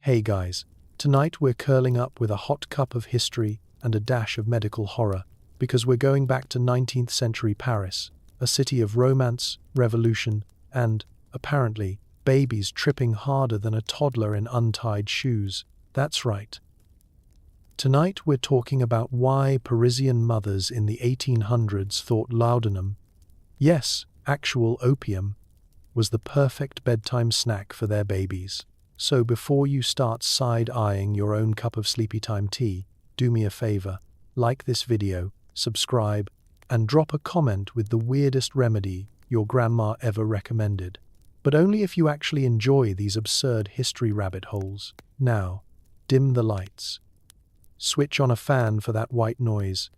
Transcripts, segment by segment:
Hey guys, tonight we're curling up with a hot cup of history and a dash of medical horror because we're going back to 19th century Paris, a city of romance, revolution, and, apparently, babies tripping harder than a toddler in untied shoes. That's right. Tonight we're talking about why Parisian mothers in the 1800s thought laudanum, yes, actual opium, was the perfect bedtime snack for their babies. So before you start side-eyeing your own cup of sleepy time tea, do me a favor, like this video, subscribe, and drop a comment with the weirdest remedy your grandma ever recommended. But only if you actually enjoy these absurd history rabbit holes. Now, dim the lights. Switch on a fan for that white noise,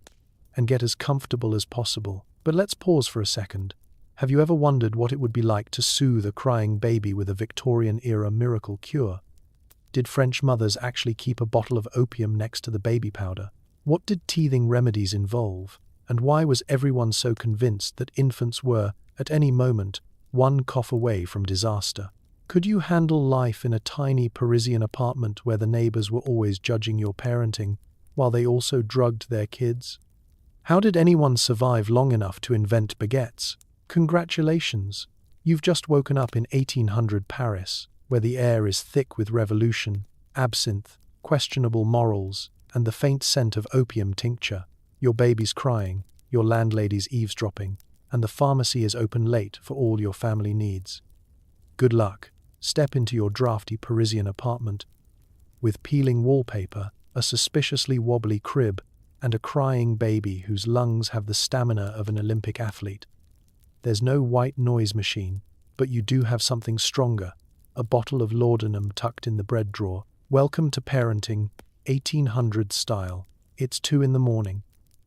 and get as comfortable as possible. But let's pause for a second. Have you ever wondered what it would be like to soothe a crying baby with a Victorian-era miracle cure? Did French mothers actually keep a bottle of opium next to the baby powder? What did teething remedies involve? And why was everyone so convinced that infants were, at any moment, one cough away from disaster? Could you handle life in a tiny Parisian apartment where the neighbors were always judging your parenting, while they also drugged their kids? How did anyone survive long enough to invent baguettes? Congratulations! You've just woken up in 1800 Paris, where the air is thick with revolution, absinthe, questionable morals, and the faint scent of opium tincture. Your baby's crying, your landlady's eavesdropping, and the pharmacy is open late for all your family needs. Good luck. Step into your drafty Parisian apartment with peeling wallpaper, a suspiciously wobbly crib, and a crying baby whose lungs have the stamina of an Olympic athlete. There's no white noise machine, but you do have something stronger, a bottle of laudanum tucked in the bread drawer. Welcome to parenting, 1800s style. It's 2 in the morning,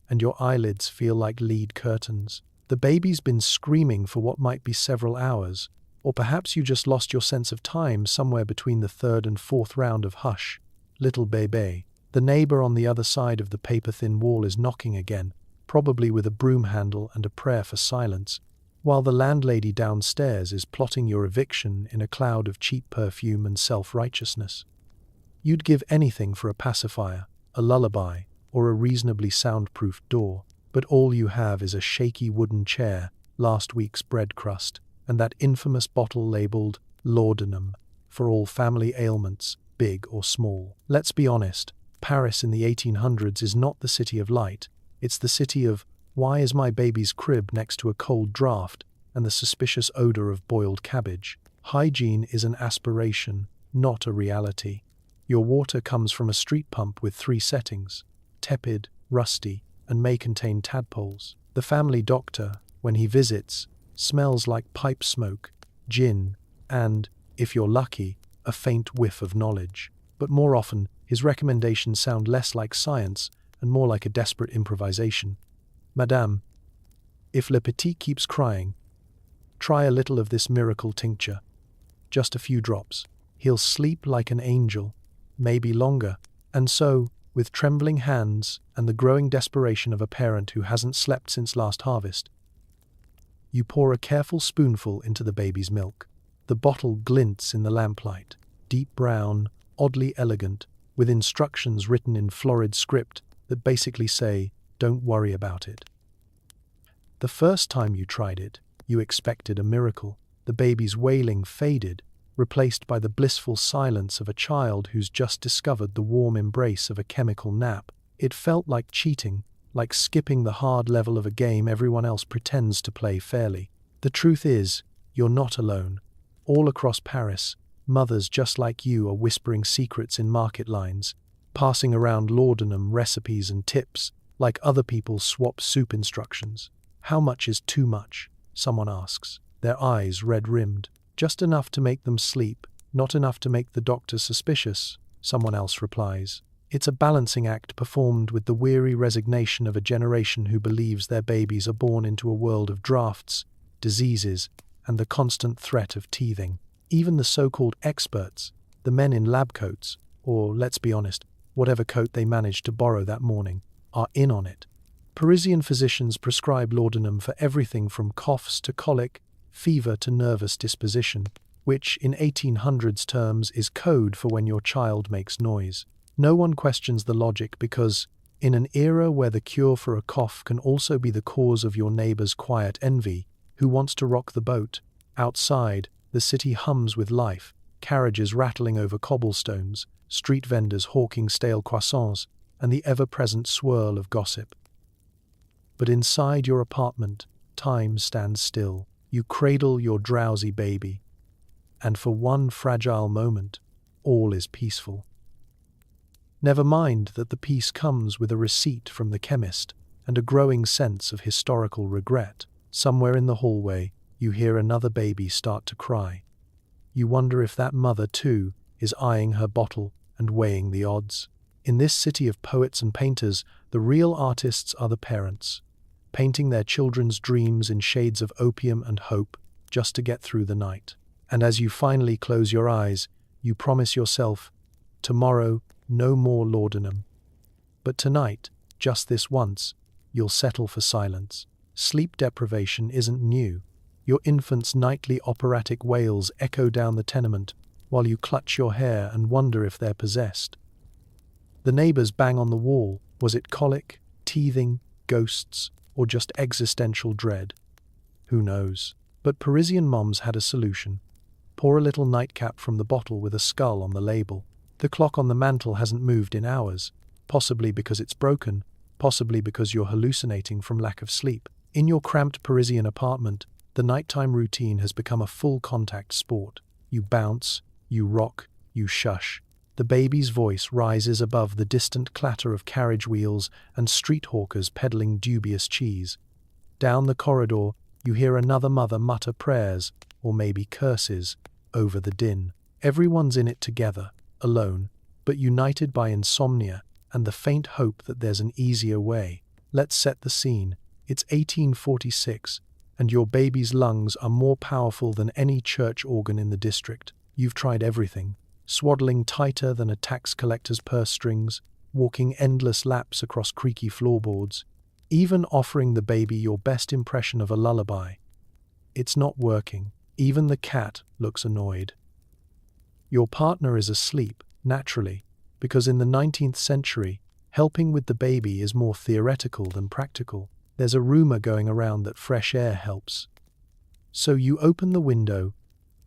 and your eyelids feel like lead curtains. The baby's been screaming for what might be several hours, or perhaps you just lost your sense of time somewhere between the 3rd and 4th round of Hush, Little Bébé. The neighbor on the other side of the paper-thin wall is knocking again, probably with a broom handle and a prayer for silence, while the landlady downstairs is plotting your eviction in a cloud of cheap perfume and self-righteousness. You'd give anything for a pacifier, a lullaby, or a reasonably soundproof door, but all you have is a shaky wooden chair, last week's bread crust, and that infamous bottle labeled Laudanum for all family ailments, big or small. Let's be honest, Paris in the 1800s is not the city of light, it's the city of why is my baby's crib next to a cold draft and the suspicious odor of boiled cabbage? Hygiene is an aspiration, not a reality. Your water comes from a street pump with 3 settings, tepid, rusty, and may contain tadpoles. The family doctor, when he visits, smells like pipe smoke, gin, and, if you're lucky, a faint whiff of knowledge. But more often, his recommendations sound less like science and more like a desperate improvisation. Madame, if le petit keeps crying, try a little of this miracle tincture. Just a few drops. He'll sleep like an angel, maybe longer. And so, with trembling hands and the growing desperation of a parent who hasn't slept since last harvest, you pour a careful spoonful into the baby's milk. The bottle glints in the lamplight, deep brown, oddly elegant, with instructions written in florid script that basically say, "Don't worry about it." The first time you tried it, you expected a miracle. The baby's wailing faded, replaced by the blissful silence of a child who's just discovered the warm embrace of a chemical nap. It felt like cheating, like skipping the hard level of a game everyone else pretends to play fairly. The truth is, you're not alone. All across Paris, mothers just like you are whispering secrets in market lines, passing around laudanum recipes and tips, like other people swap soup instructions. How much is too much? Someone asks, their eyes red-rimmed. Just enough to make them sleep, not enough to make the doctor suspicious, someone else replies. It's a balancing act performed with the weary resignation of a generation who believes their babies are born into a world of drafts, diseases, and the constant threat of teething. Even the so-called experts, the men in lab coats, or, let's be honest, whatever coat they managed to borrow that morning, are in on it. Parisian physicians prescribe laudanum for everything from coughs to colic, fever to nervous disposition. which in 1800s terms is code for when your child makes noise. No one questions the logic because, in an era where the cure for a cough can also be the cause of your neighbor's quiet envy, who wants to rock the boat, outside, the city hums with life, carriages rattling over cobblestones, street vendors hawking stale croissants, and the ever-present swirl of gossip. But inside your apartment, time stands still. You cradle your drowsy baby, and for one fragile moment, all is peaceful. Never mind that the peace comes with a receipt from the chemist and a growing sense of historical regret. Somewhere in the hallway, you hear another baby start to cry. You wonder if that mother, too, is eyeing her bottle and weighing the odds. In this city of poets and painters, the real artists are the parents, painting their children's dreams in shades of opium and hope just to get through the night. And as you finally close your eyes, you promise yourself, tomorrow, no more laudanum. But tonight, just this once, you'll settle for silence. Sleep deprivation isn't new. Your infant's nightly operatic wails echo down the tenement while you clutch your hair and wonder if they're possessed. The neighbors bang on the wall. Was it colic, teething, ghosts, or just existential dread? Who knows? But Parisian moms had a solution. Pour a little nightcap from the bottle with a skull on the label. The clock on the mantel hasn't moved in hours, possibly because it's broken, possibly because you're hallucinating from lack of sleep. In your cramped Parisian apartment, the nighttime routine has become a full-contact sport. You bounce, you rock, you shush. The baby's voice rises above the distant clatter of carriage wheels and street hawkers peddling dubious cheese. Down the corridor, you hear another mother mutter prayers, or maybe curses, over the din. Everyone's in it together, alone, but united by insomnia and the faint hope that there's an easier way. Let's set the scene. It's 1846, and your baby's lungs are more powerful than any church organ in the district. You've tried everything, swaddling tighter than a tax collector's purse strings, walking endless laps across creaky floorboards, even offering the baby your best impression of a lullaby. It's not working. Even the cat looks annoyed. Your partner is asleep, naturally, because in the 19th century, helping with the baby is more theoretical than practical. There's a rumor going around that fresh air helps. So you open the window,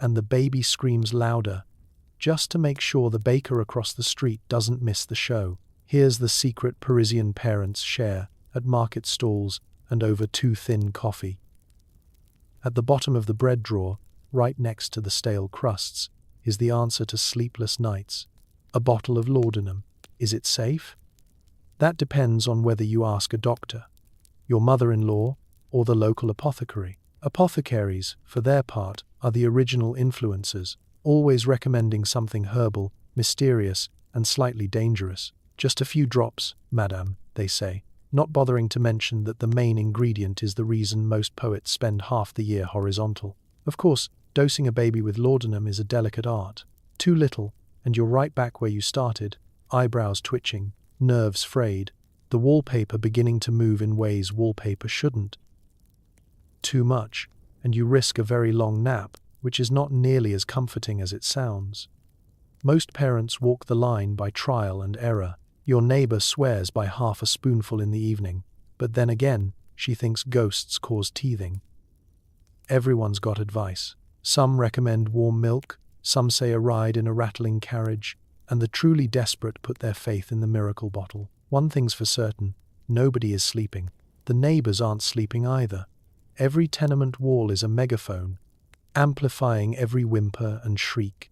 and the baby screams louder, just to make sure the baker across the street doesn't miss the show. Here's the secret Parisian parents share at market stalls and over too thin coffee. At the bottom of the bread drawer, right next to the stale crusts, is the answer to sleepless nights. A bottle of laudanum. Is it safe? That depends on whether you ask a doctor, your mother-in-law, or the local apothecary. Apothecaries, for their part, are the original influencers, always recommending something herbal, mysterious, and slightly dangerous. Just a few drops, madame, they say, not bothering to mention that the main ingredient is the reason most poets spend half the year horizontal. Of course, dosing a baby with laudanum is a delicate art. Too little, and you're right back where you started, eyebrows twitching, nerves frayed, the wallpaper beginning to move in ways wallpaper shouldn't. Too much, and you risk a very long nap, which is not nearly as comforting as it sounds. Most parents walk the line by trial and error. Your neighbor swears by half a spoonful in the evening, but then again, she thinks ghosts cause teething. Everyone's got advice. Some recommend warm milk, some say a ride in a rattling carriage, and the truly desperate put their faith in the miracle bottle. One thing's for certain, nobody is sleeping. The neighbors aren't sleeping either. Every tenement wall is a megaphone, amplifying every whimper and shriek.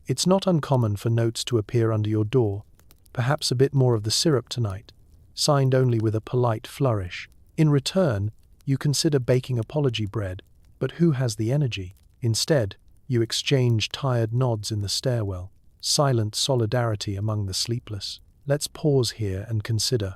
It's not uncommon for notes to appear under your door, perhaps a bit more of the syrup tonight, signed only with a polite flourish. In return, you consider baking apology bread, but who has the energy? Instead, you exchange tired nods in the stairwell, silent solidarity among the sleepless. Let's pause here and consider.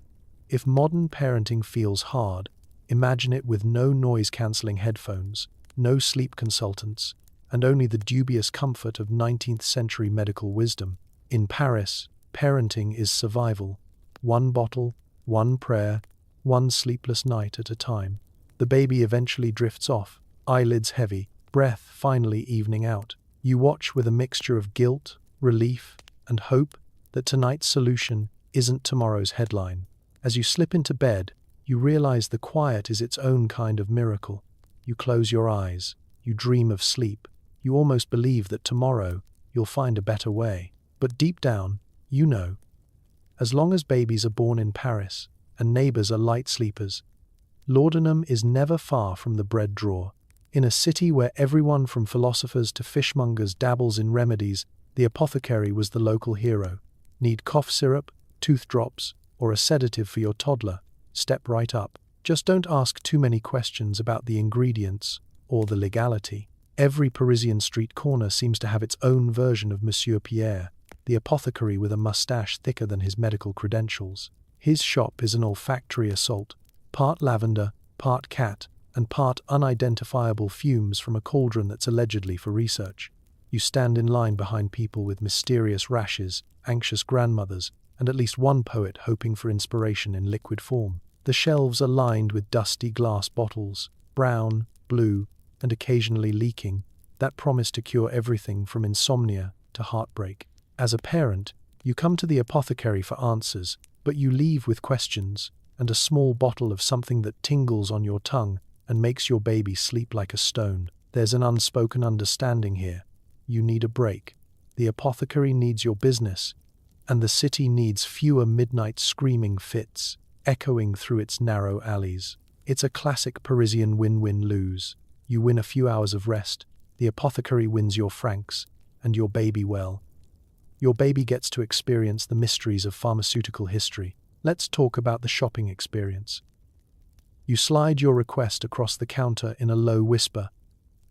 If modern parenting feels hard, imagine it with no noise-cancelling headphones, no sleep consultants, and only the dubious comfort of 19th century medical wisdom. In Paris, parenting is survival. One bottle, one prayer, one sleepless night at a time. The baby eventually drifts off, eyelids heavy, breath finally evening out. You watch with a mixture of guilt, relief, and hope that tonight's solution isn't tomorrow's headline. As you slip into bed, you realize the quiet is its own kind of miracle. You close your eyes, you dream of sleep, you almost believe that tomorrow you'll find a better way. But deep down, you know, as long as babies are born in Paris and neighbors are light sleepers, laudanum is never far from the bread drawer. In a city where everyone from philosophers to fishmongers dabbles in remedies, the apothecary was the local hero. Need cough syrup, tooth drops, or a sedative for your toddler? Step right up. Just don't ask too many questions about the ingredients or the legality. Every Parisian street corner seems to have its own version of Monsieur Pierre, the apothecary with a mustache thicker than his medical credentials. His shop is an olfactory assault, part lavender, part cat, and part unidentifiable fumes from a cauldron that's allegedly for research. You stand in line behind people with mysterious rashes, anxious grandmothers, and at least one poet hoping for inspiration in liquid form. The shelves are lined with dusty glass bottles, brown, blue, and occasionally leaking, that promise to cure everything from insomnia to heartbreak. As a parent, you come to the apothecary for answers, but you leave with questions and a small bottle of something that tingles on your tongue and makes your baby sleep like a stone. There's an unspoken understanding here. You need a break. The apothecary needs your business, and the city needs fewer midnight screaming fits echoing through its narrow alleys. It's a classic Parisian win-win-lose. You win a few hours of rest, the apothecary wins your francs, and your baby, well, your baby gets to experience the mysteries of pharmaceutical history. Let's talk about the shopping experience. You slide your request across the counter in a low whisper,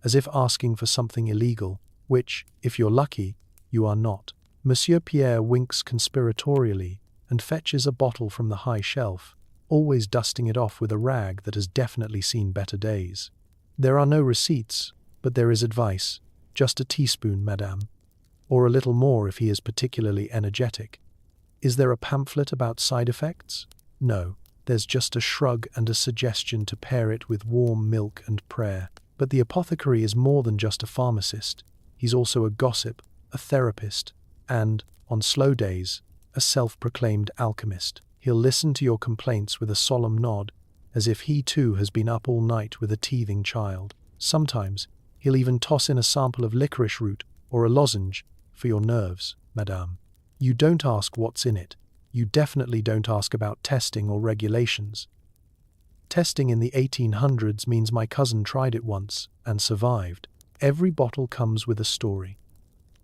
as if asking for something illegal, which, if you're lucky, you are not. Monsieur Pierre winks conspiratorially and fetches a bottle from the high shelf, always dusting it off with a rag that has definitely seen better days. There are no receipts, but there is advice. Just a teaspoon, madame. Or a little more if he is particularly energetic. Is there a pamphlet about side effects? No, there's just a shrug and a suggestion to pair it with warm milk and prayer. But the apothecary is more than just a pharmacist. He's also a gossip, a therapist, and, on slow days, a self-proclaimed alchemist. He'll listen to your complaints with a solemn nod, as if he too has been up all night with a teething child. Sometimes, he'll even toss in a sample of licorice root or a lozenge for your nerves, madame. You don't ask what's in it. You definitely don't ask about testing or regulations. Testing in the 1800s means my cousin tried it once and survived. Every bottle comes with a story.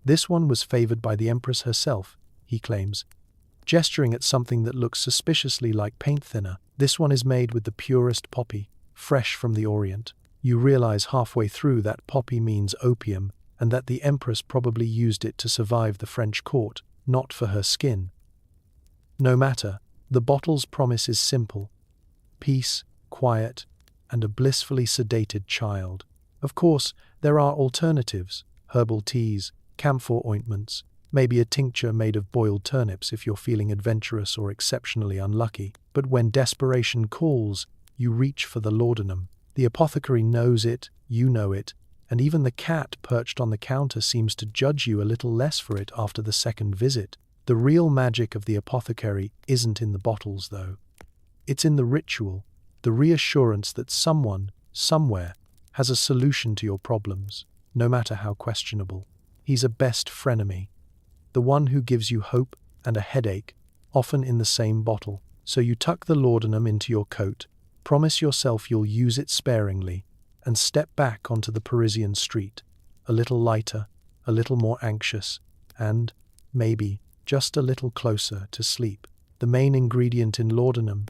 This one was favored by the Empress herself, he claims, gesturing at something that looks suspiciously like paint thinner. This one is made with the purest poppy, fresh from the Orient. You realize halfway through that poppy means opium, and that the Empress probably used it to survive the French court, not for her skin. No matter, the bottle's promise is simple: peace, quiet, and a blissfully sedated child. Of course, there are alternatives: herbal teas, camphor ointments, maybe a tincture made of boiled turnips if you're feeling adventurous or exceptionally unlucky. But when desperation calls, you reach for the laudanum. The apothecary knows it, you know it, and even the cat perched on the counter seems to judge you a little less for it after the second visit. The real magic of the apothecary isn't in the bottles, though. It's in the ritual, the reassurance that someone, somewhere, has a solution to your problems, no matter how questionable. He's a best frenemy, the one who gives you hope and a headache, often in the same bottle. So you tuck the laudanum into your coat, promise yourself you'll use it sparingly, and step back onto the Parisian street, a little lighter, a little more anxious, and, maybe, just a little closer to sleep. The main ingredient in laudanum: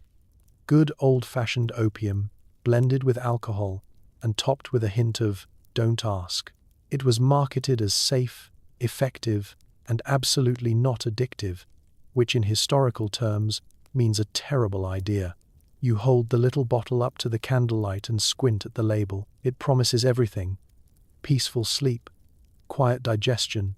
good old-fashioned opium, blended with alcohol, and topped with a hint of don't ask. It was marketed as safe, effective, and absolutely not addictive, which in historical terms means a terrible idea. You hold the little bottle up to the candlelight and squint at the label. It promises everything: peaceful sleep, quiet digestion,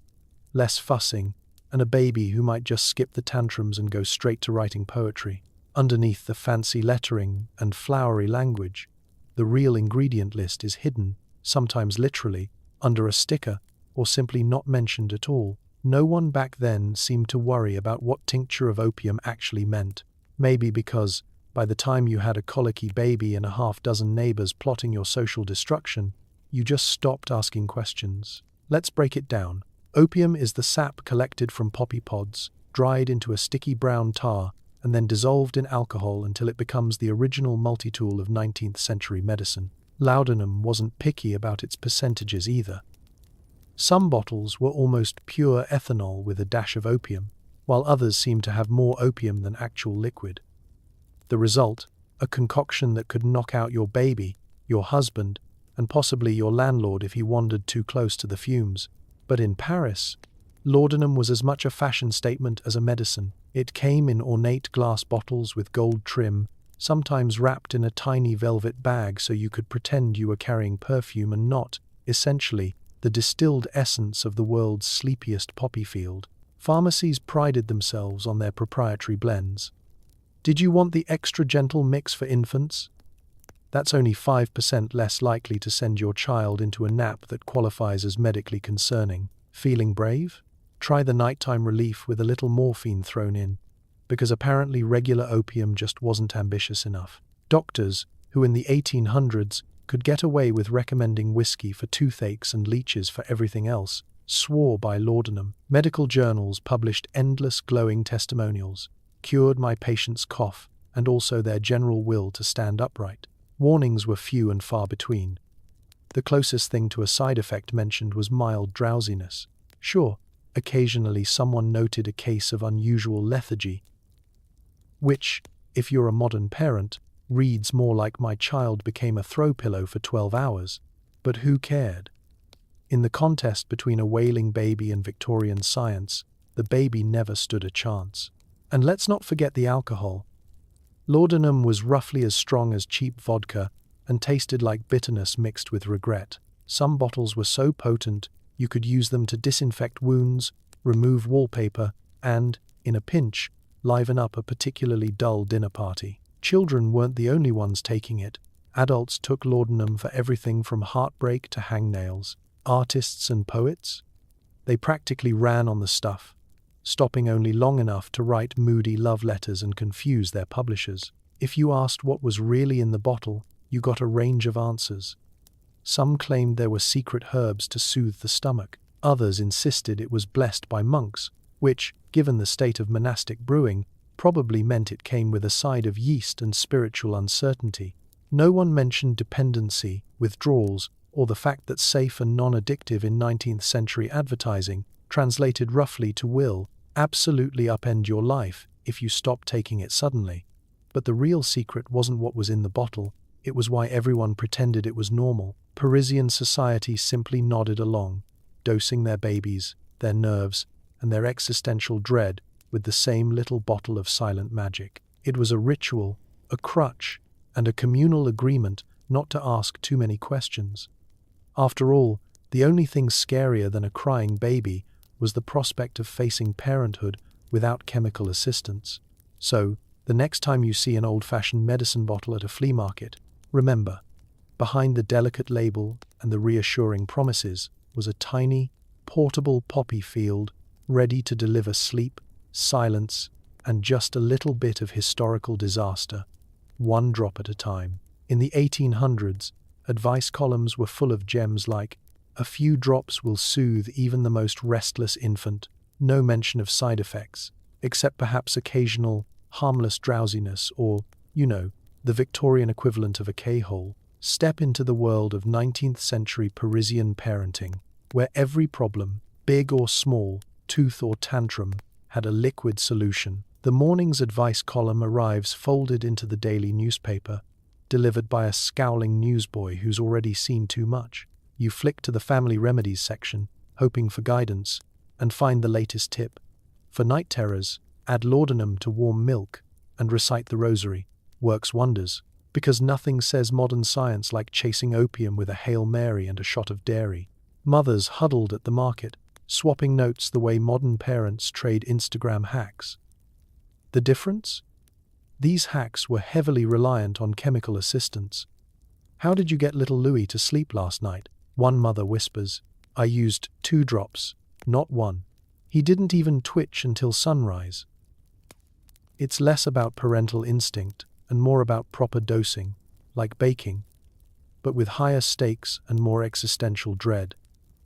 less fussing, and a baby who might just skip the tantrums and go straight to writing poetry. Underneath the fancy lettering and flowery language, the real ingredient list is hidden, sometimes literally, under a sticker or simply not mentioned at all. No one back then seemed to worry about what tincture of opium actually meant. Maybe because, by the time you had a colicky baby and a half-dozen neighbors plotting your social destruction, you just stopped asking questions. Let's break it down. Opium is the sap collected from poppy pods, dried into a sticky brown tar, and then dissolved in alcohol until it becomes the original multi-tool of 19th century medicine. Laudanum wasn't picky about its percentages either. Some bottles were almost pure ethanol with a dash of opium, while others seemed to have more opium than actual liquid. The result, a concoction that could knock out your baby, your husband, and possibly your landlord if he wandered too close to the fumes. But in Paris, laudanum was as much a fashion statement as a medicine. It came in ornate glass bottles with gold trim, sometimes wrapped in a tiny velvet bag so you could pretend you were carrying perfume and not, essentially, the distilled essence of the world's sleepiest poppy field. Pharmacies prided themselves on their proprietary blends. Did you want the extra gentle mix for infants? That's only 5% less likely to send your child into a nap that qualifies as medically concerning. Feeling brave? Try the nighttime relief with a little morphine thrown in, because apparently regular opium just wasn't ambitious enough. Doctors, who in the 1800s could get away with recommending whiskey for toothaches and leeches for everything else, swore by laudanum. Medical journals published endless glowing testimonials, cured my patient's cough, and also their general will to stand upright. Warnings were few and far between. The closest thing to a side effect mentioned was mild drowsiness. Sure, occasionally someone noted a case of unusual lethargy, which, if you're a modern parent, reads more like my child became a throw pillow for 12 hours. But who cared? In the contest between a wailing baby and Victorian science, the baby never stood a chance. And let's not forget the alcohol. Laudanum was roughly as strong as cheap vodka and tasted like bitterness mixed with regret. Some bottles were so potent you could use them to disinfect wounds, remove wallpaper, and, in a pinch, liven up a particularly dull dinner party. Children weren't the only ones taking it. Adults took laudanum for everything from heartbreak to hangnails. Artists and poets? They practically ran on the stuff, stopping only long enough to write moody love letters and confuse their publishers. If you asked what was really in the bottle, you got a range of answers. Some claimed there were secret herbs to soothe the stomach. Others insisted it was blessed by monks, which, given the state of monastic brewing, probably meant it came with a side of yeast and spiritual uncertainty. No one mentioned dependency, withdrawals, or the fact that safe and non-addictive in 19th century advertising, translated roughly to will absolutely upend your life if you stop taking it suddenly. But the real secret wasn't what was in the bottle, it was why everyone pretended it was normal. Parisian society simply nodded along, dosing their babies, their nerves, and their existential dread with the same little bottle of silent magic. It was a ritual, a crutch, and a communal agreement not to ask too many questions. After all, the only thing scarier than a crying baby was the prospect of facing parenthood without chemical assistance. So, the next time you see an old-fashioned medicine bottle at a flea market, remember, behind the delicate label and the reassuring promises was a tiny, portable poppy field ready to deliver sleep, silence, and just a little bit of historical disaster, one drop at a time. In the 1800s, advice columns were full of gems like, "A few drops will soothe even the most restless infant," no mention of side effects, except perhaps occasional, harmless drowsiness or, the Victorian equivalent of a K-hole. Step into the world of 19th century Parisian parenting, where every problem, big or small, tooth or tantrum, had a liquid solution. The morning's advice column arrives folded into the daily newspaper, delivered by a scowling newsboy who's already seen too much. You flick to the family remedies section, hoping for guidance, and find the latest tip. For night terrors, add laudanum to warm milk and recite the rosary. Works wonders, because nothing says modern science like chasing opium with a Hail Mary and a shot of dairy. Mothers huddled at the market, swapping notes the way modern parents trade Instagram hacks. The difference? These hacks were heavily reliant on chemical assistance. "How did you get little Louis to sleep last night?" one mother whispers. I used 2 drops, not 1. He didn't even twitch until sunrise. It's less about parental instinct and more about proper dosing, like baking, but with higher stakes and more existential dread.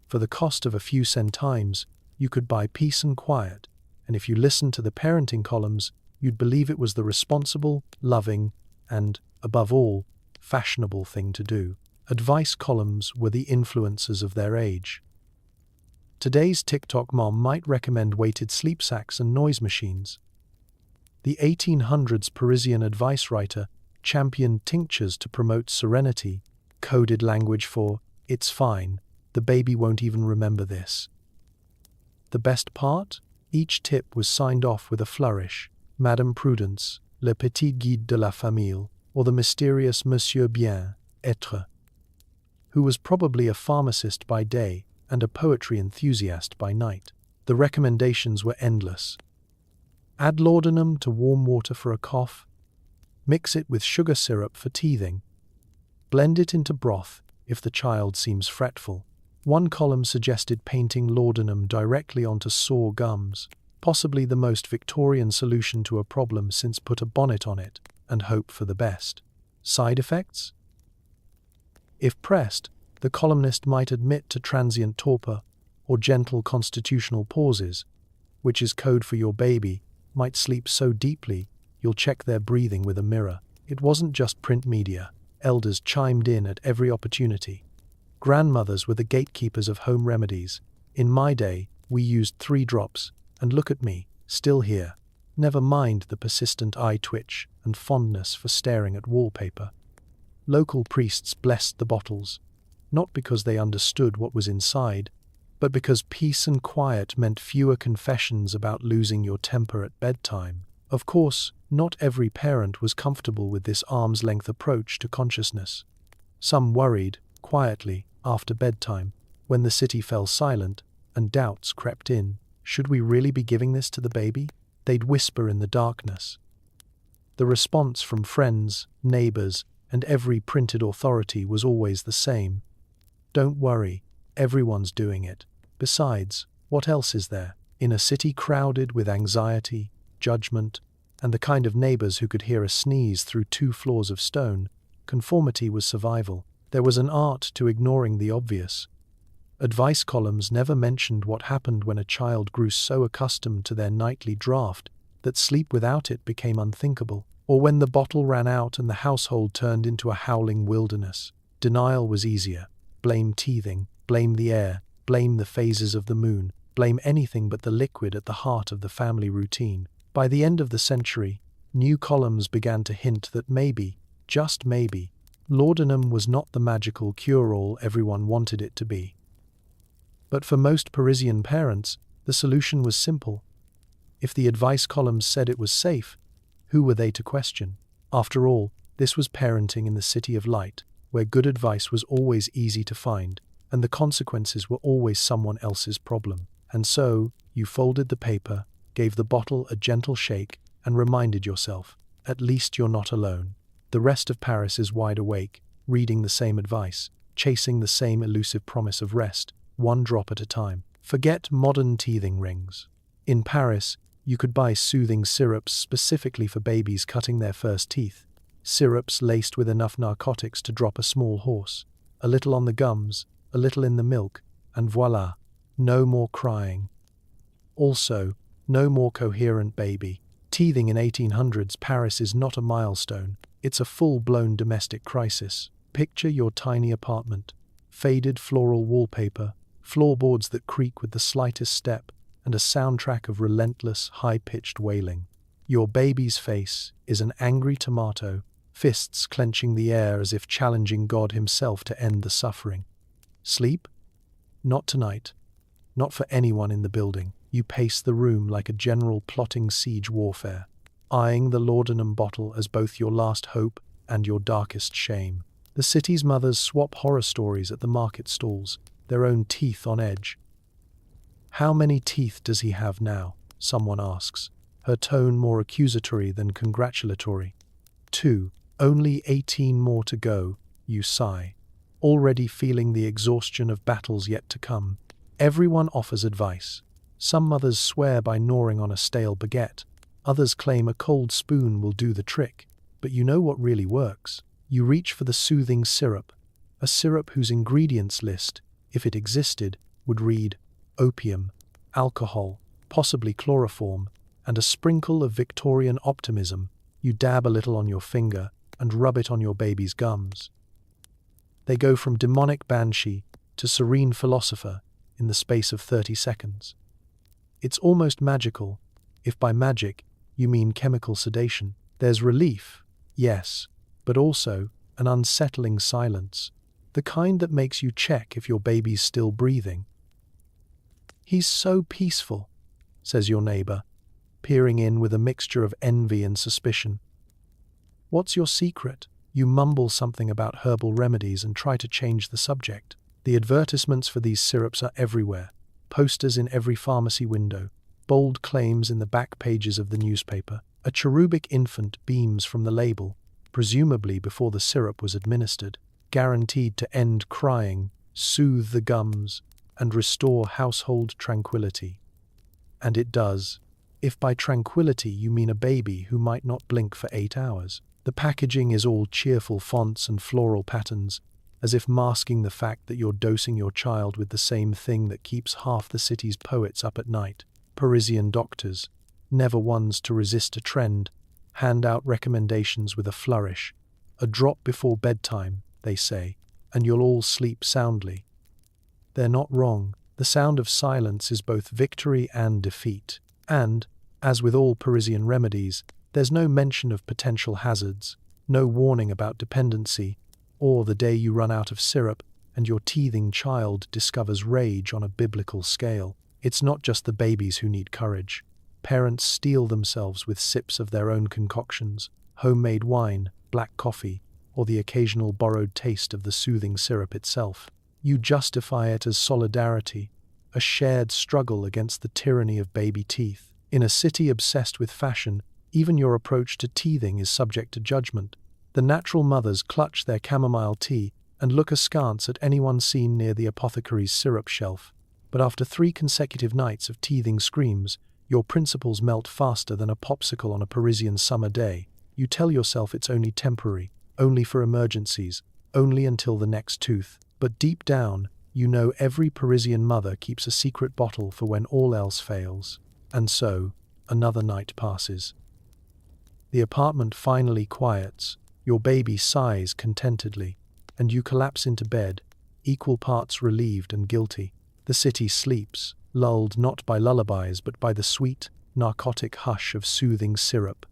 For the cost of a few centimes, you could buy peace and quiet, and if you listened to the parenting columns, you'd believe it was the responsible, loving, and, above all, fashionable thing to do. Advice columns were the influencers of their age. Today's TikTok mom might recommend weighted sleep sacks and noise machines. The 1800s Parisian advice writer championed tinctures to promote serenity, coded language for, "It's fine, the baby won't even remember this." The best part? Each tip was signed off with a flourish: Madame Prudence, Le Petit Guide de la Famille, or the mysterious Monsieur Bien-être, who was probably a pharmacist by day and a poetry enthusiast by night. The recommendations were endless. Add laudanum to warm water for a cough. Mix it with sugar syrup for teething. Blend it into broth if the child seems fretful. One column suggested painting laudanum directly onto sore gums, possibly the most Victorian solution to a problem since put a bonnet on it and hope for the best. Side effects? If pressed, the columnist might admit to transient torpor or gentle constitutional pauses, which is code for your baby might sleep so deeply you'll check their breathing with a mirror. It wasn't just print media. Elders chimed in at every opportunity. Grandmothers were the gatekeepers of home remedies. In my day, we used 3 drops, and look at me, still here. Never mind the persistent eye twitch and fondness for staring at wallpaper. Local priests blessed the bottles, not because they understood what was inside, but because peace and quiet meant fewer confessions about losing your temper at bedtime. Of course, not every parent was comfortable with this arm's-length approach to consciousness. Some worried, quietly, after bedtime, when the city fell silent and doubts crept in. Should we really be giving this to the baby? They'd whisper in the darkness. The response from friends, neighbors, and every printed authority was always the same. Don't worry, everyone's doing it. Besides, what else is there? In a city crowded with anxiety, judgment, and the kind of neighbors who could hear a sneeze through 2 floors of stone, conformity was survival. There was an art to ignoring the obvious. Advice columns never mentioned what happened when a child grew so accustomed to their nightly draught that sleep without it became unthinkable, or when the bottle ran out and the household turned into a howling wilderness. Denial was easier. Blame teething, blame the air, blame the phases of the moon, blame anything but the liquid at the heart of the family routine. By the end of the century, new columns began to hint that maybe, just maybe, laudanum was not the magical cure-all everyone wanted it to be. But for most Parisian parents, the solution was simple. If the advice columns said it was safe, who were they to question? After all, this was parenting in the city of light, where good advice was always easy to find, and the consequences were always someone else's problem. And so, you folded the paper, gave the bottle a gentle shake, and reminded yourself, at least you're not alone. The rest of Paris is wide awake, reading the same advice, chasing the same elusive promise of rest, 1 drop at a time. Forget modern teething rings. In Paris, you could buy soothing syrups specifically for babies cutting their first teeth. Syrups laced with enough narcotics to drop a small horse. A little on the gums, a little in the milk, and voila, no more crying. Also, no more coherent baby. Teething in 1800s Paris is not a milestone, it's a full-blown domestic crisis. Picture your tiny apartment. Faded floral wallpaper, floorboards that creak with the slightest step, and a soundtrack of relentless, high-pitched wailing. Your baby's face is an angry tomato, fists clenching the air as if challenging God himself to end the suffering. Sleep? Not tonight. Not for anyone in the building. You pace the room like a general plotting siege warfare, eyeing the laudanum bottle as both your last hope and your darkest shame. The city's mothers swap horror stories at the market stalls, their own teeth on edge. How many teeth does he have now? Someone asks, her tone more accusatory than congratulatory. 2. Only 18 more to go, you sigh. already feeling the exhaustion of battles yet to come. Everyone offers advice. Some mothers swear by gnawing on a stale baguette. Others claim a cold spoon will do the trick. But you know what really works? You reach for the soothing syrup, a syrup whose ingredients list, if it existed, would read opium, alcohol, possibly chloroform, and a sprinkle of Victorian optimism. You dab a little on your finger and rub it on your baby's gums. They go from demonic banshee to serene philosopher in the space of 30 seconds. It's almost magical, if by magic you mean chemical sedation. There's relief, yes, but also an unsettling silence, the kind that makes you check if your baby's still breathing. "He's so peaceful," says your neighbor, peering in with a mixture of envy and suspicion. "What's your secret?" You mumble something about herbal remedies and try to change the subject. The advertisements for these syrups are everywhere, posters in every pharmacy window, bold claims in the back pages of the newspaper. A cherubic infant beams from the label, presumably before the syrup was administered, guaranteed to end crying, soothe the gums, and restore household tranquility. And it does, if by tranquility you mean a baby who might not blink for 8 hours. The packaging is all cheerful fonts and floral patterns, as if masking the fact that you're dosing your child with the same thing that keeps half the city's poets up at night. Parisian doctors, never ones to resist a trend, hand out recommendations with a flourish. A drop before bedtime, they say, and you'll all sleep soundly. They're not wrong. The sound of silence is both victory and defeat. And, as with all Parisian remedies, there's no mention of potential hazards, no warning about dependency, or the day you run out of syrup and your teething child discovers rage on a biblical scale. It's not just the babies who need courage. Parents steel themselves with sips of their own concoctions, homemade wine, black coffee, or the occasional borrowed taste of the soothing syrup itself. You justify it as solidarity, a shared struggle against the tyranny of baby teeth. In a city obsessed with fashion, even your approach to teething is subject to judgment. The natural mothers clutch their chamomile tea and look askance at anyone seen near the apothecary's syrup shelf. But after 3 consecutive nights of teething screams, your principles melt faster than a popsicle on a Parisian summer day. You tell yourself it's only temporary, only for emergencies, only until the next tooth. But deep down, you know every Parisian mother keeps a secret bottle for when all else fails. And so, another night passes. The apartment finally quiets, your baby sighs contentedly, and you collapse into bed, equal parts relieved and guilty. The city sleeps, lulled not by lullabies but by the sweet, narcotic hush of soothing syrup.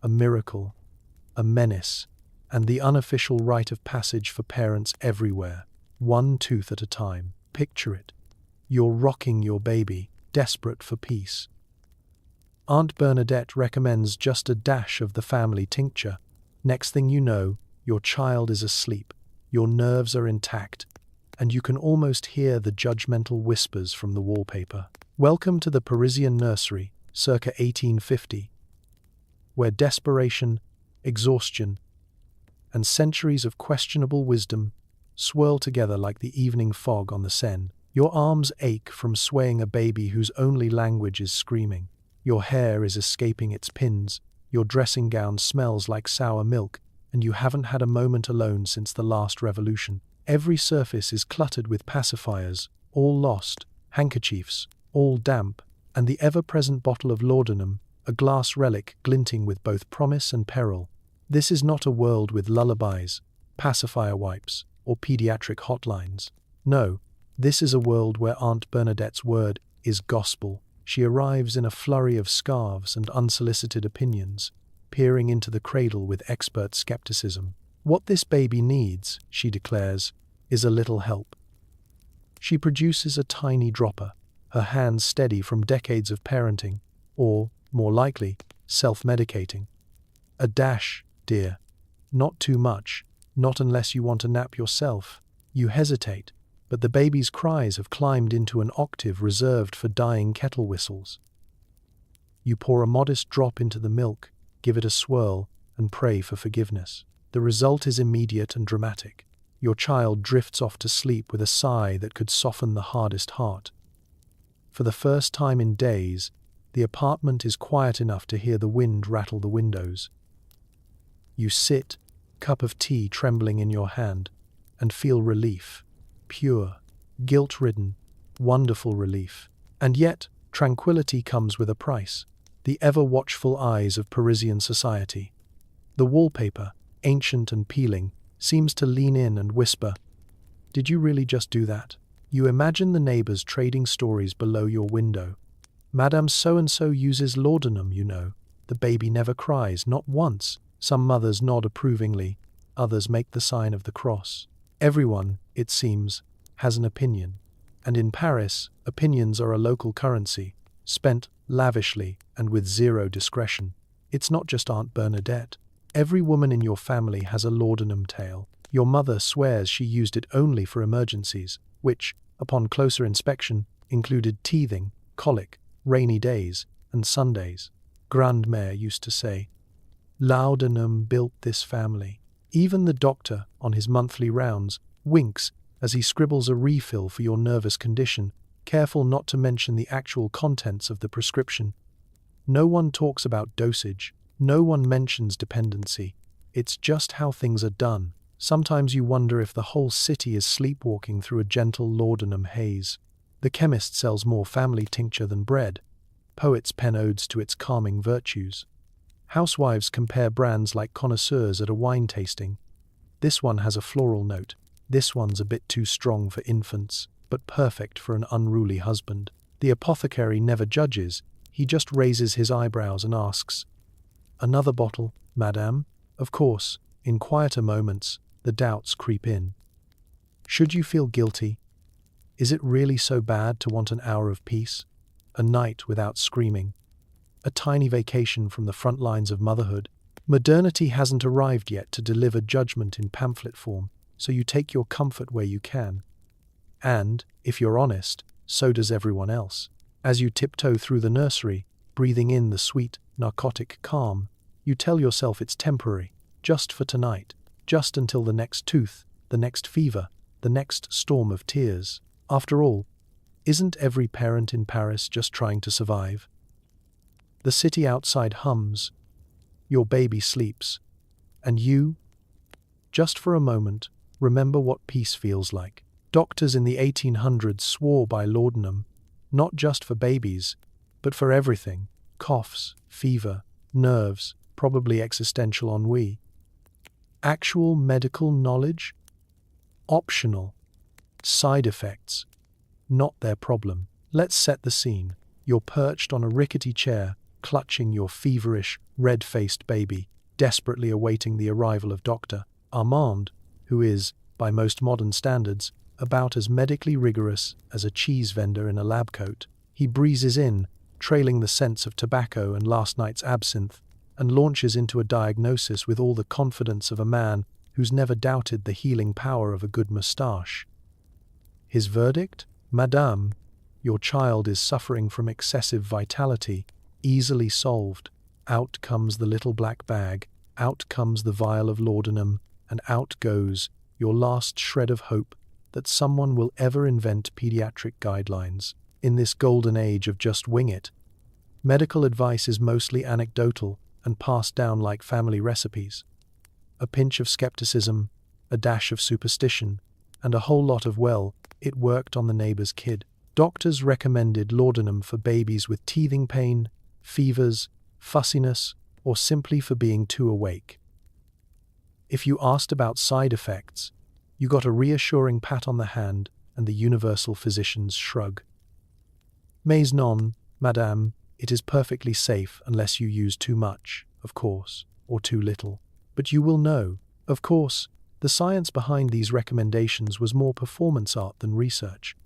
A miracle, a menace, and the unofficial rite of passage for parents everywhere, one tooth at a time. Picture it. You're rocking your baby, desperate for peace. Aunt Bernadette recommends just a dash of the family tincture. Next thing you know, your child is asleep, your nerves are intact, and you can almost hear the judgmental whispers from the wallpaper. Welcome to the Parisian nursery, circa 1850, where desperation, exhaustion, and centuries of questionable wisdom swirl together like the evening fog on the Seine. Your arms ache from swaying a baby whose only language is screaming. Your hair is escaping its pins, your dressing gown smells like sour milk, and you haven't had a moment alone since the last revolution. Every surface is cluttered with pacifiers, all lost, handkerchiefs, all damp, and the ever-present bottle of laudanum, a glass relic glinting with both promise and peril. This is not a world with lullabies, pacifier wipes, or pediatric hotlines. No, this is a world where Aunt Bernadette's word is gospel. She arrives in a flurry of scarves and unsolicited opinions, peering into the cradle with expert skepticism. What this baby needs, she declares, is a little help. She produces a tiny dropper, her hands steady from decades of parenting, or, more likely, self-medicating. A dash, dear. Not too much, not unless you want a nap yourself. You hesitate, but the baby's cries have climbed into an octave reserved for dying kettle whistles. You pour a modest drop into the milk, give it a swirl, and pray for forgiveness. The result is immediate and dramatic. Your child drifts off to sleep with a sigh that could soften the hardest heart. For the first time in days, the apartment is quiet enough to hear the wind rattle the windows. You sit, cup of tea trembling in your hand, and feel relief. Pure, guilt-ridden, wonderful relief. And yet, tranquility comes with a price. The ever-watchful eyes of Parisian society. The wallpaper, ancient and peeling, seems to lean in and whisper, "Did you really just do that?" You imagine the neighbors trading stories below your window. "Madame so-and-so uses laudanum, you know. The baby never cries, not once." Some mothers nod approvingly, others make the sign of the cross. Everyone, it seems, has an opinion. And in Paris, opinions are a local currency, spent lavishly and with zero discretion. It's not just Aunt Bernadette. Every woman in your family has a laudanum tale. Your mother swears she used it only for emergencies, which, upon closer inspection, included teething, colic, rainy days, and Sundays. Grandmère used to say, "Laudanum built this family." Even the doctor, on his monthly rounds, winks as he scribbles a refill for your nervous condition, careful not to mention the actual contents of the prescription. No one talks about dosage. No one mentions dependency. It's just how things are done. Sometimes you wonder if the whole city is sleepwalking through a gentle laudanum haze. The chemist sells more family tincture than bread. Poets pen odes to its calming virtues. Housewives compare brands like connoisseurs at a wine tasting. This one has a floral note. This one's a bit too strong for infants, but perfect for an unruly husband. The apothecary never judges. He just raises his eyebrows and asks, "Another bottle, madame?" Of course, in quieter moments, the doubts creep in. Should you feel guilty? Is it really so bad to want an hour of peace? A night without screaming? A tiny vacation from the front lines of motherhood? Modernity hasn't arrived yet to deliver judgment in pamphlet form, so you take your comfort where you can. And, if you're honest, so does everyone else. As you tiptoe through the nursery, breathing in the sweet, narcotic calm, you tell yourself it's temporary, just for tonight, just until the next tooth, the next fever, the next storm of tears. After all, isn't every parent in Paris just trying to survive? The city outside hums, your baby sleeps, and you, just for a moment, remember what peace feels like. Doctors in the 1800s swore by laudanum, not just for babies, but for everything: coughs, fever, nerves, probably existential ennui. Actual medical knowledge? Optional. Side effects? Not their problem. Let's set the scene. You're perched on a rickety chair, clutching your feverish, red-faced baby, desperately awaiting the arrival of Dr. Armand, who is, by most modern standards, about as medically rigorous as a cheese vendor in a lab coat. He breezes in, trailing the scents of tobacco and last night's absinthe, and launches into a diagnosis with all the confidence of a man who's never doubted the healing power of a good moustache. His verdict? "Madame, your child is suffering from excessive vitality. Easily solved." Out comes the little black bag, out comes the vial of laudanum, and out goes your last shred of hope that someone will ever invent pediatric guidelines. In this golden age of just wing it, medical advice is mostly anecdotal and passed down like family recipes. A pinch of skepticism, a dash of superstition, and a whole lot of, "well, it worked on the neighbor's kid." Doctors recommended laudanum for babies with teething pain, fevers, fussiness, or simply for being too awake. If you asked about side effects, you got a reassuring pat on the hand and the universal physician's shrug. "Mais non, madame, it is perfectly safe unless you use too much, of course, or too little. But you will know, of course, the science behind these recommendations was more performance art than research.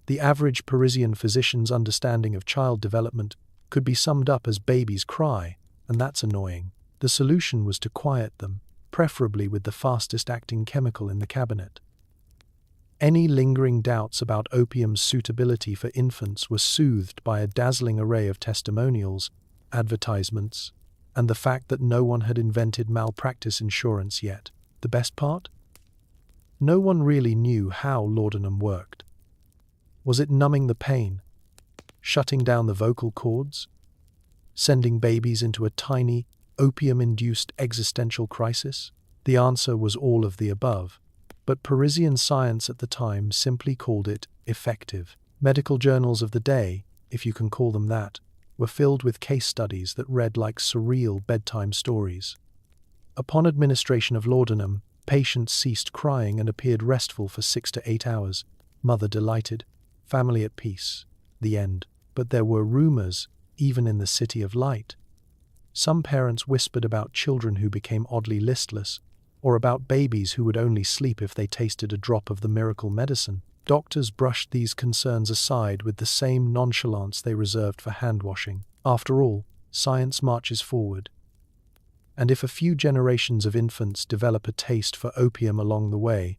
The average Parisian physician's understanding of child development could be summed up as babies cry, and that's annoying. The solution was to quiet them, preferably with the fastest-acting chemical in the cabinet. Any lingering doubts about opium's suitability for infants were soothed by a dazzling array of testimonials, advertisements, and the fact that no one had invented malpractice insurance yet. The best part? No one really knew how laudanum worked. Was it numbing the pain? Shutting down the vocal cords? Sending babies into a tiny, opium-induced existential crisis? The answer was all of the above, but Parisian science at the time simply called it effective. Medical journals of the day, if you can call them that, were filled with case studies that read like surreal bedtime stories. Upon administration of laudanum, patients ceased crying and appeared restful for 6 to 8 hours. Mother delighted, family at peace. The end. But there were rumors, even in the City of Light. Some parents whispered about children who became oddly listless, or about babies who would only sleep if they tasted a drop of the miracle medicine. Doctors brushed these concerns aside with the same nonchalance they reserved for hand-washing. After all, science marches forward. And if a few generations of infants develop a taste for opium along the way,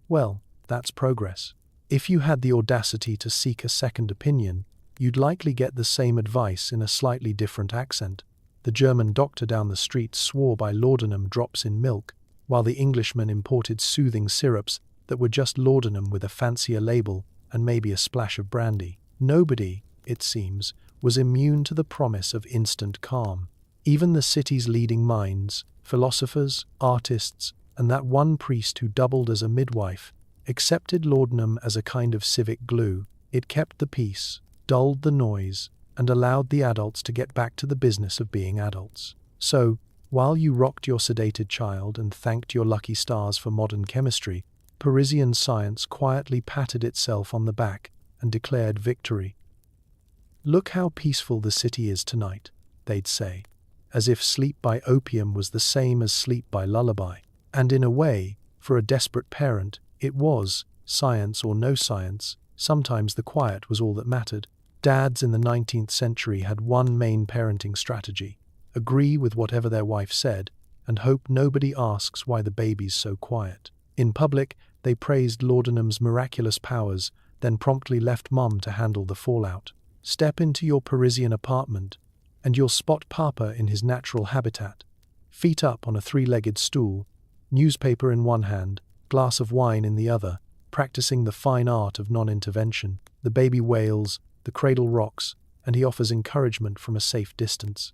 well, that's progress. If you had the audacity to seek a second opinion, you'd likely get the same advice in a slightly different accent. The German doctor down the street swore by laudanum drops in milk, while the Englishman imported soothing syrups that were just laudanum with a fancier label and maybe a splash of brandy. Nobody, it seems, was immune to the promise of instant calm. Even the city's leading minds, philosophers, artists, and that one priest who doubled as a midwife, accepted laudanum as a kind of civic glue. It kept the peace, dulled the noise, and allowed the adults to get back to the business of being adults. So, while you rocked your sedated child and thanked your lucky stars for modern chemistry, Parisian science quietly patted itself on the back and declared victory. "Look how peaceful the city is tonight," they'd say, as if sleep by opium was the same as sleep by lullaby. And in a way, for a desperate parent, it was, science or no science, sometimes the quiet was all that mattered. Dads in the 19th century had one main parenting strategy: agree with whatever their wife said and hope nobody asks why the baby's so quiet. In public, they praised laudanum's miraculous powers, then promptly left mom to handle the fallout. Step into your Parisian apartment, and you'll spot Papa in his natural habitat, feet up on a three-legged stool, newspaper in one hand, glass of wine in the other, practicing the fine art of non-intervention. The baby wails, the cradle rocks, and he offers encouragement from a safe distance.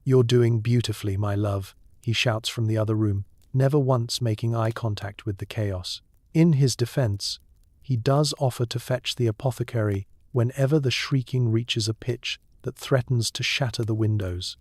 "You're doing beautifully, my love," he shouts from the other room, never once making eye contact with the chaos. In his defense, he does offer to fetch the apothecary whenever the shrieking reaches a pitch that threatens to shatter the windows.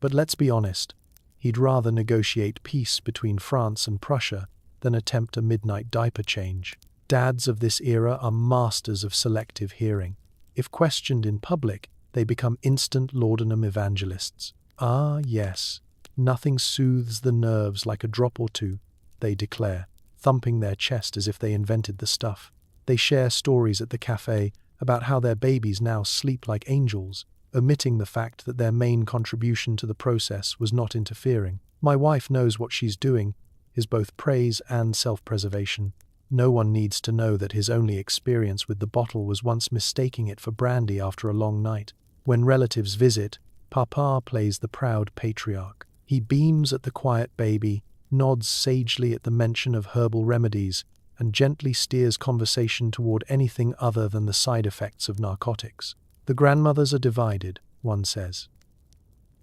But let's be honest, he'd rather negotiate peace between France and Prussia than attempt a midnight diaper change. Dads of this era are masters of selective hearing. If questioned in public, they become instant laudanum evangelists. "Ah, yes, nothing soothes the nerves like a drop or two," they declare, thumping their chest as if they invented the stuff. They share stories at the cafe about how their babies now sleep like angels, omitting the fact that their main contribution to the process was not interfering. "My wife knows what she's doing," is both praise and self-preservation. No one needs to know that his only experience with the bottle was once mistaking it for brandy after a long night. When relatives visit, Papa plays the proud patriarch. He beams at the quiet baby, nods sagely at the mention of herbal remedies, and gently steers conversation toward anything other than the side effects of narcotics. "The grandmothers are divided," one says.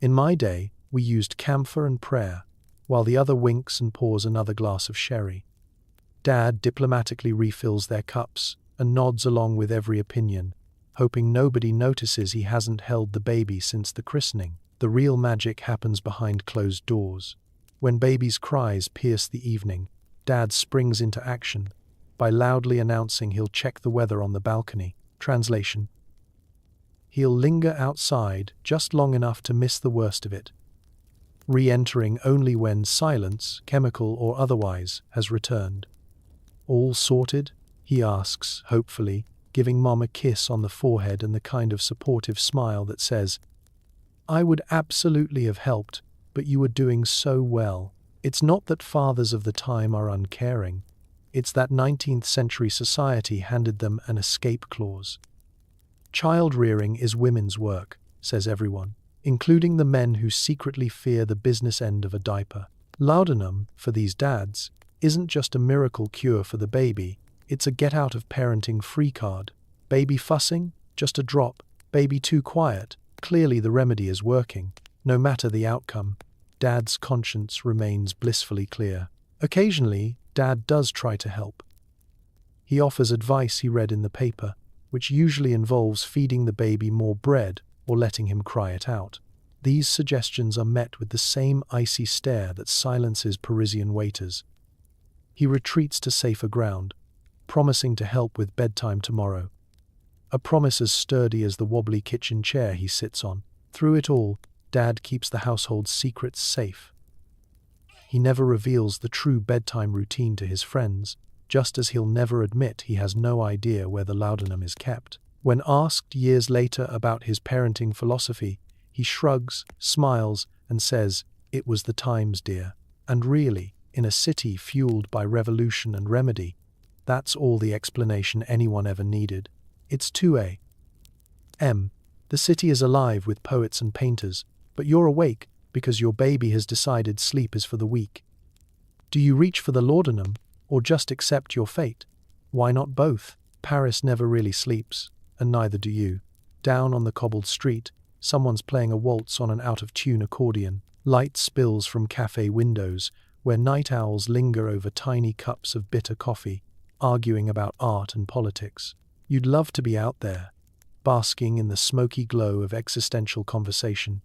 "In my day, we used camphor and prayer," while the other winks and pours another glass of sherry. Dad diplomatically refills their cups and nods along with every opinion, hoping nobody notices he hasn't held the baby since the christening. The real magic happens behind closed doors. When baby's cries pierce the evening, Dad springs into action by loudly announcing he'll check the weather on the balcony. Translation: he'll linger outside just long enough to miss the worst of it, re-entering only when silence, chemical or otherwise, has returned. "All sorted?" he asks, hopefully, giving Mom a kiss on the forehead and the kind of supportive smile that says, "I would absolutely have helped, but you were doing so well." It's not that fathers of the time are uncaring. It's that 19th century society handed them an escape clause. "Child rearing is women's work," says everyone, including the men who secretly fear the business end of a diaper. Laudanum, for these dads, isn't just a miracle cure for the baby, it's a get-out-of-parenting free card. Baby fussing? Just a drop. Baby too quiet? Clearly the remedy is working. No matter the outcome, Dad's conscience remains blissfully clear. Occasionally, Dad does try to help. He offers advice he read in the paper, which usually involves feeding the baby more bread or letting him cry it out. These suggestions are met with the same icy stare that silences Parisian waiters. He retreats to safer ground, promising to help with bedtime tomorrow. A promise as sturdy as the wobbly kitchen chair he sits on. Through it all, Dad keeps the household's secrets safe. He never reveals the true bedtime routine to his friends, just as he'll never admit he has no idea where the laudanum is kept. When asked years later about his parenting philosophy, he shrugs, smiles, and says, "It was the times, dear." And really, in a city fueled by revolution and remedy, that's all the explanation anyone ever needed. It's 2 a.m. The city is alive with poets and painters, but you're awake because your baby has decided sleep is for the weak. Do you reach for the laudanum, or just accept your fate? Why not both? Paris never really sleeps, and neither do you. Down on the cobbled street, someone's playing a waltz on an out-of-tune accordion. Light spills from cafe windows, where night owls linger over tiny cups of bitter coffee, arguing about art and politics. You'd love to be out there, basking in the smoky glow of existential conversation.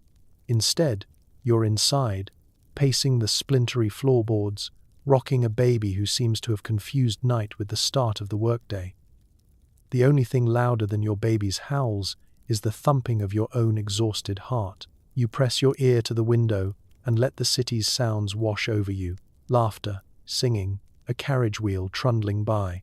Instead, you're inside, pacing the splintery floorboards, rocking a baby who seems to have confused night with the start of the workday. The only thing louder than your baby's howls is the thumping of your own exhausted heart. You press your ear to the window and let the city's sounds wash over you. Laughter, singing, a carriage wheel trundling by.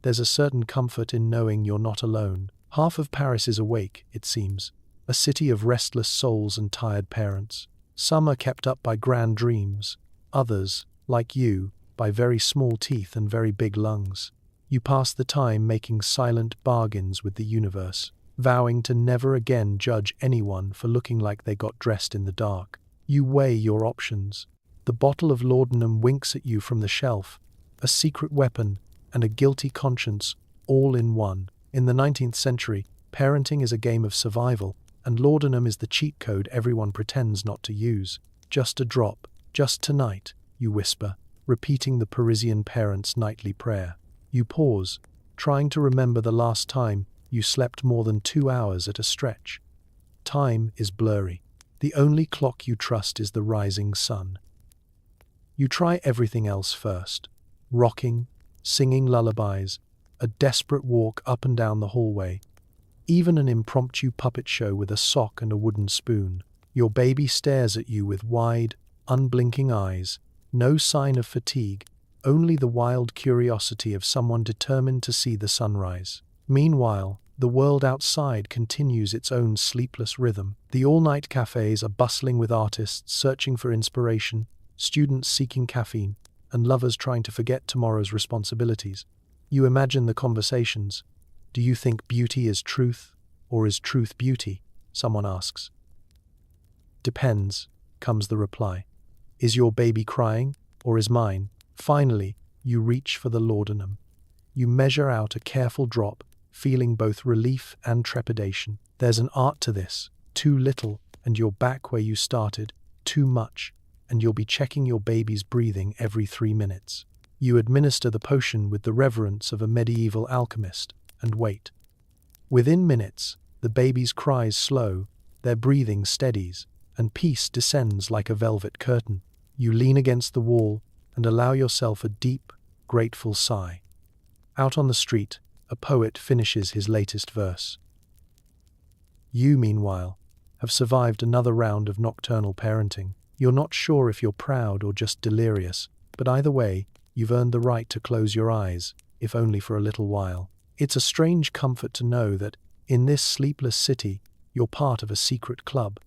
There's a certain comfort in knowing you're not alone. Half of Paris is awake, it seems. A city of restless souls and tired parents. Some are kept up by grand dreams. Others, like you, by very small teeth and very big lungs. You pass the time making silent bargains with the universe, vowing to never again judge anyone for looking like they got dressed in the dark. You weigh your options. The bottle of laudanum winks at you from the shelf, a secret weapon and a guilty conscience, all in one. In the 19th century, parenting is a game of survival, and laudanum is the cheat code everyone pretends not to use. Just a drop, just tonight, you whisper, repeating the Parisian parent's nightly prayer. You pause, trying to remember the last time you slept more than 2 hours at a stretch. Time is blurry. The only clock you trust is the rising sun. You try everything else first. Rocking, singing lullabies, a desperate walk up and down the hallway, even an impromptu puppet show with a sock and a wooden spoon. Your baby stares at you with wide, unblinking eyes, no sign of fatigue, only the wild curiosity of someone determined to see the sunrise. Meanwhile, the world outside continues its own sleepless rhythm. The all-night cafes are bustling with artists searching for inspiration, students seeking caffeine, and lovers trying to forget tomorrow's responsibilities. You imagine the conversations. Do you think beauty is truth, or is truth beauty? Someone asks. Depends, comes the reply. Is your baby crying, or is mine? Finally, you reach for the laudanum. You measure out a careful drop, feeling both relief and trepidation. There's an art to this. Too little, and you're back where you started. Too much, and you'll be checking your baby's breathing every 3 minutes. You administer the potion with the reverence of a medieval alchemist, and wait. Within minutes, the baby's cries slow, their breathing steadies, and peace descends like a velvet curtain. You lean against the wall and allow yourself a deep, grateful sigh. Out on the street, a poet finishes his latest verse. You, meanwhile, have survived another round of nocturnal parenting. You're not sure if you're proud or just delirious, but either way, you've earned the right to close your eyes, if only for a little while. It's a strange comfort to know that, in this sleepless city, you're part of a secret club.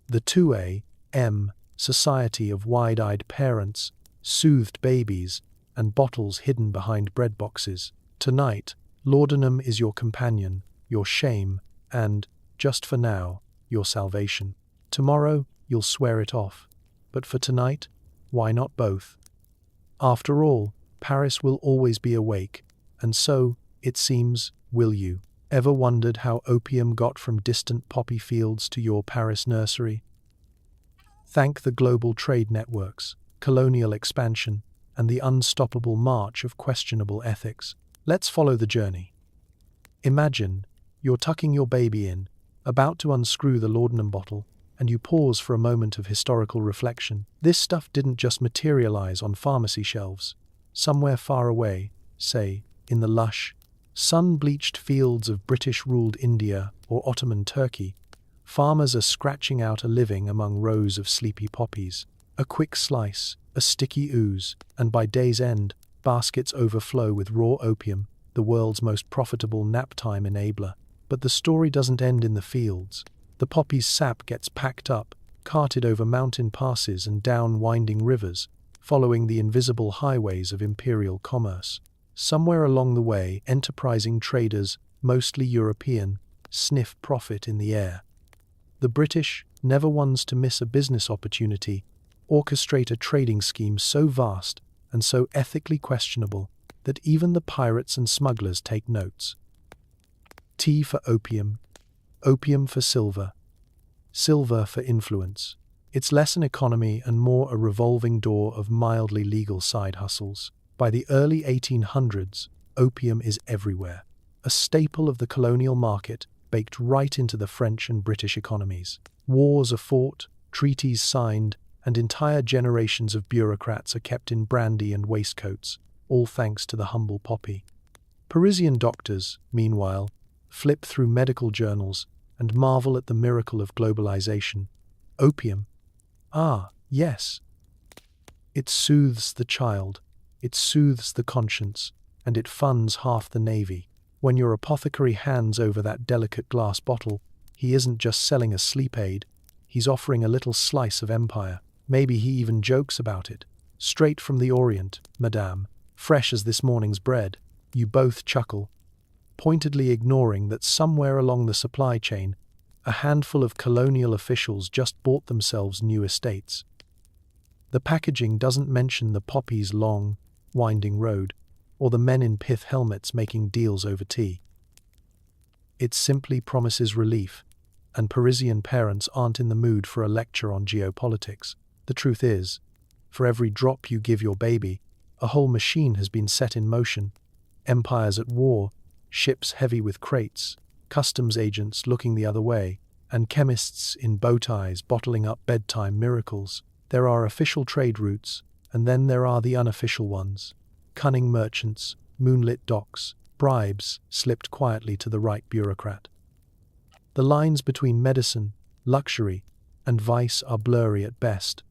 The 2 a.m. Society of wide-eyed parents, soothed babies, and bottles hidden behind bread boxes. Tonight, laudanum is your companion, your shame, and, just for now, your salvation. Tomorrow, you'll swear it off. But for tonight, why not both? After all, Paris will always be awake, and so, it seems, will you. Ever wondered how opium got from distant poppy fields to your Paris nursery? Thank the global trade networks, colonial expansion, and the unstoppable march of questionable ethics. Let's follow the journey. Imagine, you're tucking your baby in, about to unscrew the laudanum bottle, and you pause for a moment of historical reflection. This stuff didn't just materialize on pharmacy shelves. Somewhere far away, say, in the lush, sun-bleached fields of British-ruled India or Ottoman Turkey, farmers are scratching out a living among rows of sleepy poppies. A quick slice, a sticky ooze, and by day's end, baskets overflow with raw opium, the world's most profitable nap-time enabler. But the story doesn't end in the fields. The poppy's sap gets packed up, carted over mountain passes and down winding rivers, following the invisible highways of imperial commerce. Somewhere along the way, enterprising traders, mostly European, sniff profit in the air. The British, never ones to miss a business opportunity, orchestrate a trading scheme so vast and so ethically questionable that even the pirates and smugglers take notes. T for opium, opium for silver, silver for influence. It's less an economy and more a revolving door of mildly legal side hustles. By the early 1800s, opium is everywhere, a staple of the colonial market, baked right into the French and British economies. Wars are fought, treaties signed, and entire generations of bureaucrats are kept in brandy and waistcoats, all thanks to the humble poppy. Parisian doctors, meanwhile, flip through medical journals and marvel at the miracle of globalization. Opium. Ah, yes. It soothes the child, it soothes the conscience, and it funds half the navy. When your apothecary hands over that delicate glass bottle, he isn't just selling a sleep aid, he's offering a little slice of empire. Maybe he even jokes about it. Straight from the Orient, madame, fresh as this morning's bread. You both chuckle, pointedly ignoring that somewhere along the supply chain, a handful of colonial officials just bought themselves new estates. The packaging doesn't mention the poppy's long, winding road, or the men in pith helmets making deals over tea. It simply promises relief, and Parisian parents aren't in the mood for a lecture on geopolitics. The truth is, for every drop you give your baby, a whole machine has been set in motion. Empires at war, ships heavy with crates, customs agents looking the other way, and chemists in bow ties bottling up bedtime miracles. There are official trade routes, and then there are the unofficial ones. Cunning merchants, moonlit docks, bribes slipped quietly to the right bureaucrat. The lines between medicine, luxury, and vice are blurry at best.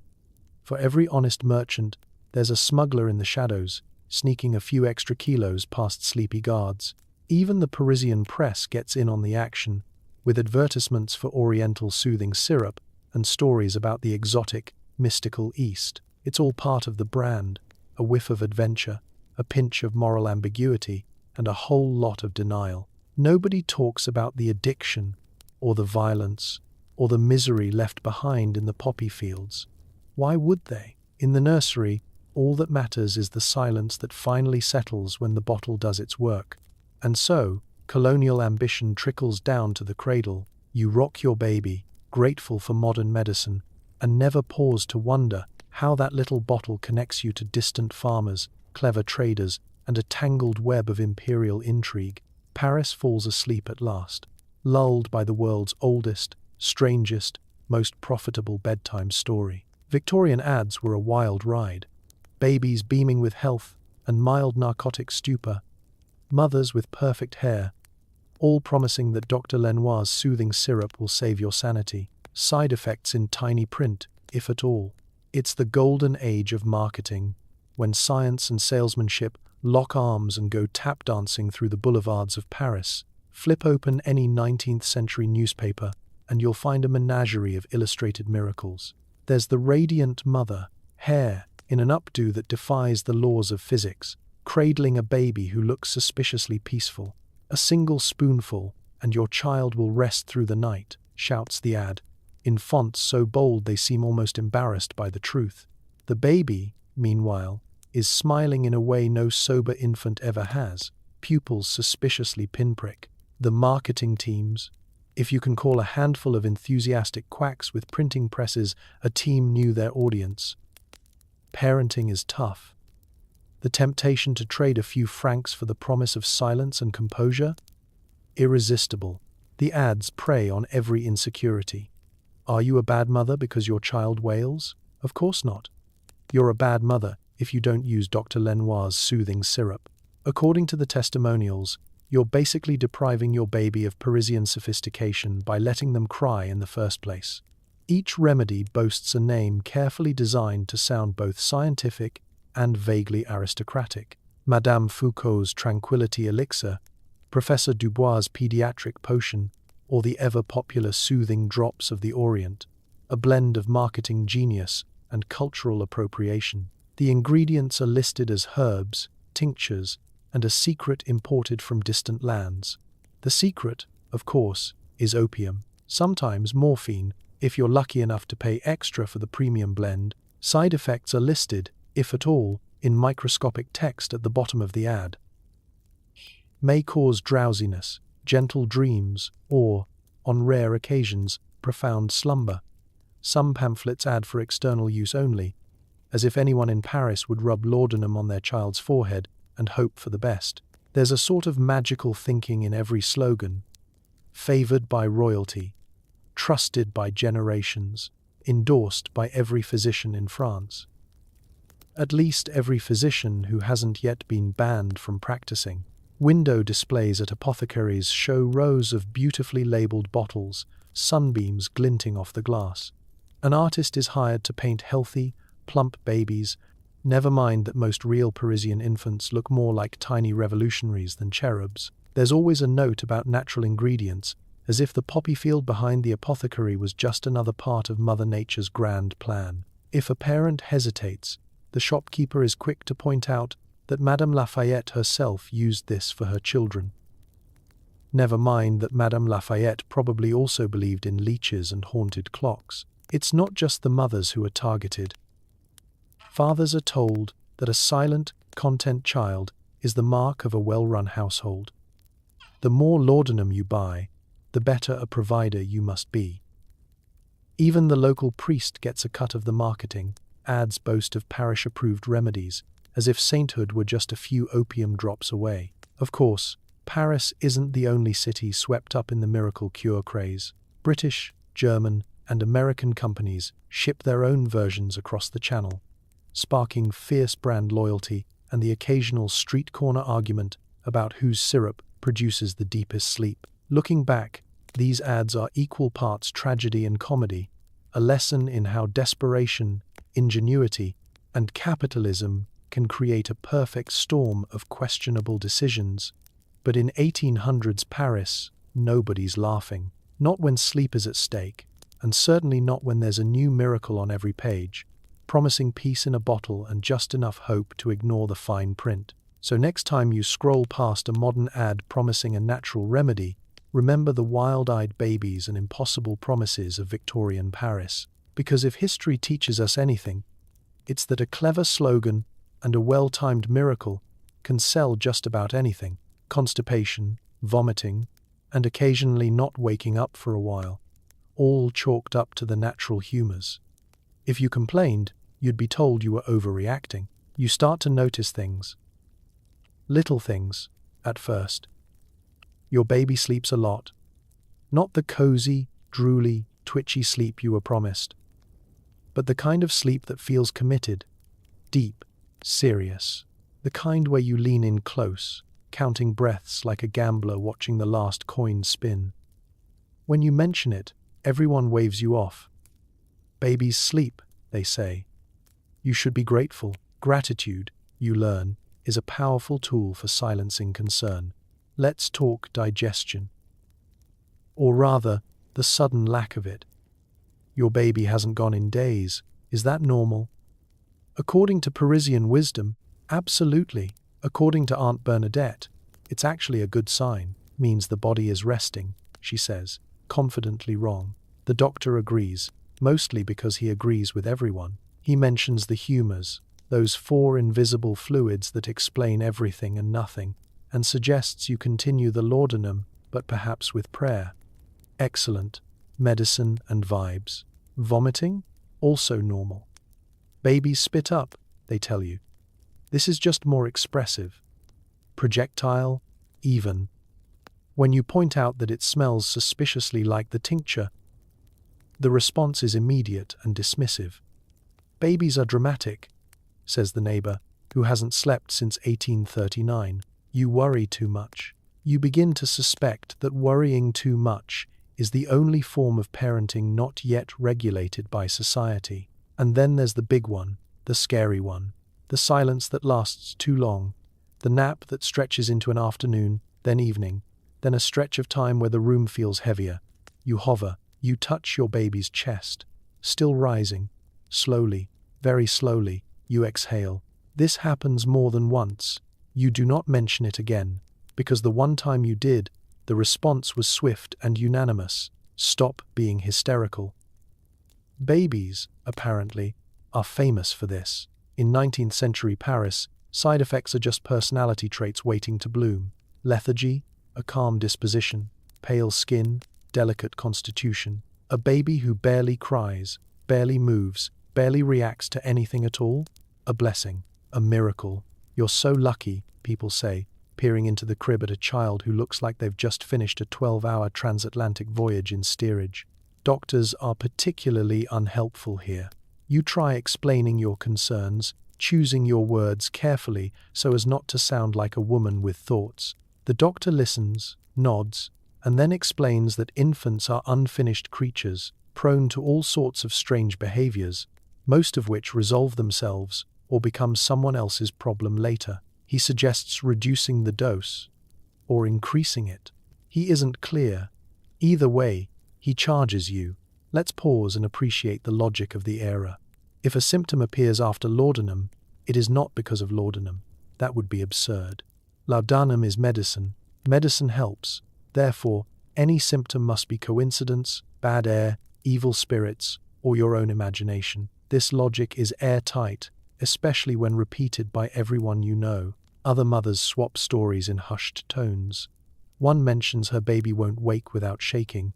For every honest merchant, there's a smuggler in the shadows, sneaking a few extra kilos past sleepy guards. Even the Parisian press gets in on the action, with advertisements for Oriental soothing syrup and stories about the exotic, mystical East. It's all part of the brand, a whiff of adventure, a pinch of moral ambiguity, and a whole lot of denial. Nobody talks about the addiction, or the violence, or the misery left behind in the poppy fields. Why would they? In the nursery, all that matters is the silence that finally settles when the bottle does its work. And so, colonial ambition trickles down to the cradle. You rock your baby, grateful for modern medicine, and never pause to wonder how that little bottle connects you to distant farmers, clever traders, and a tangled web of imperial intrigue. Paris falls asleep at last, lulled by the world's oldest, strangest, most profitable bedtime story. Victorian ads were a wild ride. Babies beaming with health and mild narcotic stupor, mothers with perfect hair, all promising that Dr. Lenoir's soothing syrup will save your sanity. Side effects in tiny print, if at all. It's the golden age of marketing, when science and salesmanship lock arms and go tap dancing through the boulevards of Paris. Flip open any 19th century newspaper, and you'll find a menagerie of illustrated miracles. There's the radiant mother, hair in an updo that defies the laws of physics, cradling a baby who looks suspiciously peaceful. A single spoonful, and your child will rest through the night, shouts the ad, in fonts so bold they seem almost embarrassed by the truth. The baby, meanwhile, is smiling in a way no sober infant ever has, pupils suspiciously pinprick. The marketing teams, if you can call a handful of enthusiastic quacks with printing presses a team, knew their audience. Parenting is tough. The temptation to trade a few francs for the promise of silence and composure? Irresistible. The ads prey on every insecurity. Are you a bad mother because your child wails? Of course not. You're a bad mother if you don't use Dr. Lenoir's soothing syrup. According to the testimonials, you're basically depriving your baby of Parisian sophistication by letting them cry in the first place. Each remedy boasts a name carefully designed to sound both scientific and vaguely aristocratic. Madame Foucault's tranquility elixir, Professor Dubois' pediatric potion, or the ever-popular soothing drops of the Orient, a blend of marketing genius and cultural appropriation. The ingredients are listed as herbs, tinctures, and a secret imported from distant lands. The secret, of course, is opium, sometimes morphine, if you're lucky enough to pay extra for the premium blend. Side effects are listed, if at all, in microscopic text at the bottom of the ad. May cause drowsiness, gentle dreams, or, on rare occasions, profound slumber. Some pamphlets add for external use only, as if anyone in Paris would rub laudanum on their child's forehead and hope for the best. There's a sort of magical thinking in every slogan. Favored by royalty, trusted by generations, endorsed by every physician in France. At least every physician who hasn't yet been banned from practicing. Window displays at apothecaries show rows of beautifully labeled bottles, sunbeams glinting off the glass. An artist is hired to paint healthy, plump babies. Never mind that most real Parisian infants look more like tiny revolutionaries than cherubs. There's always a note about natural ingredients, as if the poppy field behind the apothecary was just another part of Mother Nature's grand plan. If a parent hesitates, the shopkeeper is quick to point out that Madame Lafayette herself used this for her children. Never mind that Madame Lafayette probably also believed in leeches and haunted clocks. It's not just the mothers who are targeted. Fathers are told that a silent, content child is the mark of a well-run household. The more laudanum you buy, the better a provider you must be. Even the local priest gets a cut of the marketing. Ads boast of parish-approved remedies, as if sainthood were just a few opium drops away. Of course, Paris isn't the only city swept up in the miracle cure craze. British, German, and American companies ship their own versions across the channel, sparking fierce brand loyalty and the occasional street corner argument about whose syrup produces the deepest sleep. Looking back, these ads are equal parts tragedy and comedy, a lesson in how desperation, ingenuity, and capitalism can create a perfect storm of questionable decisions. But in 1800s Paris, nobody's laughing. Not when sleep is at stake, and certainly not when there's a new miracle on every page, promising peace in a bottle and just enough hope to ignore the fine print. So next time you scroll past a modern ad promising a natural remedy, remember the wild-eyed babies and impossible promises of Victorian Paris. Because if history teaches us anything, it's that a clever slogan and a well-timed miracle can sell just about anything. Constipation, vomiting, and occasionally not waking up for a while, all chalked up to the natural humors. If you complained, you'd be told you were overreacting. You start to notice things. Little things, at first. Your baby sleeps a lot. Not the cozy, drooly, twitchy sleep you were promised, but the kind of sleep that feels committed, deep, serious. The kind where you lean in close, counting breaths like a gambler watching the last coin spin. When you mention it, everyone waves you off. Babies sleep, they say. You should be grateful. Gratitude, you learn, is a powerful tool for silencing concern. Let's talk digestion. Or rather, the sudden lack of it. Your baby hasn't gone in days. Is that normal? According to Parisian wisdom, absolutely. According to Aunt Bernadette, it's actually a good sign. Means the body is resting, she says, confidently wrong. The doctor agrees, mostly because he agrees with everyone. He mentions the humors, those four invisible fluids that explain everything and nothing, and suggests you continue the laudanum, but perhaps with prayer. Excellent. Medicine and vibes. Vomiting? Also normal. Babies spit up, they tell you. This is just more expressive. Projectile? Even. When you point out that it smells suspiciously like the tincture, the response is immediate and dismissive. Babies are dramatic, says the neighbor, who hasn't slept since 1839. You worry too much. You begin to suspect that worrying too much is the only form of parenting not yet regulated by society. And then there's the big one, the scary one, the silence that lasts too long, the nap that stretches into an afternoon, then evening, then a stretch of time where the room feels heavier. You hover, you touch your baby's chest, still rising, slowly, very slowly, you exhale. This happens more than once. You do not mention it again, because the one time you did, the response was swift and unanimous. Stop being hysterical. Babies, apparently, are famous for this. In 19th century Paris, side effects are just personality traits waiting to bloom. Lethargy, a calm disposition, pale skin, delicate constitution. A baby who barely cries, barely moves, barely reacts to anything at all? A blessing, a miracle. You're so lucky, people say, peering into the crib at a child who looks like they've just finished a 12-hour transatlantic voyage in steerage. Doctors are particularly unhelpful here. You try explaining your concerns, choosing your words carefully so as not to sound like a woman with thoughts. The doctor listens, nods, and then explains that infants are unfinished creatures, prone to all sorts of strange behaviors, most of which resolve themselves or become someone else's problem later. He suggests reducing the dose, or increasing it. He isn't clear. Either way, he charges you. Let's pause and appreciate the logic of the era. If a symptom appears after laudanum, it is not because of laudanum. That would be absurd. Laudanum is medicine. Medicine helps. Therefore, any symptom must be coincidence, bad air, evil spirits, or your own imagination. This logic is airtight, especially when repeated by everyone you know. Other mothers swap stories in hushed tones. One mentions her baby won't wake without shaking.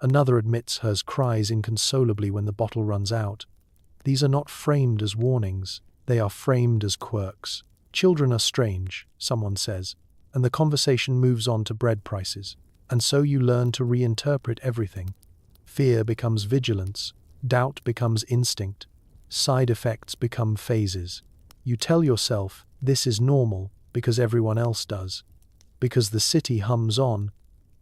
Another admits hers cries inconsolably when the bottle runs out. These are not framed as warnings. They are framed as quirks. Children are strange, someone says, and the conversation moves on to bread prices. And so you learn to reinterpret everything. Fear becomes vigilance. Doubt becomes instinct. Side effects become phases. You tell yourself, this is normal, because everyone else does. Because the city hums on.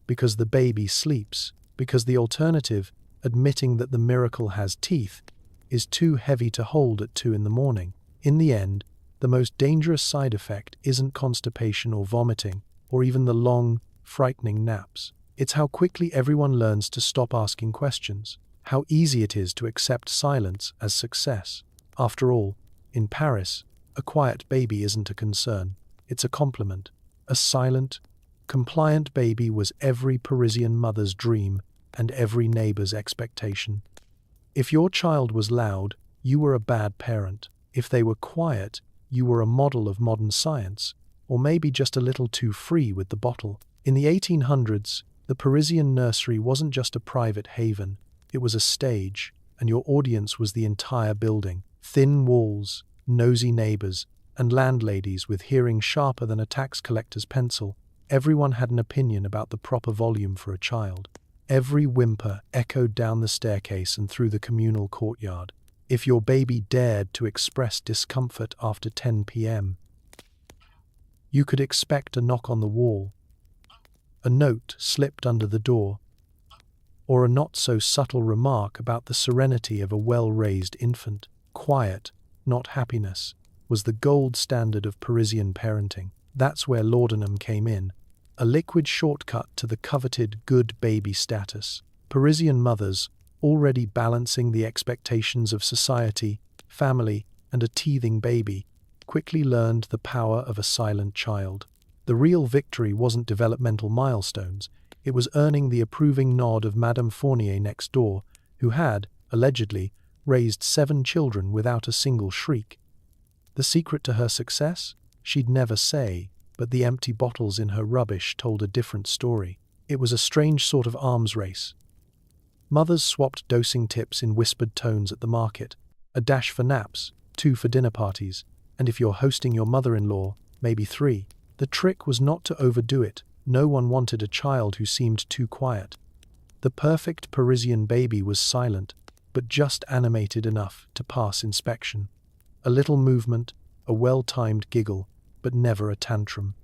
Because the baby sleeps. Because the alternative, admitting that the miracle has teeth, is too heavy to hold at 2 a.m. In the end, the most dangerous side effect isn't constipation or vomiting, or even the long, frightening naps. It's how quickly everyone learns to stop asking questions, how easy it is to accept silence as success. After all, in Paris, a quiet baby isn't a concern, it's a compliment. A silent, compliant baby was every Parisian mother's dream and every neighbor's expectation. If your child was loud, you were a bad parent. If they were quiet, you were a model of modern science, or maybe just a little too free with the bottle. In the 1800s, the Parisian nursery wasn't just a private haven, it was a stage, and your audience was the entire building. Thin walls, nosy neighbors, and landladies with hearing sharper than a tax collector's pencil. Everyone had an opinion about the proper volume for a child. Every whimper echoed down the staircase and through the communal courtyard. If your baby dared to express discomfort after 10 p.m., you could expect a knock on the wall, a note slipped under the door, or a not-so-subtle remark about the serenity of a well-raised infant. Quiet, not happiness, was the gold standard of Parisian parenting. That's where laudanum came in, a liquid shortcut to the coveted good baby status. Parisian mothers, already balancing the expectations of society, family, and a teething baby, quickly learned the power of a silent child. The real victory wasn't developmental milestones, it was earning the approving nod of Madame Fournier next door, who had, allegedly, raised 7 children without a single shriek. The secret to her success? She'd never say, but the empty bottles in her rubbish told a different story. It was a strange sort of arms race. Mothers swapped dosing tips in whispered tones at the market. A dash for naps, 2 for dinner parties, and if you're hosting your mother-in-law, maybe 3. The trick was not to overdo it. No one wanted a child who seemed too quiet. The perfect Parisian baby was silent, but just animated enough to pass inspection. A little movement, a well-timed giggle, but never a tantrum.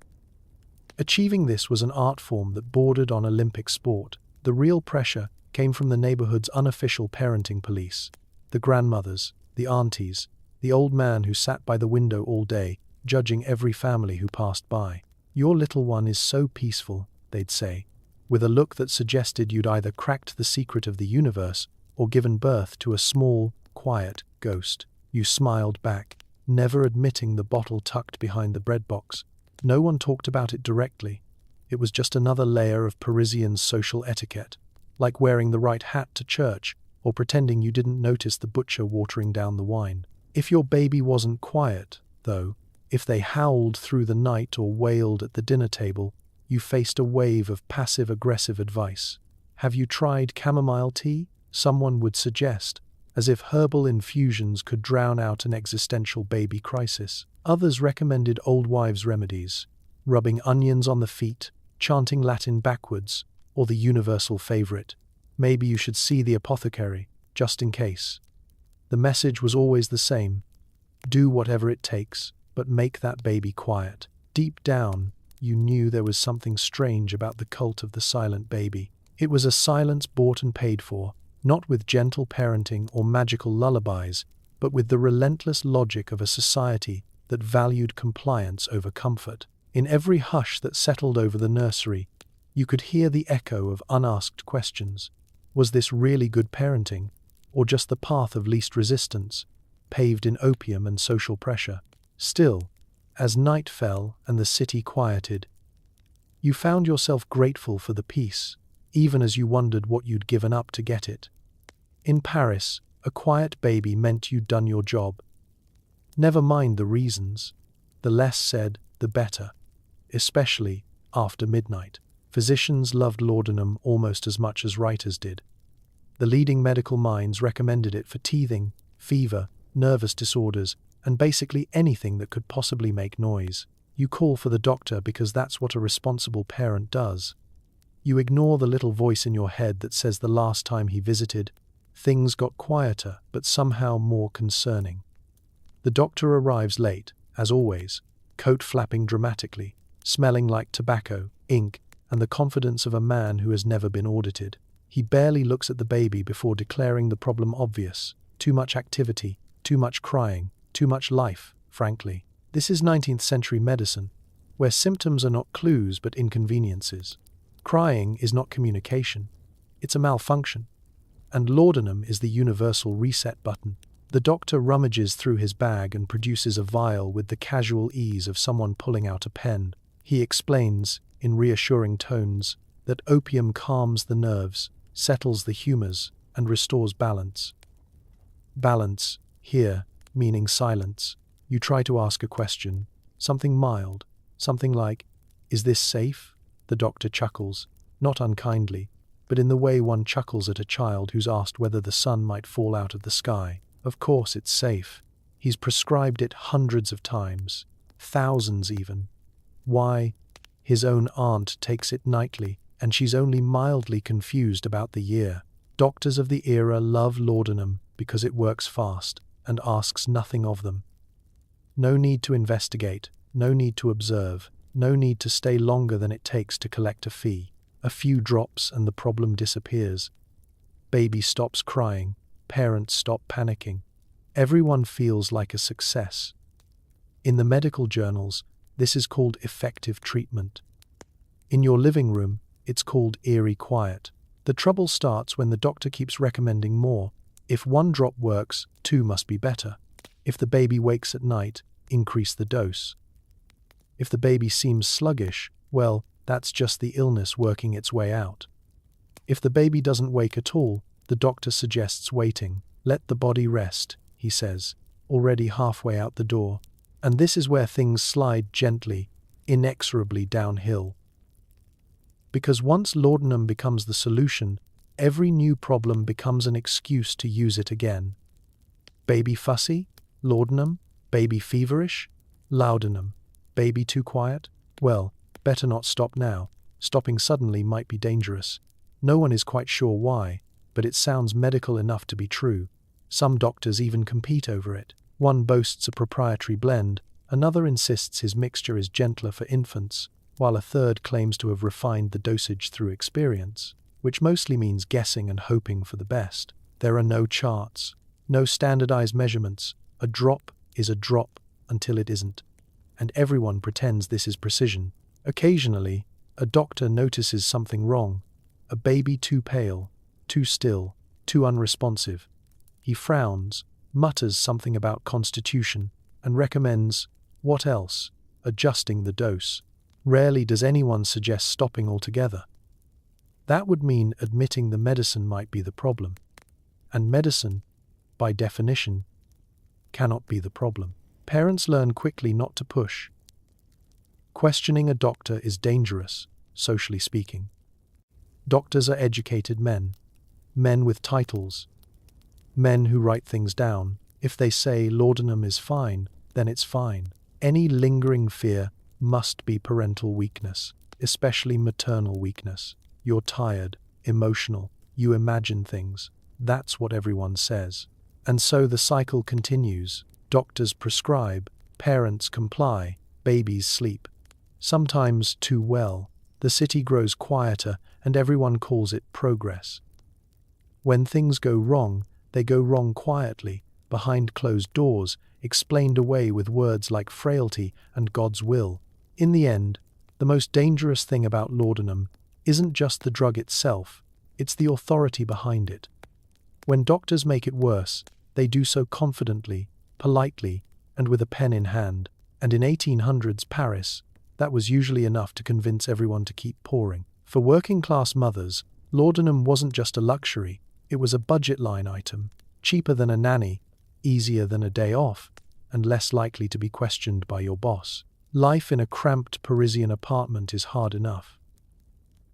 Achieving this was an art form that bordered on Olympic sport. The real pressure came from the neighborhood's unofficial parenting police. The grandmothers, the aunties, the old man who sat by the window all day, judging every family who passed by. "Your little one is so peaceful," they'd say, with a look that suggested you'd either cracked the secret of the universe or given birth to a small, quiet ghost. You smiled back, never admitting the bottle tucked behind the bread box. No one talked about it directly. It was just another layer of Parisian social etiquette, like wearing the right hat to church or pretending you didn't notice the butcher watering down the wine. If your baby wasn't quiet, though, if they howled through the night or wailed at the dinner table, you faced a wave of passive-aggressive advice. "Have you tried chamomile tea?" someone would suggest, as if herbal infusions could drown out an existential baby crisis. Others recommended old wives' remedies, rubbing onions on the feet, chanting Latin backwards, or the universal favorite, "Maybe you should see the apothecary, just in case." The message was always the same: do whatever it takes, but make that baby quiet. Deep down, you knew there was something strange about the cult of the silent baby. It was a silence bought and paid for, not with gentle parenting or magical lullabies, but with the relentless logic of a society that valued compliance over comfort. In every hush that settled over the nursery, you could hear the echo of unasked questions. Was this really good parenting, or just the path of least resistance, paved in opium and social pressure? Still, as night fell and the city quieted, you found yourself grateful for the peace, even as you wondered what you'd given up to get it. In Paris, a quiet baby meant you'd done your job. Never mind the reasons. The less said, the better, especially after midnight. Physicians loved laudanum almost as much as writers did. The leading medical minds recommended it for teething, fever, nervous disorders, and basically anything that could possibly make noise. You call for the doctor because that's what a responsible parent does. You ignore the little voice in your head that says the last time he visited, things got quieter but somehow more concerning. The doctor arrives late, as always, coat flapping dramatically, smelling like tobacco, ink, and the confidence of a man who has never been audited. He barely looks at the baby before declaring the problem obvious: too much activity, too much crying, too much life, frankly. This is 19th century medicine, where symptoms are not clues but inconveniences. Crying is not communication, it's a malfunction. And laudanum is the universal reset button. The doctor rummages through his bag and produces a vial with the casual ease of someone pulling out a pen. He explains, in reassuring tones, that opium calms the nerves, settles the humors, and restores balance. Balance, here, meaning silence. You try to ask a question, something mild, something like, "Is this safe?" The doctor chuckles, not unkindly, but in the way one chuckles at a child who's asked whether the sun might fall out of the sky. Of course it's safe. He's prescribed it hundreds of times, thousands even. Why? His own aunt takes it nightly, and she's only mildly confused about the year. Doctors of the era love laudanum because it works fast and asks nothing of them. No need to investigate, no need to observe, no need to stay longer than it takes to collect a fee. A few drops and the problem disappears. Baby stops crying, parents stop panicking. Everyone feels like a success. In the medical journals, this is called effective treatment. In your living room, it's called eerie quiet. The trouble starts when the doctor keeps recommending more. If one drop works, 2 must be better. If the baby wakes at night, increase the dose. If the baby seems sluggish, well, that's just the illness working its way out. If the baby doesn't wake at all, the doctor suggests waiting. Let the body rest, he says, already halfway out the door. And this is where things slide gently, inexorably downhill. Because once laudanum becomes the solution, every new problem becomes an excuse to use it again. Baby fussy? Laudanum? Baby feverish? Laudanum. Baby too quiet? Well, better not stop now. Stopping suddenly might be dangerous. No one is quite sure why, but it sounds medical enough to be true. Some doctors even compete over it. One boasts a proprietary blend, another insists his mixture is gentler for infants, while a third claims to have refined the dosage through experience, which mostly means guessing and hoping for the best. There are no charts, no standardized measurements. A drop is a drop until it isn't, and everyone pretends this is precision. Occasionally, a doctor notices something wrong, a baby too pale, too still, too unresponsive. He frowns, mutters something about constitution, and recommends, what else, adjusting the dose. Rarely does anyone suggest stopping altogether. That would mean admitting the medicine might be the problem. And medicine, by definition, cannot be the problem. Parents learn quickly not to push. Questioning a doctor is dangerous, socially speaking. Doctors are educated men with titles, men who write things down. If they say laudanum is fine, then it's fine. Any lingering fear must be parental weakness, especially maternal weakness. You're tired, emotional, you imagine things. That's what everyone says. And so the cycle continues. Doctors prescribe, parents comply, babies sleep. Sometimes too well. The city grows quieter and everyone calls it progress. When things go wrong, they go wrong quietly, behind closed doors, explained away with words like frailty and God's will. In the end, the most dangerous thing about laudanum isn't just the drug itself, it's the authority behind it. When doctors make it worse, they do so confidently, politely, and with a pen in hand. And in 1800s Paris, that was usually enough to convince everyone to keep pouring. For working-class mothers, laudanum wasn't just a luxury, it was a budget line item, cheaper than a nanny, easier than a day off, and less likely to be questioned by your boss. Life in a cramped Parisian apartment is hard enough.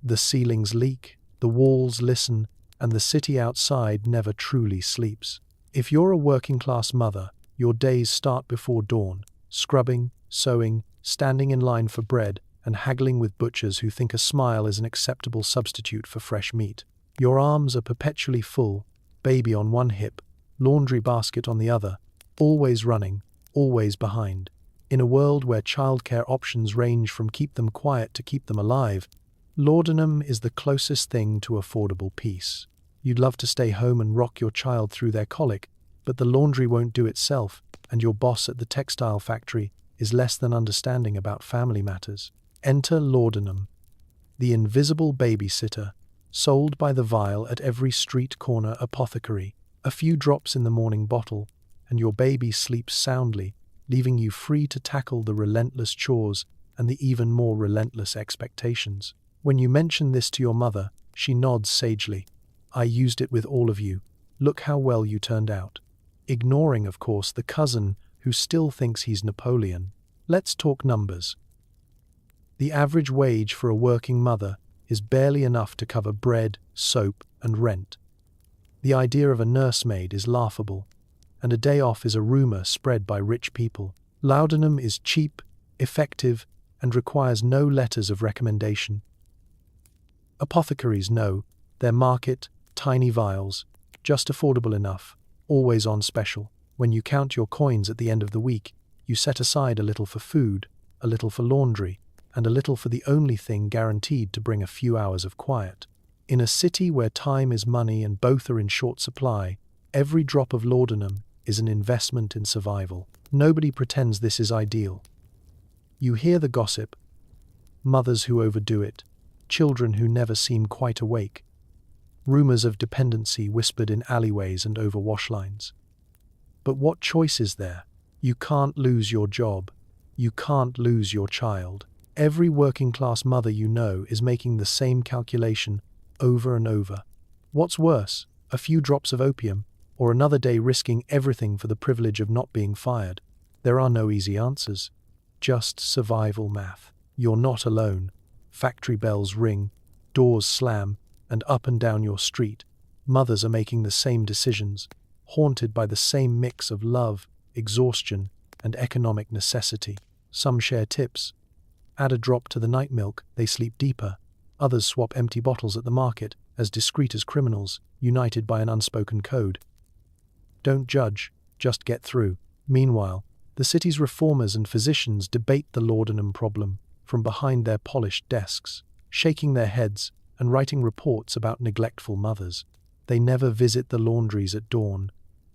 The ceilings leak, the walls listen, and the city outside never truly sleeps. If you're a working-class mother, your days start before dawn, scrubbing, sewing, standing in line for bread, and haggling with butchers who think a smile is an acceptable substitute for fresh meat. Your arms are perpetually full, baby on one hip, laundry basket on the other, always running, always behind. In a world where childcare options range from keep them quiet to keep them alive, laudanum is the closest thing to affordable peace. You'd love to stay home and rock your child through their colic, but the laundry won't do itself, and your boss at the textile factory is less than understanding about family matters. Enter laudanum, the invisible babysitter, sold by the vial at every street corner apothecary. A few drops in the morning bottle, and your baby sleeps soundly, leaving you free to tackle the relentless chores and the even more relentless expectations. When you mention this to your mother, she nods sagely. I used it with all of you. Look how well you turned out. Ignoring, of course, the cousin who still thinks he's Napoleon. Let's talk numbers. The average wage for a working mother is barely enough to cover bread, soap, and rent. The idea of a nursemaid is laughable, and a day off is a rumor spread by rich people. Laudanum is cheap, effective, and requires no letters of recommendation. Apothecaries know their market, tiny vials, just affordable enough, always on special. When you count your coins at the end of the week, you set aside a little for food, a little for laundry, and a little for the only thing guaranteed to bring a few hours of quiet. In a city where time is money and both are in short supply, every drop of laudanum is an investment in survival. Nobody pretends this is ideal. You hear the gossip, mothers who overdo it, children who never seem quite awake, rumors of dependency whispered in alleyways and over wash lines. But what choice is there? You can't lose your job. You can't lose your child. Every working-class mother you know is making the same calculation over and over. What's worse, a few drops of opium, or another day risking everything for the privilege of not being fired? There are no easy answers. Just survival math. You're not alone. Factory bells ring, doors slam, and up and down your street, mothers are making the same decisions, haunted by the same mix of love, exhaustion, and economic necessity. Some share tips. Add a drop to the night milk, they sleep deeper. Others swap empty bottles at the market, as discreet as criminals, united by an unspoken code. Don't judge, just get through. Meanwhile, the city's reformers and physicians debate the laudanum problem from behind their polished desks, shaking their heads and writing reports about neglectful mothers. They never visit the laundries at dawn.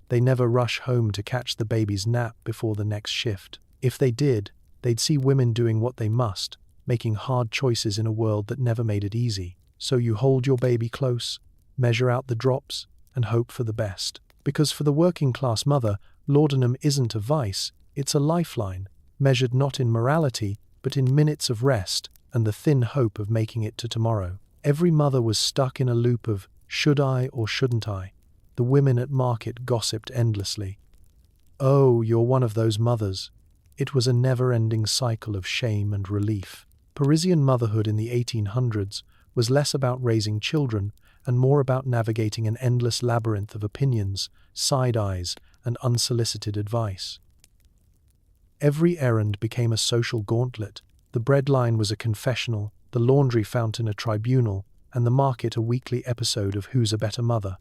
They never rush home to catch the baby's nap before the next shift. If they did, they'd see women doing what they must, making hard choices in a world that never made it easy. So you hold your baby close, measure out the drops, and hope for the best. Because for the working-class mother, laudanum isn't a vice, it's a lifeline, measured not in morality, but in minutes of rest and the thin hope of making it to tomorrow. Every mother was stuck in a loop of, should I or shouldn't I? The women at market gossiped endlessly. Oh, you're one of those mothers. It was a never-ending cycle of shame and relief. Parisian motherhood in the 1800s was less about raising children and more about navigating an endless labyrinth of opinions, side eyes, and unsolicited advice. Every errand became a social gauntlet. The bread line was a confessional, the laundry fountain a tribunal, and the market a weekly episode of Who's a Better Mother.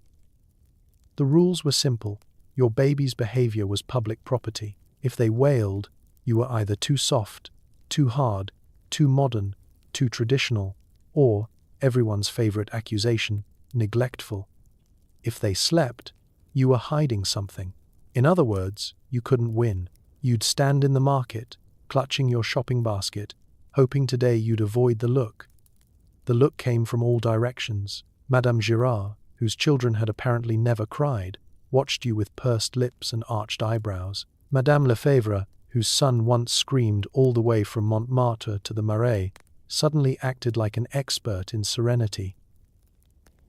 The rules were simple. Your baby's behavior was public property. If they wailed, you were either too soft, too hard, too modern, too traditional, or, everyone's favorite accusation, neglectful. If they slept, you were hiding something. In other words, you couldn't win. You'd stand in the market, clutching your shopping basket, hoping today you'd avoid the look. The look came from all directions. Madame Girard, whose children had apparently never cried, watched you with pursed lips and arched eyebrows. Madame Lefebvre, whose son once screamed all the way from Montmartre to the Marais, suddenly acted like an expert in serenity.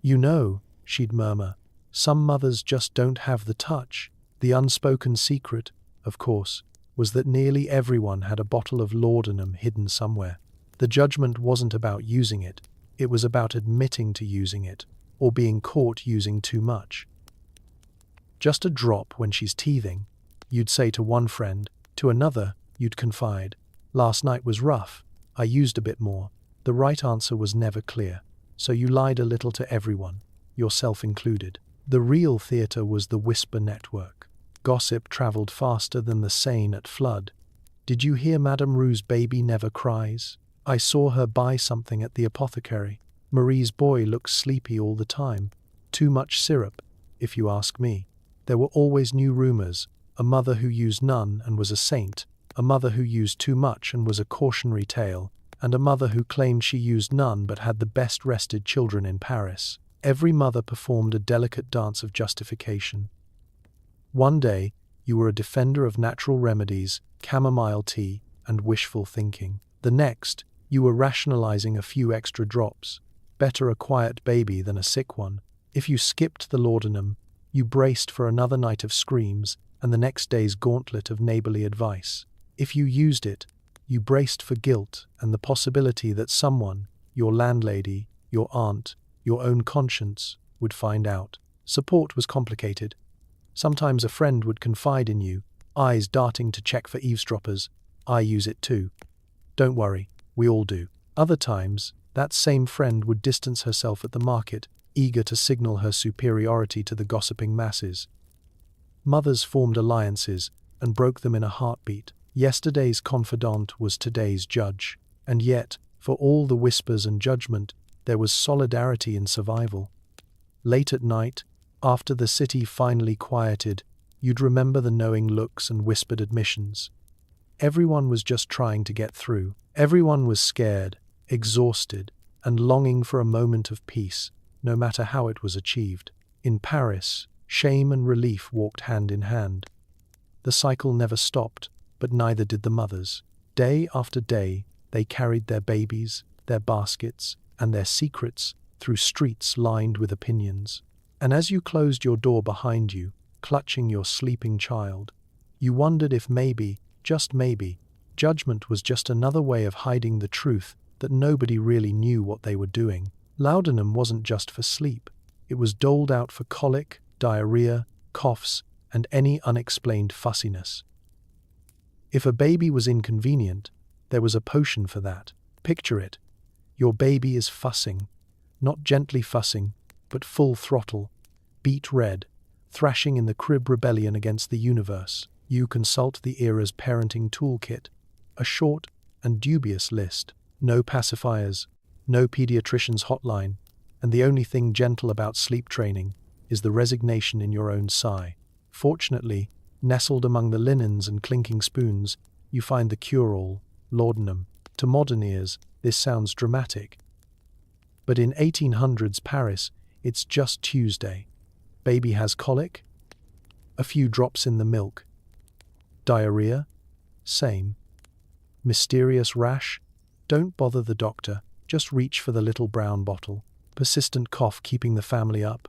You know, she'd murmur, some mothers just don't have the touch. The unspoken secret, of course, was that nearly everyone had a bottle of laudanum hidden somewhere. The judgment wasn't about using it, it was about admitting to using it, or being caught using too much. Just a drop when she's teething, you'd say to one friend. To another, you'd confide, last night was rough, I used a bit more. The right answer was never clear, so you lied a little to everyone, yourself included. The real theatre was the whisper network. Gossip travelled faster than the Seine at flood. Did you hear Madame Roux's baby never cries? I saw her buy something at the apothecary. Marie's boy looks sleepy all the time. Too much syrup, if you ask me. There were always new rumours. A mother who used none and was a saint, a mother who used too much and was a cautionary tale, and a mother who claimed she used none but had the best rested children in Paris. Every mother performed a delicate dance of justification. One day, you were a defender of natural remedies, chamomile tea, and wishful thinking. The next, you were rationalizing a few extra drops. Better a quiet baby than a sick one. If you skipped the laudanum, you braced for another night of screams and the next day's gauntlet of neighborly advice. If you used it, you braced for guilt and the possibility that someone, your landlady, your aunt, your own conscience, would find out. Support was complicated. Sometimes a friend would confide in you, eyes darting to check for eavesdroppers. I use it too. Don't worry, we all do. Other times, that same friend would distance herself at the market, eager to signal her superiority to the gossiping masses. Mothers formed alliances and broke them in a heartbeat. Yesterday's confidant was today's judge. And yet, for all the whispers and judgment, there was solidarity in survival. Late at night, after the city finally quieted, you'd remember the knowing looks and whispered admissions. Everyone was just trying to get through. Everyone was scared, exhausted, and longing for a moment of peace, no matter how it was achieved. In Paris, shame and relief walked hand in hand. The cycle never stopped, but neither did the mothers. Day after day, they carried their babies, their baskets, and their secrets through streets lined with opinions. And as you closed your door behind you, clutching your sleeping child, You wondered if maybe, just maybe, judgment was just another way of hiding the truth that nobody really knew what they were doing. Laudanum wasn't just for sleep. It was doled out for colic, diarrhea, coughs, and any unexplained fussiness. If a baby was inconvenient, there was a potion for that. Picture it. Your baby is fussing. Not gently fussing, but full throttle, beet red, thrashing in the crib rebellion against the universe. You consult the era's parenting toolkit, a short and dubious list. No pacifiers, no pediatrician's hotline, and the only thing gentle about sleep training is the resignation in your own sigh. Fortunately, nestled among the linens and clinking spoons, you find the cure-all, laudanum. To modern ears, this sounds dramatic. But in 1800s Paris, it's just Tuesday. Baby has colic? A few drops in the milk. Diarrhea? Same. Mysterious rash? Don't bother the doctor, just reach for the little brown bottle. Persistent cough keeping the family up.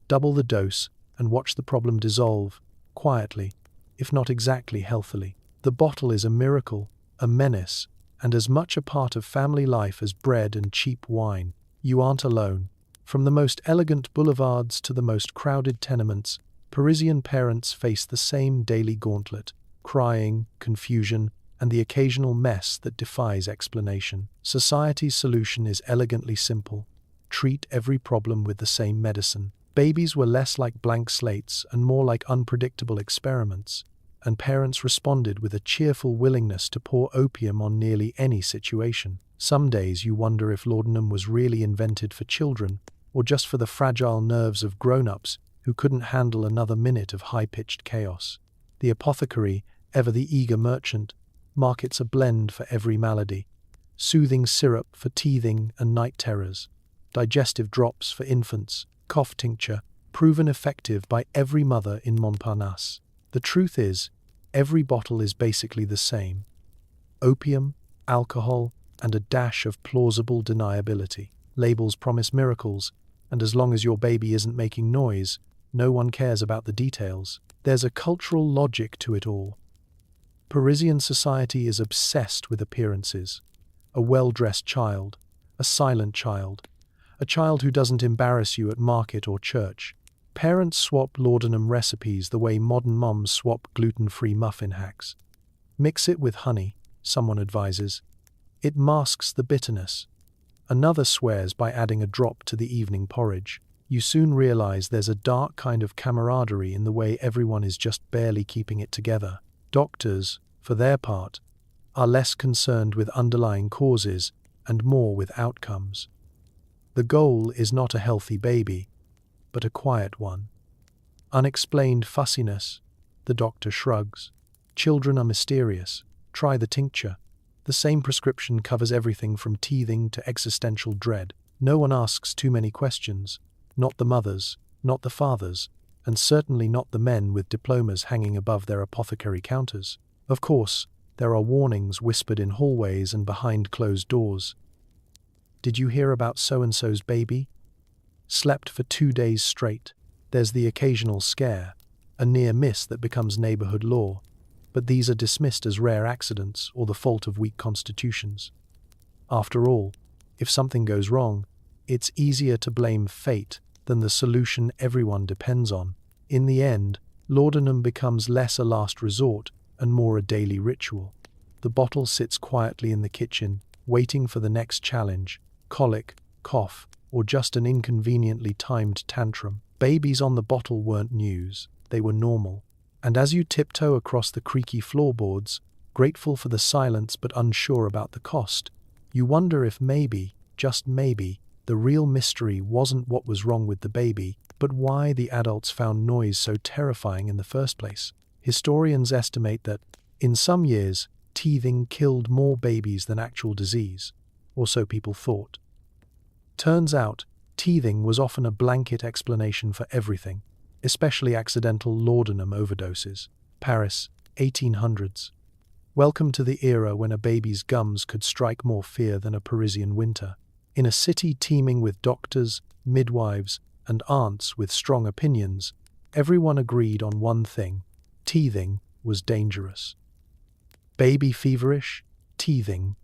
Double the dose and watch the problem dissolve, quietly, if not exactly healthily. The bottle is a miracle, a menace, and as much a part of family life as bread and cheap wine. You aren't alone. From the most elegant boulevards to the most crowded tenements, Parisian parents face the same daily gauntlet: crying, confusion, and the occasional mess that defies explanation. Society's solution is elegantly simple: treat every problem with the same medicine. Babies were less like blank slates and more like unpredictable experiments, and parents responded with a cheerful willingness to pour opium on nearly any situation. Some days you wonder if laudanum was really invented for children, or just for the fragile nerves of grown-ups who couldn't handle another minute of high-pitched chaos. The apothecary, ever the eager merchant, markets a blend for every malady: soothing syrup for teething and night terrors, digestive drops for infants, cough tincture, proven effective by every mother in Montparnasse. The truth is, every bottle is basically the same: opium, alcohol, and a dash of plausible deniability. Labels promise miracles, and as long as your baby isn't making noise, no one cares about the details. There's a cultural logic to it all. Parisian society is obsessed with appearances. A well-dressed child, a silent child, a child who doesn't embarrass you at market or church. Parents swap laudanum recipes the way modern moms swap gluten-free muffin hacks. Mix it with honey, someone advises. It masks the bitterness. Another swears by adding a drop to the evening porridge. You soon realize there's a dark kind of camaraderie in the way everyone is just barely keeping it together. Doctors, for their part, are less concerned with underlying causes and more with outcomes. The goal is not a healthy baby, but a quiet one. Unexplained fussiness, the doctor shrugs. Children are mysterious. Try the tincture. The same prescription covers everything from teething to existential dread. No one asks too many questions. Not the mothers, not the fathers, and certainly not the men with diplomas hanging above their apothecary counters. Of course, there are warnings whispered in hallways and behind closed doors. Did you hear about so-and-so's baby? Slept for 2 days straight. There's the occasional scare, a near miss that becomes neighborhood law, but these are dismissed as rare accidents or the fault of weak constitutions. After all, if something goes wrong, it's easier to blame fate than the solution everyone depends on. In the end, laudanum becomes less a last resort and more a daily ritual. The bottle sits quietly in the kitchen, waiting for the next challenge: colic, cough, or just an inconveniently timed tantrum. Babies on the bottle weren't news, they were normal. And as you tiptoe across the creaky floorboards, grateful for the silence but unsure about the cost, you wonder if maybe, just maybe, the real mystery wasn't what was wrong with the baby, but why the adults found noise so terrifying in the first place. Historians estimate that, in some years, teething killed more babies than actual disease, or so people thought. Turns out, teething was often a blanket explanation for everything, especially accidental laudanum overdoses. Paris, 1800s. Welcome to the era when a baby's gums could strike more fear than a Parisian winter. In a city teeming with doctors, midwives, and aunts with strong opinions, everyone agreed on one thing: teething was dangerous. Baby feverish, teething.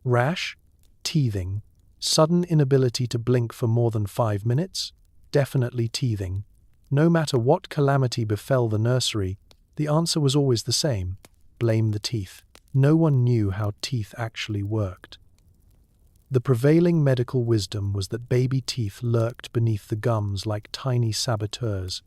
Rash, teething. Sudden inability to blink for more than 5 minutes, definitely teething. No matter what calamity befell the nursery, the answer was always the same: blame the teeth. No one knew how teeth actually worked. The prevailing medical wisdom was that baby teeth lurked beneath the gums like tiny saboteurs,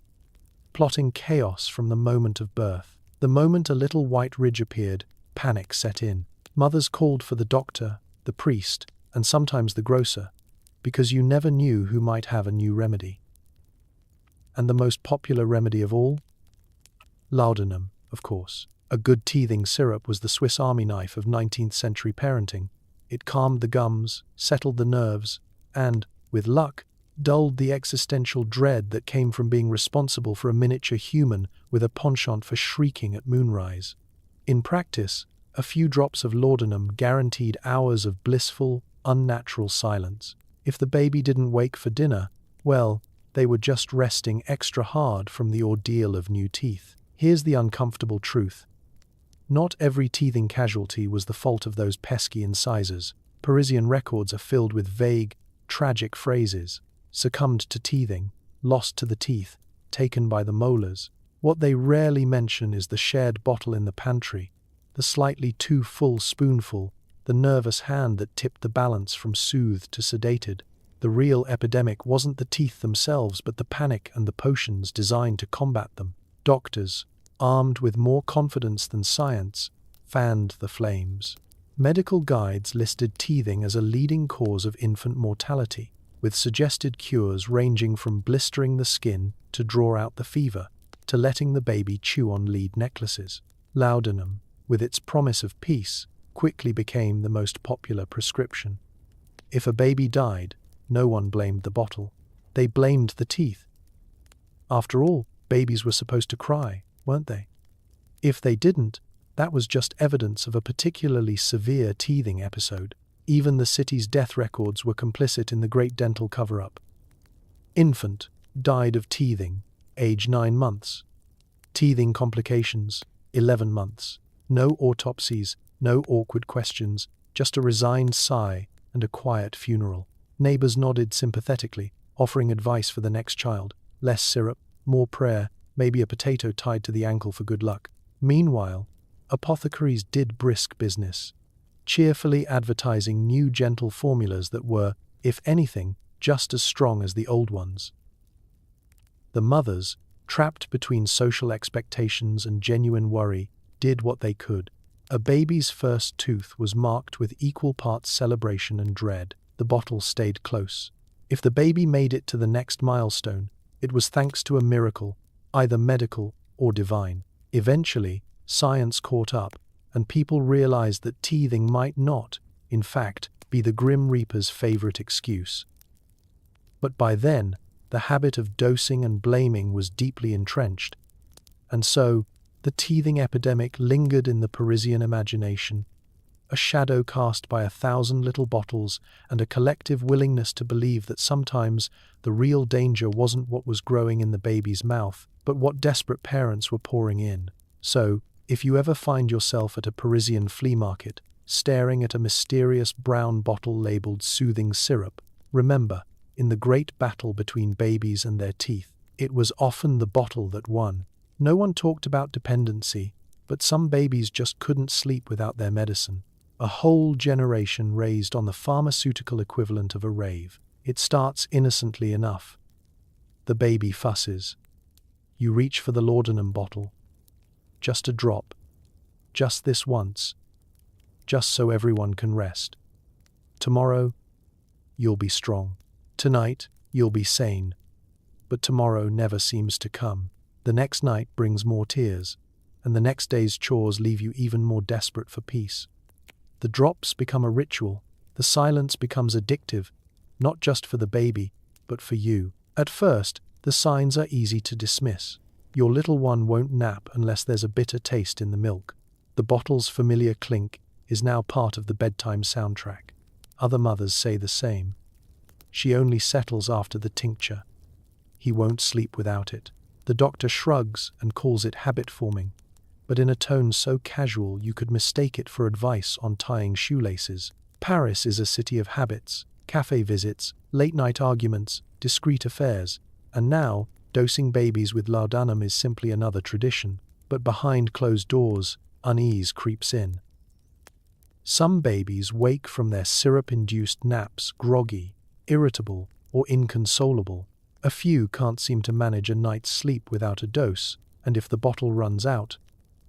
plotting chaos from the moment of birth. The moment a little white ridge appeared, panic set in. Mothers called for the doctor, the priest, and sometimes the grocer, because you never knew who might have a new remedy. And the most popular remedy of all? Laudanum, of course. A good teething syrup was the Swiss Army knife of 19th century parenting. It calmed the gums, settled the nerves, and, with luck, dulled the existential dread that came from being responsible for a miniature human with a penchant for shrieking at moonrise. In practice, a few drops of laudanum guaranteed hours of blissful, unnatural silence. If the baby didn't wake for dinner, well, they were just resting extra hard from the ordeal of new teeth. Here's the uncomfortable truth. Not every teething casualty was the fault of those pesky incisors. Parisian records are filled with vague, tragic phrases: succumbed to teething, lost to the teeth, taken by the molars. What they rarely mention is the shared bottle in the pantry, the slightly too full spoonful, the nervous hand that tipped the balance from soothed to sedated. The real epidemic wasn't the teeth themselves, but the panic and the potions designed to combat them. Doctors, armed with more confidence than science, fanned the flames. Medical guides listed teething as a leading cause of infant mortality, with suggested cures ranging from blistering the skin to draw out the fever, to letting the baby chew on lead necklaces. Laudanum, with its promise of peace, quickly became the most popular prescription. If a baby died, no one blamed the bottle. They blamed the teeth. After all, babies were supposed to cry, weren't they? If they didn't, that was just evidence of a particularly severe teething episode. Even the city's death records were complicit in the great dental cover-up. Infant, died of teething, age 9 months. Teething complications, 11 months. No autopsies, no awkward questions, just a resigned sigh and a quiet funeral. Neighbors nodded sympathetically, offering advice for the next child: less syrup, more prayer, maybe a potato tied to the ankle for good luck. Meanwhile, apothecaries did brisk business, cheerfully advertising new gentle formulas that were, if anything, just as strong as the old ones. The mothers, trapped between social expectations and genuine worry, did what they could. A baby's first tooth was marked with equal parts celebration and dread. The bottle stayed close. If the baby made it to the next milestone, it was thanks to a miracle, either medical or divine. Eventually, science caught up, and people realized that teething might not, in fact, be the Grim Reaper's favorite excuse. But by then, the habit of dosing and blaming was deeply entrenched, and so the teething epidemic lingered in the Parisian imagination, a shadow cast by 1,000 little bottles and a collective willingness to believe that sometimes the real danger wasn't what was growing in the baby's mouth, but what desperate parents were pouring in. So, if you ever find yourself at a Parisian flea market, staring at a mysterious brown bottle labeled soothing syrup, remember, in the great battle between babies and their teeth, it was often the bottle that won. No one talked about dependency, but some babies just couldn't sleep without their medicine. A whole generation raised on the pharmaceutical equivalent of a rave. It starts innocently enough. The baby fusses. You reach for the laudanum bottle. Just a drop. Just this once. Just so everyone can rest. Tomorrow, you'll be strong. Tonight, you'll be sane. But tomorrow never seems to come. The next night brings more tears, and the next day's chores leave you even more desperate for peace. The drops become a ritual. The silence becomes addictive, not just for the baby, but for you. At first, the signs are easy to dismiss. Your little one won't nap unless there's a bitter taste in the milk. The bottle's familiar clink is now part of the bedtime soundtrack. Other mothers say the same. She only settles after the tincture. He won't sleep without it. The doctor shrugs and calls it habit forming. but in a tone so casual you could mistake it for advice on tying shoelaces. Paris is a city of habits, cafe visits, late-night arguments, discreet affairs, and now, dosing babies with laudanum is simply another tradition. But behind closed doors, unease creeps in. Some babies wake from their syrup-induced naps groggy, irritable, or inconsolable. A few can't seem to manage a night's sleep without a dose, and if the bottle runs out,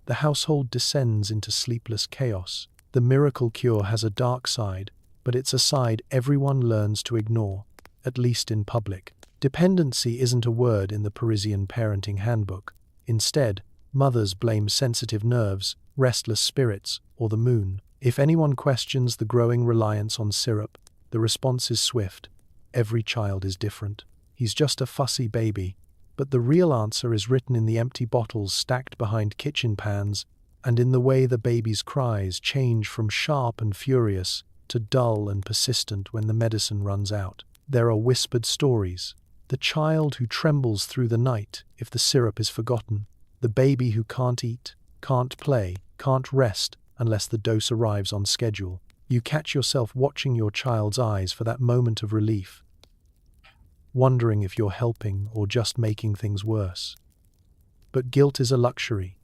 the household descends into sleepless chaos. The miracle cure has a dark side, but it's a side everyone learns to ignore, at least in public. Dependency isn't a word in the Parisian parenting handbook. Instead, mothers blame sensitive nerves, restless spirits, or the moon. If anyone questions the growing reliance on syrup, the response is swift. Every child is different. He's just a fussy baby. But the real answer is written in the empty bottles stacked behind kitchen pans, and in the way the baby's cries change from sharp and furious to dull and persistent when the medicine runs out. There are whispered stories. The child who trembles through the night if the syrup is forgotten. The baby who can't eat, can't play, can't rest unless the dose arrives on schedule. You catch yourself watching your child's eyes for that moment of relief, wondering if you're helping or just making things worse. But guilt is a luxury,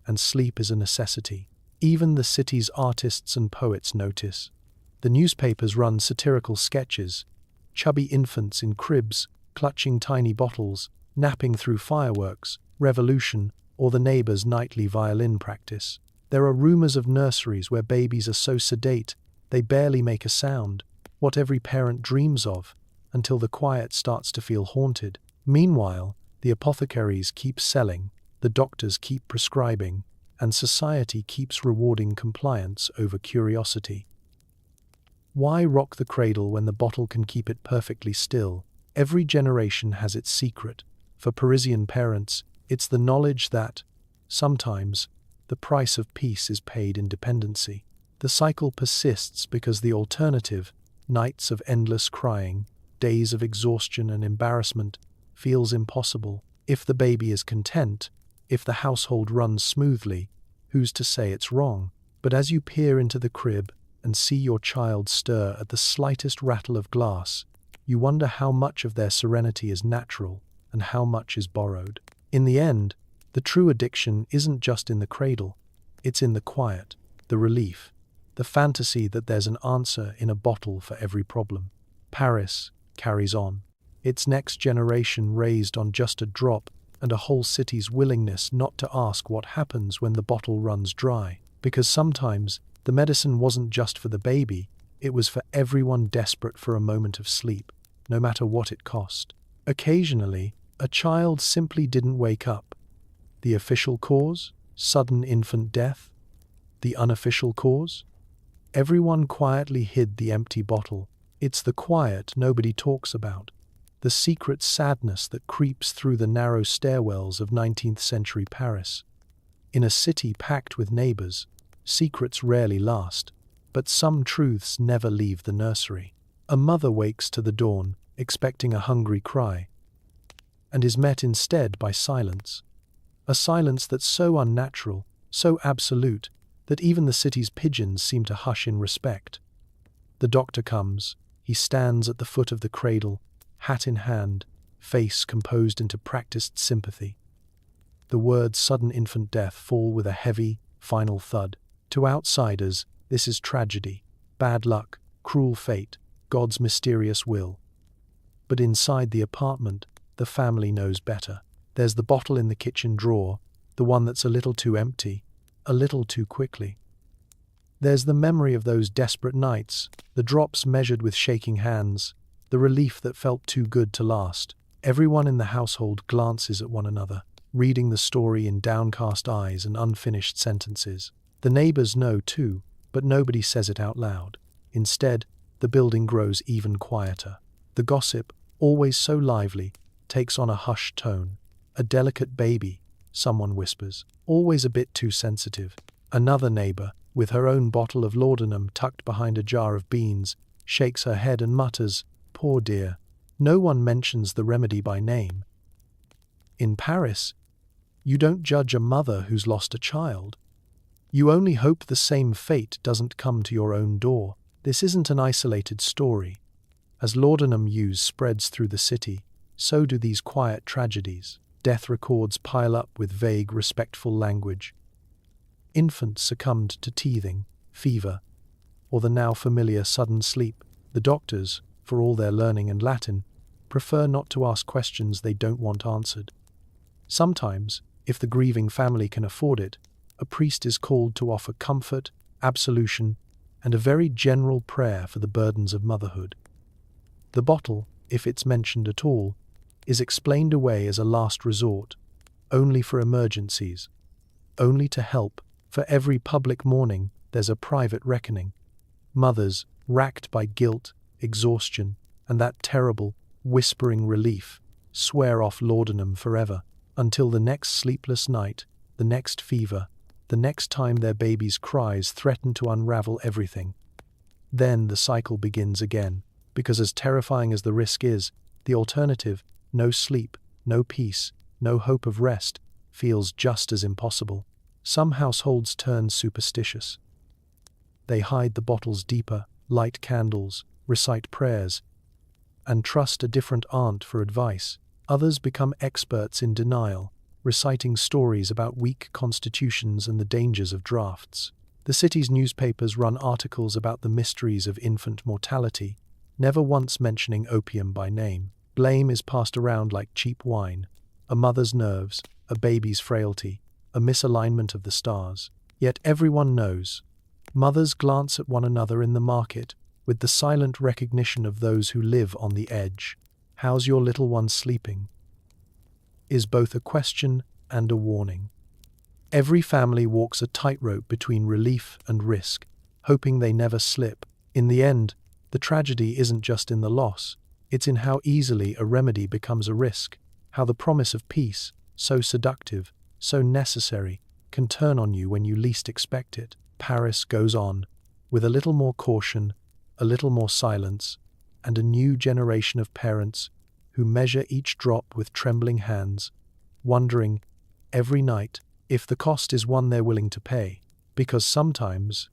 and sleep is a necessity. Even the city's artists and poets notice. The newspapers run satirical sketches, chubby infants in cribs, clutching tiny bottles, napping through fireworks, revolution, or the neighbor's nightly violin practice. There are rumors of nurseries where babies are so sedate they barely make a sound, what every parent dreams of, until the quiet starts to feel haunted. Meanwhile, the apothecaries keep selling, the doctors keep prescribing, and society keeps rewarding compliance over curiosity. Why rock the cradle when the bottle can keep it perfectly still? Every generation has its secret. For Parisian parents, it's the knowledge that, sometimes, the price of peace is paid in dependency. The cycle persists because the alternative, nights of endless crying, days of exhaustion and embarrassment, feels impossible. If the baby is content, if the household runs smoothly, who's to say it's wrong? But as you peer into the crib and see your child stir at the slightest rattle of glass, you wonder how much of their serenity is natural and how much is borrowed. In the end, the true addiction isn't just in the cradle, it's in the quiet, the relief, the fantasy that there's an answer in a bottle for every problem. Paris carries on, its next generation raised on just a drop and a whole city's willingness not to ask what happens when the bottle runs dry. Because sometimes the medicine wasn't just for the baby, it was for everyone desperate for a moment of sleep, no matter what it cost. Occasionally, a child simply didn't wake up. The official cause? Sudden infant death? The unofficial cause? Everyone quietly hid the empty bottle. It's the quiet nobody talks about. The secret sadness that creeps through the narrow stairwells of 19th century Paris. In a city packed with neighbors, secrets rarely last, but some truths never leave the nursery. A mother wakes to the dawn, expecting a hungry cry, and is met instead by silence. A silence that's so unnatural, so absolute, that even the city's pigeons seem to hush in respect. The doctor comes. He stands at the foot of the cradle, hat in hand, face composed into practiced sympathy. The words sudden infant death fall with a heavy, final thud. To outsiders, this is tragedy, bad luck, cruel fate, God's mysterious will. But inside the apartment, the family knows better. There's the bottle in the kitchen drawer, the one that's a little too empty, a little too quickly. There's the memory of those desperate nights, the drops measured with shaking hands, the relief that felt too good to last. Everyone in the household glances at one another, reading the story in downcast eyes and unfinished sentences. The neighbors know too, but nobody says it out loud. Instead, the building grows even quieter. The gossip, always so lively, takes on a hushed tone. A delicate baby, someone whispers, always a bit too sensitive. Another neighbor, with her own bottle of laudanum tucked behind a jar of beans, shakes her head and mutters, "Poor dear." No one mentions the remedy by name. In Paris, You don't judge a mother who's lost a child. You only hope the same fate doesn't come to your own door. This isn't an isolated story. As laudanum use spreads through the city, so do these quiet tragedies. Death records pile up with vague, respectful language. Infants succumbed to teething, fever, or the now familiar sudden sleep. The doctors, for all their learning and Latin, prefer not to ask questions they don't want answered. Sometimes, if the grieving family can afford it, a priest is called to offer comfort, absolution, and a very general prayer for the burdens of motherhood. The bottle, if it's mentioned at all, is explained away as a last resort, only for emergencies, only to help. For every public mourning, there's a private reckoning. Mothers, racked by guilt, exhaustion, and that terrible, whispering relief, swear off laudanum forever, until the next sleepless night, the next fever, the next time their baby's cries threaten to unravel everything. Then the cycle begins again, because as terrifying as the risk is, the alternative, no sleep, no peace, no hope of rest, feels just as impossible. Some households turn superstitious. They hide the bottles deeper, light candles, recite prayers, and trust a different aunt for advice. Others become experts in denial, reciting stories about weak constitutions and the dangers of drafts. The city's newspapers run articles about the mysteries of infant mortality, never once mentioning opium by name. Blame is passed around like cheap wine, a mother's nerves, a baby's frailty, a misalignment of the stars. Yet everyone knows. Mothers glance at one another in the market, with the silent recognition of those who live on the edge. "How's your little one sleeping?" is both a question and a warning. Every family walks a tightrope between relief and risk, hoping they never slip. In the end, the tragedy isn't just in the loss, it's in how easily a remedy becomes a risk, how the promise of peace, so seductive, so necessary, can turn on you when you least expect it. Paris goes on, with a little more caution, a little more silence, and a new generation of parents who measure each drop with trembling hands, wondering, every night, if the cost is one they're willing to pay. Because sometimes,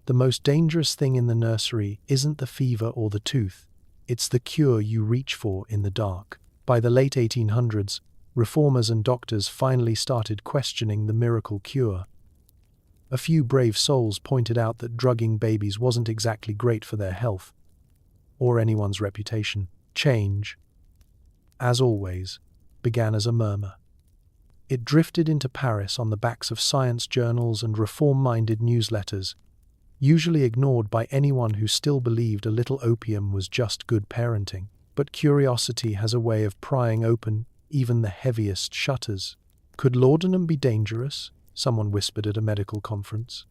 the most dangerous thing in the nursery isn't the fever or the tooth, it's the cure you reach for in the dark. By the late 1800s, reformers and doctors finally started questioning the miracle cure. A few brave souls pointed out that drugging babies wasn't exactly great for their health, or anyone's reputation. Change, as always, began as a murmur. It drifted into Paris on the backs of science journals and reform-minded newsletters, usually ignored by anyone who still believed a little opium was just good parenting. But curiosity has a way of prying open even the heaviest shutters. Could laudanum be dangerous? Someone whispered at a medical conference.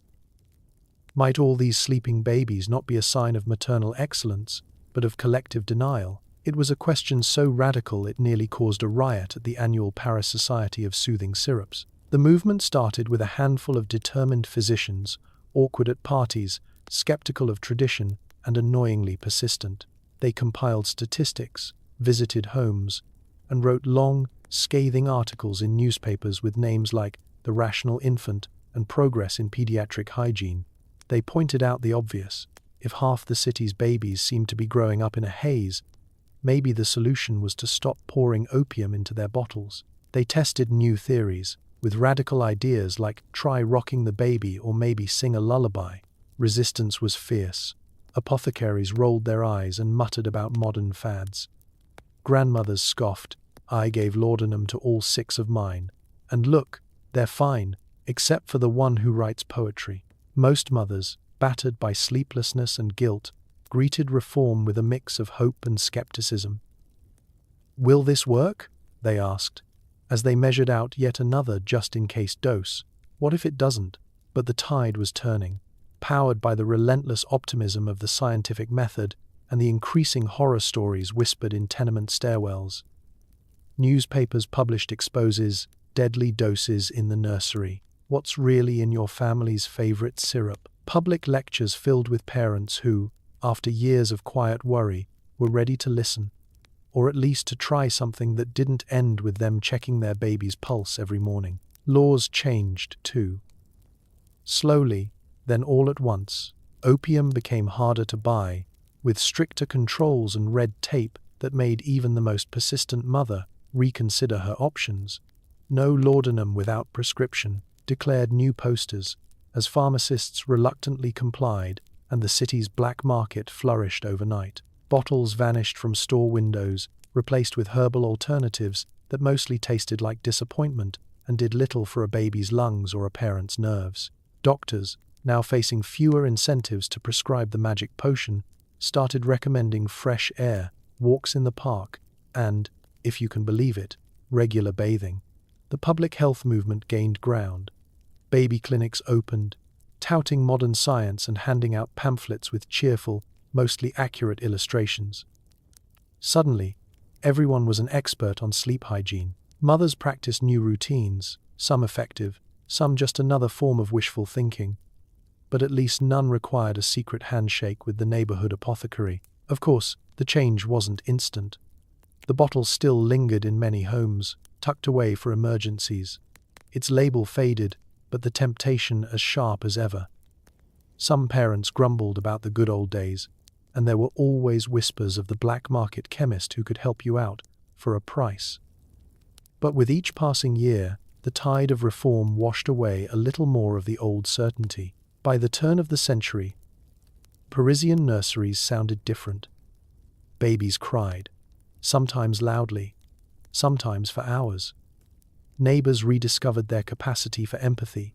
Might all these sleeping babies not be a sign of maternal excellence, but of collective denial? It was a question so radical it nearly caused a riot at the annual Paris Society of Soothing Syrups. The movement started with a handful of determined physicians, awkward at parties, skeptical of tradition, and annoyingly persistent. They compiled statistics, visited homes, and wrote long, scathing articles in newspapers with names like The Rational Infant and Progress in Pediatric Hygiene. They pointed out the obvious. If half the city's babies seemed to be growing up in a haze, maybe the solution was to stop pouring opium into their bottles. They tested new theories, with radical ideas like try rocking the baby or maybe sing a lullaby. Resistance was fierce. Apothecaries rolled their eyes and muttered about modern fads. Grandmothers scoffed, "I gave laudanum to all 6 of mine. And look, they're fine, except for the one who writes poetry." Most mothers, battered by sleeplessness and guilt, greeted reform with a mix of hope and skepticism. "Will this work?" they asked, as they measured out yet another just-in-case dose. What if it doesn't? But the tide was turning. Powered by the relentless optimism of the scientific method and the increasing horror stories whispered in tenement stairwells, newspapers published exposes, deadly doses in the nursery. What's really in your family's favorite syrup? Public lectures filled with parents who, after years of quiet worry, were ready to listen, or at least to try something that didn't end with them checking their baby's pulse every morning. Laws changed too. Slowly, then all at once, opium became harder to buy, with stricter controls and red tape that made even the most persistent mother reconsider her options. No laudanum without prescription, declared new posters, as pharmacists reluctantly complied, and the city's black market flourished overnight. Bottles vanished from store windows, replaced with herbal alternatives that mostly tasted like disappointment and did little for a baby's lungs or a parent's nerves. Doctors, now facing fewer incentives to prescribe the magic potion, started recommending fresh air, walks in the park, and, if you can believe it, regular bathing. The public health movement gained ground. Baby clinics opened, touting modern science and handing out pamphlets with cheerful, mostly accurate illustrations. Suddenly, everyone was an expert on sleep hygiene. Mothers practiced new routines, some effective, some just another form of wishful thinking, but at least none required a secret handshake with the neighborhood apothecary. Of course, the change wasn't instant. The bottle still lingered in many homes, tucked away for emergencies. Its label faded, but the temptation as sharp as ever. Some parents grumbled about the good old days, and there were always whispers of the black market chemist who could help you out for a price. But with each passing year, the tide of reform washed away a little more of the old certainty. By the turn of the century, Parisian nurseries sounded different. Babies cried, sometimes loudly, sometimes for hours. Neighbors rediscovered their capacity for empathy,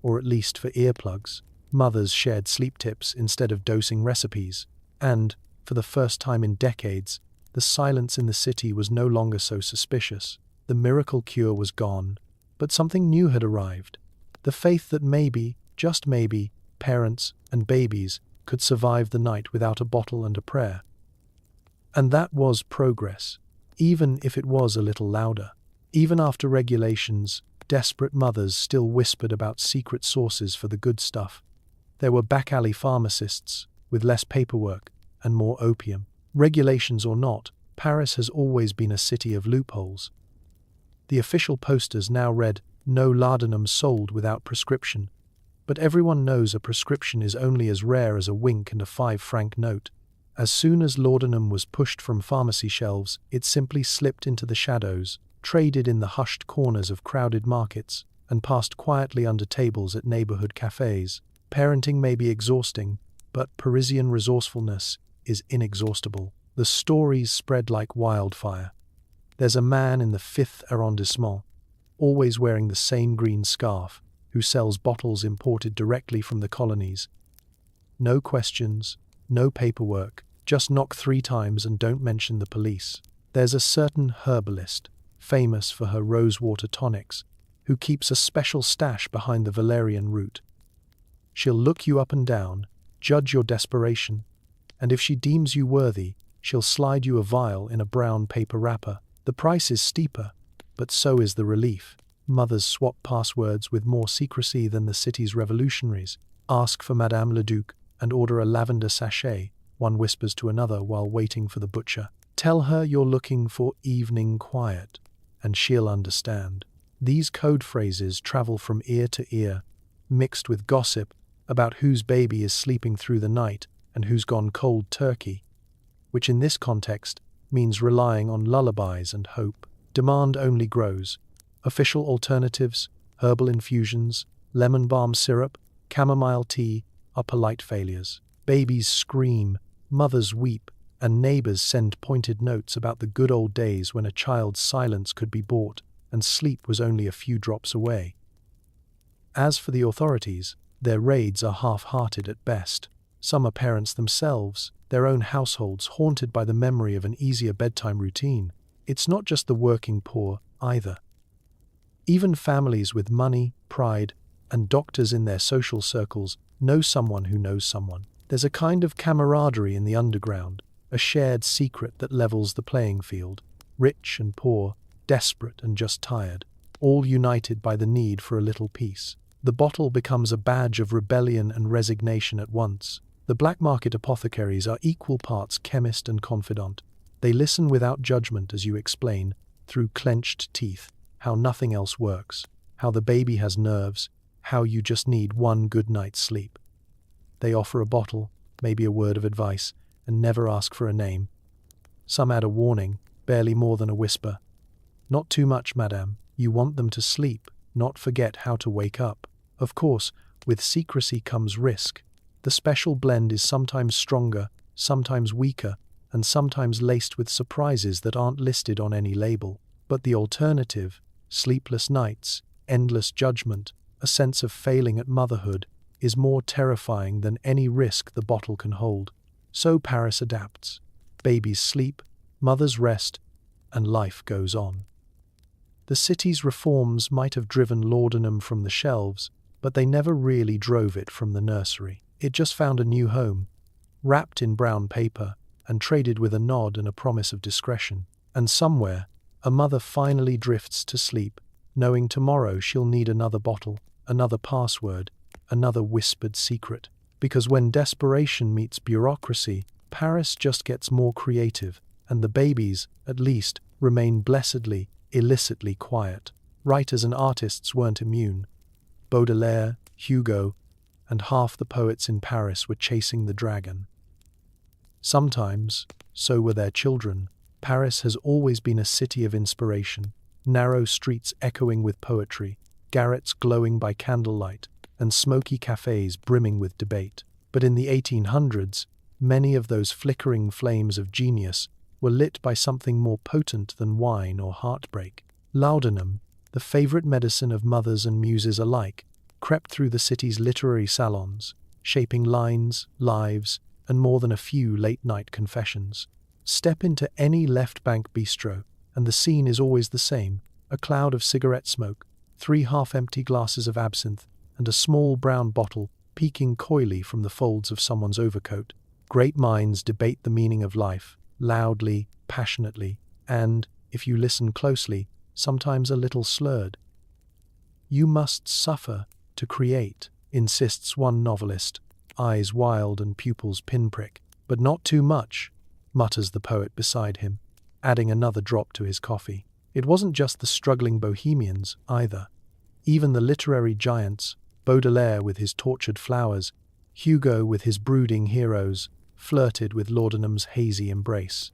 or at least for earplugs. Mothers shared sleep tips instead of dosing recipes, and, for the first time in decades, the silence in the city was no longer so suspicious. The miracle cure was gone, but something new had arrived. The faith that maybe, just maybe, parents and babies could survive the night without a bottle and a prayer. And that was progress, even if it was a little louder. Even after regulations, desperate mothers still whispered about secret sources for the good stuff. There were back-alley pharmacists, with less paperwork and more opium. Regulations or not, Paris has always been a city of loopholes. The official posters now read, "No laudanum sold without prescription," but everyone knows a prescription is only as rare as a wink and a 5-franc note. As soon as laudanum was pushed from pharmacy shelves, it simply slipped into the shadows, traded in the hushed corners of crowded markets, and passed quietly under tables at neighborhood cafes. Parenting may be exhausting, but Parisian resourcefulness is inexhaustible. The stories spread like wildfire. There's a man in the 5th arrondissement, always wearing the same green scarf, who sells bottles imported directly from the colonies. No questions, no paperwork, just knock 3 times and don't mention the police. There's a certain herbalist, famous for her rosewater tonics, who keeps a special stash behind the valerian root. She'll look you up and down, judge your desperation, and if she deems you worthy, she'll slide you a vial in a brown paper wrapper. The price is steeper, but so is the relief. Mothers swap passwords with more secrecy than the city's revolutionaries. Ask for Madame le Duc and order a lavender sachet, one whispers to another while waiting for the butcher. Tell her you're looking for evening quiet, and she'll understand. These code phrases travel from ear to ear, mixed with gossip about whose baby is sleeping through the night and who's gone cold turkey, which in this context means relying on lullabies and hope. Demand only grows. Official alternatives, herbal infusions, lemon balm syrup, chamomile tea are polite failures. Babies scream, mothers weep, and neighbors send pointed notes about the good old days when a child's silence could be bought and sleep was only a few drops away. As for the authorities, their raids are half-hearted at best. Some are parents themselves, their own households haunted by the memory of an easier bedtime routine. It's not just the working poor, either. Even families with money, pride, and doctors in their social circles know someone who knows someone. There's a kind of camaraderie in the underground, a shared secret that levels the playing field. Rich and poor, desperate and just tired, all united by the need for a little peace. The bottle becomes a badge of rebellion and resignation at once. The black market apothecaries are equal parts chemist and confidant. They listen without judgment as you explain, through clenched teeth, how nothing else works. how the baby has nerves, how you just need one good night's sleep. They offer a bottle, maybe a word of advice, and never ask for a name. Some add a warning, barely more than a whisper. Not too much, madame. You want them to sleep, not forget how to wake up. Of course, with secrecy comes risk. The special blend is sometimes stronger, sometimes weaker, and sometimes laced with surprises that aren't listed on any label. But the alternative, sleepless nights, endless judgment, a sense of failing at motherhood, is more terrifying than any risk the bottle can hold. So Paris adapts. Babies sleep, mothers rest, and life goes on. The city's reforms might have driven laudanum from the shelves, but they never really drove it from the nursery. It just found a new home, wrapped in brown paper, and traded with a nod and a promise of discretion. And somewhere, a mother finally drifts to sleep, knowing tomorrow she'll need another bottle, another password, another whispered secret. Because when desperation meets bureaucracy, Paris just gets more creative, and the babies, at least, remain blessedly, illicitly quiet. Writers and artists weren't immune. Baudelaire, Hugo, and half the poets in Paris were chasing the dragon. Sometimes, so were their children. Paris has always been a city of inspiration, narrow streets echoing with poetry, garrets glowing by candlelight, and smoky cafes brimming with debate. But in the 1800s, many of those flickering flames of genius were lit by something more potent than wine or heartbreak. Laudanum, the favorite medicine of mothers and muses alike, crept through the city's literary salons, shaping lines, lives, and more than a few late-night confessions. Step into any left-bank bistro, and the scene is always the same: a cloud of cigarette smoke, 3 half-empty glasses of absinthe, and a small brown bottle peeking coyly from the folds of someone's overcoat. Great minds debate the meaning of life, loudly, passionately, and, if you listen closely, sometimes a little slurred. You must suffer to create, insists one novelist, eyes wild and pupils pinprick. But not too much, mutters the poet beside him, adding another drop to his coffee. It wasn't just the struggling bohemians, either. Even the literary giants, Baudelaire with his tortured flowers, Hugo with his brooding heroes, flirted with laudanum's hazy embrace.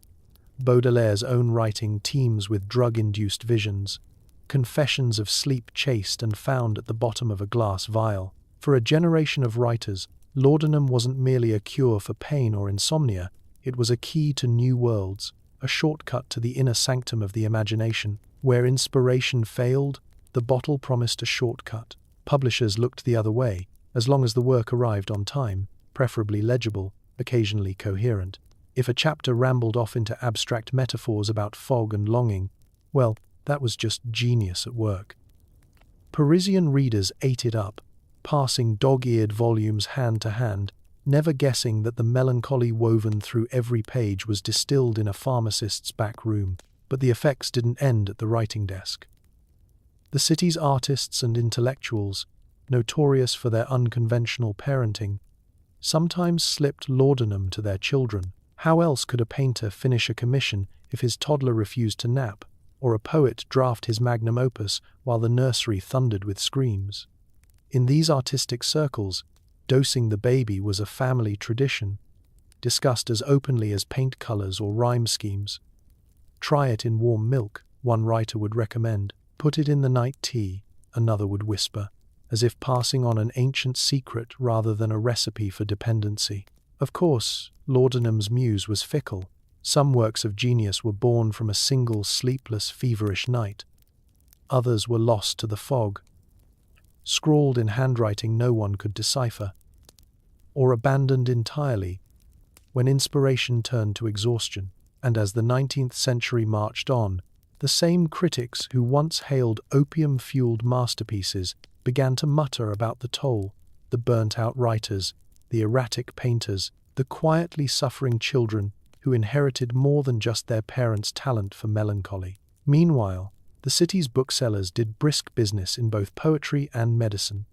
Baudelaire's own writing teems with drug-induced visions, confessions of sleep chased and found at the bottom of a glass vial. For a generation of writers, laudanum wasn't merely a cure for pain or insomnia, it was a key to new worlds, a shortcut to the inner sanctum of the imagination. Where inspiration failed, the bottle promised a shortcut. Publishers looked the other way, as long as the work arrived on time, preferably legible, occasionally coherent. If a chapter rambled off into abstract metaphors about fog and longing, well, that was just genius at work. Parisian readers ate it up, passing dog-eared volumes hand to hand, never guessing that the melancholy woven through every page was distilled in a pharmacist's back room. But the effects didn't end at the writing desk. The city's artists and intellectuals, notorious for their unconventional parenting, sometimes slipped laudanum to their children. How else could a painter finish a commission if his toddler refused to nap, or a poet draft his magnum opus while the nursery thundered with screams? In these artistic circles, dosing the baby was a family tradition, discussed as openly as paint colors or rhyme schemes. Try it in warm milk, one writer would recommend. Put it in the night tea, another would whisper, as if passing on an ancient secret rather than a recipe for dependency. Of course, laudanum's muse was fickle. Some works of genius were born from a single sleepless, feverish night. Others were lost to the fog, scrawled in handwriting no one could decipher, or abandoned entirely when inspiration turned to exhaustion. And as the 19th century marched on, the same critics who once hailed opium-fueled masterpieces began to mutter about the toll: the burnt-out writers, the erratic painters, the quietly suffering children who inherited more than just their parents' talent for melancholy. Meanwhile, the city's booksellers did brisk business in both poetry and medicine.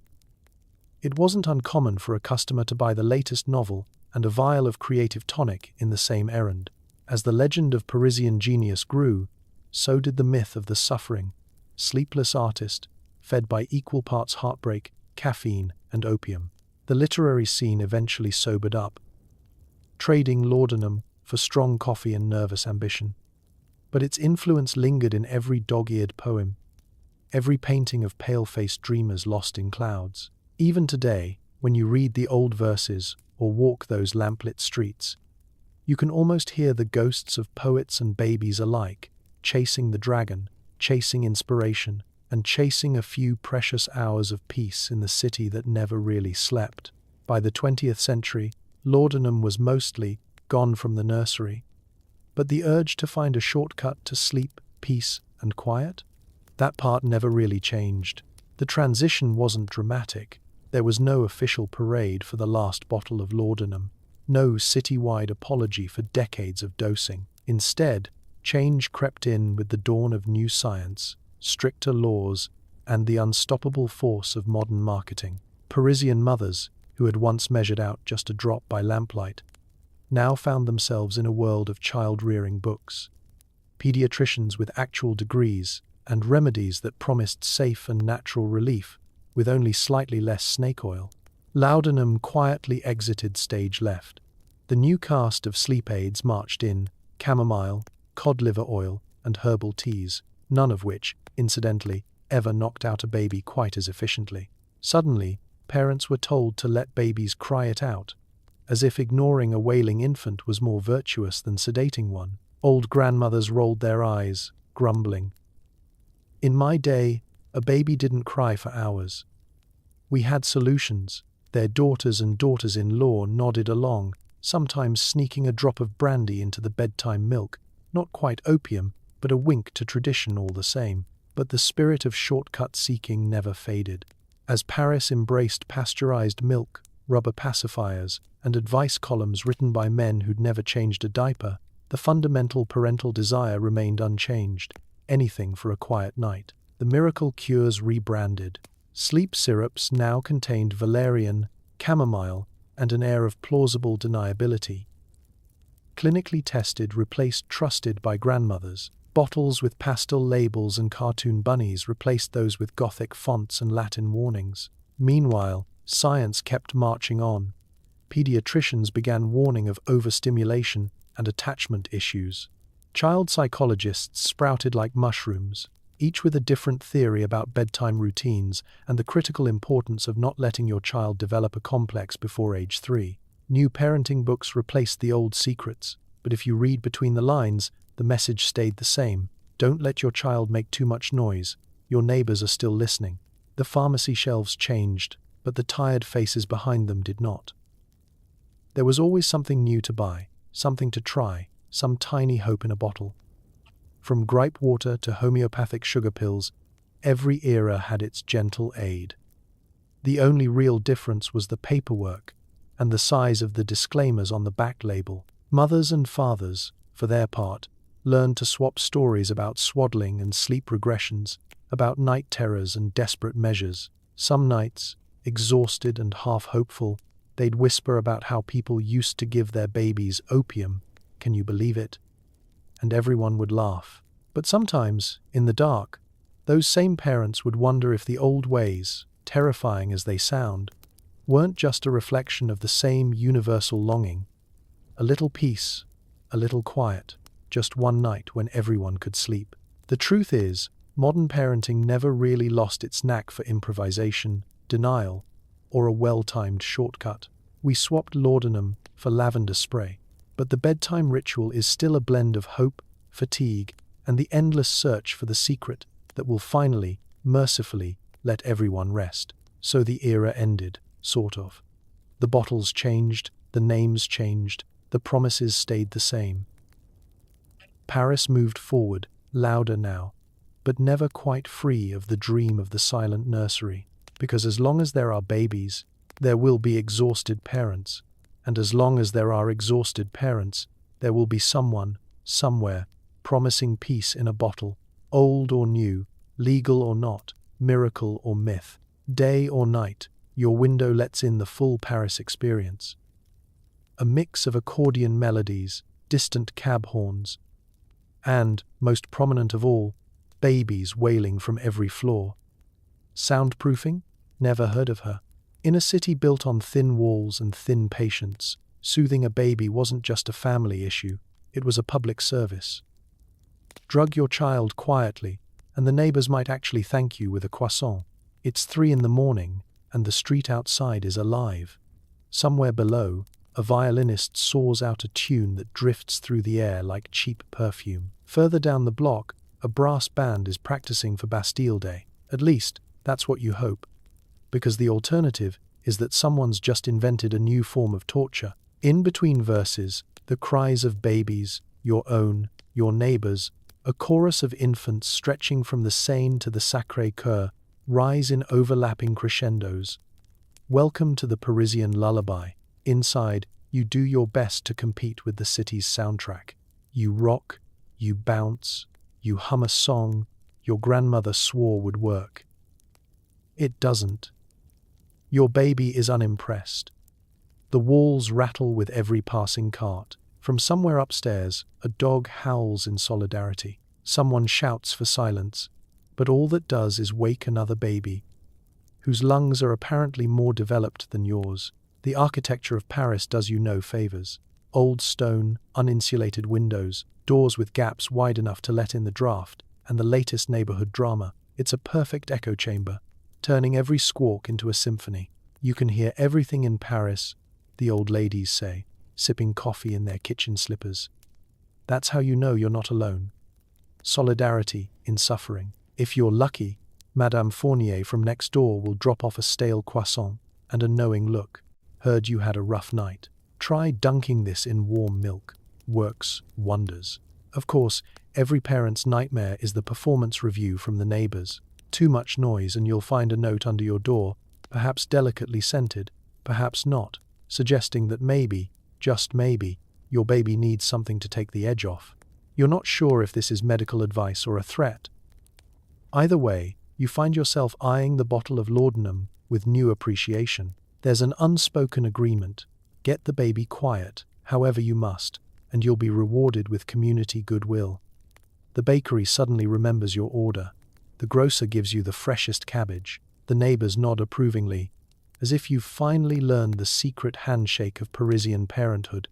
It wasn't uncommon for a customer to buy the latest novel and a vial of creative tonic in the same errand. As the legend of Parisian genius grew, so did the myth of the suffering, sleepless artist fed by equal parts heartbreak, caffeine, and opium. The literary scene eventually sobered up, trading laudanum for strong coffee and nervous ambition. But its influence lingered in every dog-eared poem, every painting of pale-faced dreamers lost in clouds. Even today, when you read the old verses or walk those lamplit streets, you can almost hear the ghosts of poets and babies alike, chasing the dragon, chasing inspiration, and chasing a few precious hours of peace in the city that never really slept. By the 20th century, laudanum was mostly gone from the nursery. But the urge to find a shortcut to sleep, peace, and quiet? That part never really changed. The transition wasn't dramatic. There was no official parade for the last bottle of laudanum, no citywide apology for decades of dosing. Instead, change crept in with the dawn of new science, stricter laws, and the unstoppable force of modern marketing. Parisian mothers, who had once measured out just a drop by lamplight, now found themselves in a world of child-rearing books, pediatricians with actual degrees, and remedies that promised safe and natural relief, with only slightly less snake oil. Laudanum quietly exited stage left. The new cast of sleep aids marched in: chamomile, cod liver oil, and herbal teas, none of which, incidentally, ever knocked out a baby quite as efficiently. Suddenly, parents were told to let babies cry it out, as if ignoring a wailing infant was more virtuous than sedating one. Old grandmothers rolled their eyes, grumbling. "In my day, a baby didn't cry for hours. We had solutions." Their daughters and daughters-in-law nodded along, sometimes sneaking a drop of brandy into the bedtime milk, not quite opium, but a wink to tradition all the same. But the spirit of shortcut seeking never faded. As Paris embraced pasteurized milk, rubber pacifiers, and advice columns written by men who'd never changed a diaper, the fundamental parental desire remained unchanged: anything for a quiet night. The miracle cures rebranded. Sleep syrups now contained valerian, chamomile, and an air of plausible deniability. Clinically tested replaced trusted by grandmothers. Bottles with pastel labels and cartoon bunnies replaced those with Gothic fonts and Latin warnings. Meanwhile, science kept marching on. Pediatricians began warning of overstimulation and attachment issues. Child psychologists sprouted like mushrooms, each with a different theory about bedtime routines and the critical importance of not letting your child develop a complex before age 3. New parenting books replaced the old secrets, but if you read between the lines, the message stayed the same: don't let your child make too much noise, your neighbors are still listening. The pharmacy shelves changed, but the tired faces behind them did not. There was always something new to buy, something to try, some tiny hope in a bottle. From gripe water to homeopathic sugar pills, every era had its gentle aid. The only real difference was the paperwork and the size of the disclaimers on the back label. Mothers and fathers, for their part, learned to swap stories about swaddling and sleep regressions, about night terrors and desperate measures. Some nights, exhausted and half-hopeful, they'd whisper about how people used to give their babies opium, can you believe it? And everyone would laugh. But sometimes, in the dark, those same parents would wonder if the old ways, terrifying as they sound, weren't just a reflection of the same universal longing: a little peace, a little quiet, just one night when everyone could sleep. The truth is, modern parenting never really lost its knack for improvisation, denial, or a well-timed shortcut. We swapped laudanum for lavender spray, but the bedtime ritual is still a blend of hope, fatigue, and the endless search for the secret that will finally, mercifully, let everyone rest. So the era ended, sort of. The bottles changed, the names changed, the promises stayed the same. Paris moved forward, louder now, but never quite free of the dream of the silent nursery. Because as long as there are babies, there will be exhausted parents. And as long as there are exhausted parents, there will be someone, somewhere, promising peace in a bottle, old or new, legal or not, miracle or myth. Day or night, your window lets in the full Paris experience. A mix of accordion melodies, distant cab horns, and, most prominent of all, babies wailing from every floor. Soundproofing? Never heard of her. In a city built on thin walls and thin patience, soothing a baby wasn't just a family issue, it was a public service. Drug your child quietly, and the neighbors might actually thank you with a croissant. It's 3 in the morning, and the street outside is alive. Somewhere below, a violinist saws out a tune that drifts through the air like cheap perfume. Further down the block, a brass band is practicing for Bastille Day. At least, that's what you hope. Because the alternative is that someone's just invented a new form of torture. In between verses, the cries of babies, your own, your neighbors, a chorus of infants stretching from the Seine to the Sacré-Cœur, rise in overlapping crescendos. Welcome to the Parisian lullaby. Inside, you do your best to compete with the city's soundtrack. You rock, you bounce, you hum a song your grandmother swore would work. It doesn't. Your baby is unimpressed. The walls rattle with every passing cart. From somewhere upstairs, a dog howls in solidarity. Someone shouts for silence, but all that does is wake another baby, whose lungs are apparently more developed than yours. The architecture of Paris does you no favors. Old stone, uninsulated windows, doors with gaps wide enough to let in the draft, and the latest neighborhood drama. It's a perfect echo chamber, turning every squawk into a symphony. You can hear everything in Paris, the old ladies say, sipping coffee in their kitchen slippers. That's how you know you're not alone. Solidarity in suffering. If you're lucky, Madame Fournier from next door will drop off a stale croissant and a knowing look. Heard you had a rough night. Try dunking this in warm milk. Works wonders. Of course, every parent's nightmare is the performance review from the neighbors. Too much noise and you'll find a note under your door, perhaps delicately scented, perhaps not, suggesting that maybe, just maybe, your baby needs something to take the edge off. You're not sure if this is medical advice or a threat. Either way, you find yourself eyeing the bottle of laudanum with new appreciation. There's an unspoken agreement. Get the baby quiet, however you must, and you'll be rewarded with community goodwill. The bakery suddenly remembers your order. The grocer gives you the freshest cabbage. The neighbors nod approvingly, as if you've finally learned the secret handshake of Parisian parenthood.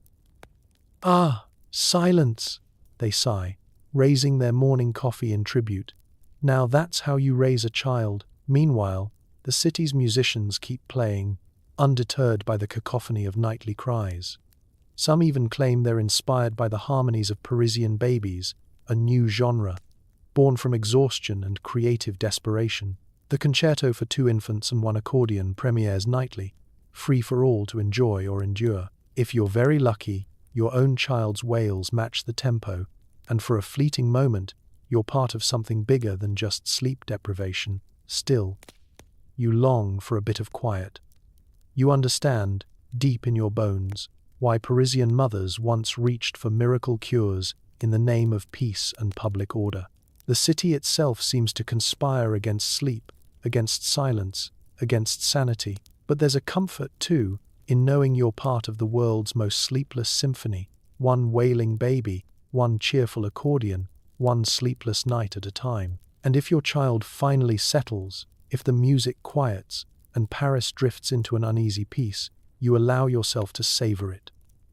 Ah, silence, they sigh, raising their morning coffee in tribute. Now that's how you raise a child. Meanwhile, the city's musicians keep playing, undeterred by the cacophony of nightly cries. Some even claim they're inspired by the harmonies of Parisian babies, a new genre, born from exhaustion and creative desperation. The concerto for 2 infants and 1 accordion premieres nightly, free for all to enjoy or endure. If you're very lucky, your own child's wails match the tempo, and for a fleeting moment, you're part of something bigger than just sleep deprivation. Still, you long for a bit of quiet. You understand, deep in your bones, why Parisian mothers once reached for miracle cures in the name of peace and public order. The city itself seems to conspire against sleep, against silence, against sanity. But there's a comfort, too, in knowing you're part of the world's most sleepless symphony. 1 wailing baby, 1 cheerful accordion, 1 sleepless night at a time. And if your child finally settles, if the music quiets, and Paris drifts into an uneasy peace, you allow yourself to savor it.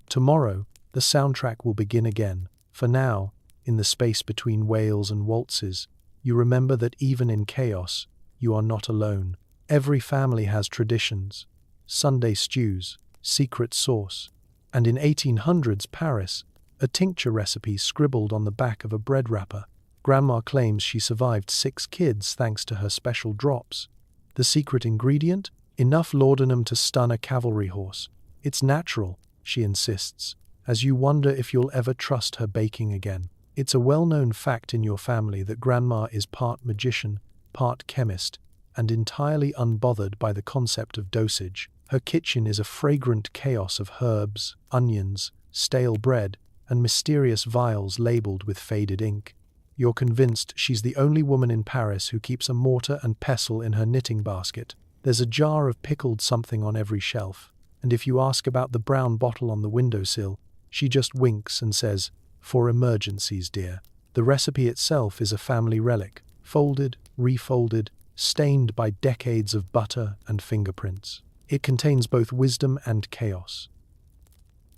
Tomorrow, the soundtrack will begin again. For now, in the space between wails and waltzes, you remember that even in chaos, you are not alone. Every family has traditions, Sunday stews, secret sauce, and in 1800s Paris, a tincture recipe scribbled on the back of a bread wrapper. Grandma claims she survived 6 kids thanks to her special drops. The secret ingredient? Enough laudanum to stun a cavalry horse. It's natural, she insists, as you wonder if you'll ever trust her baking again. It's a well-known fact in your family that Grandma is part magician, part chemist, and entirely unbothered by the concept of dosage. Her kitchen is a fragrant chaos of herbs, onions, stale bread, and mysterious vials labeled with faded ink. You're convinced she's the only woman in Paris who keeps a mortar and pestle in her knitting basket. There's a jar of pickled something on every shelf, and if you ask about the brown bottle on the windowsill, she just winks and says, "For emergencies, dear." The recipe itself is a family relic, folded, refolded, stained by decades of butter and fingerprints. It contains both wisdom and chaos.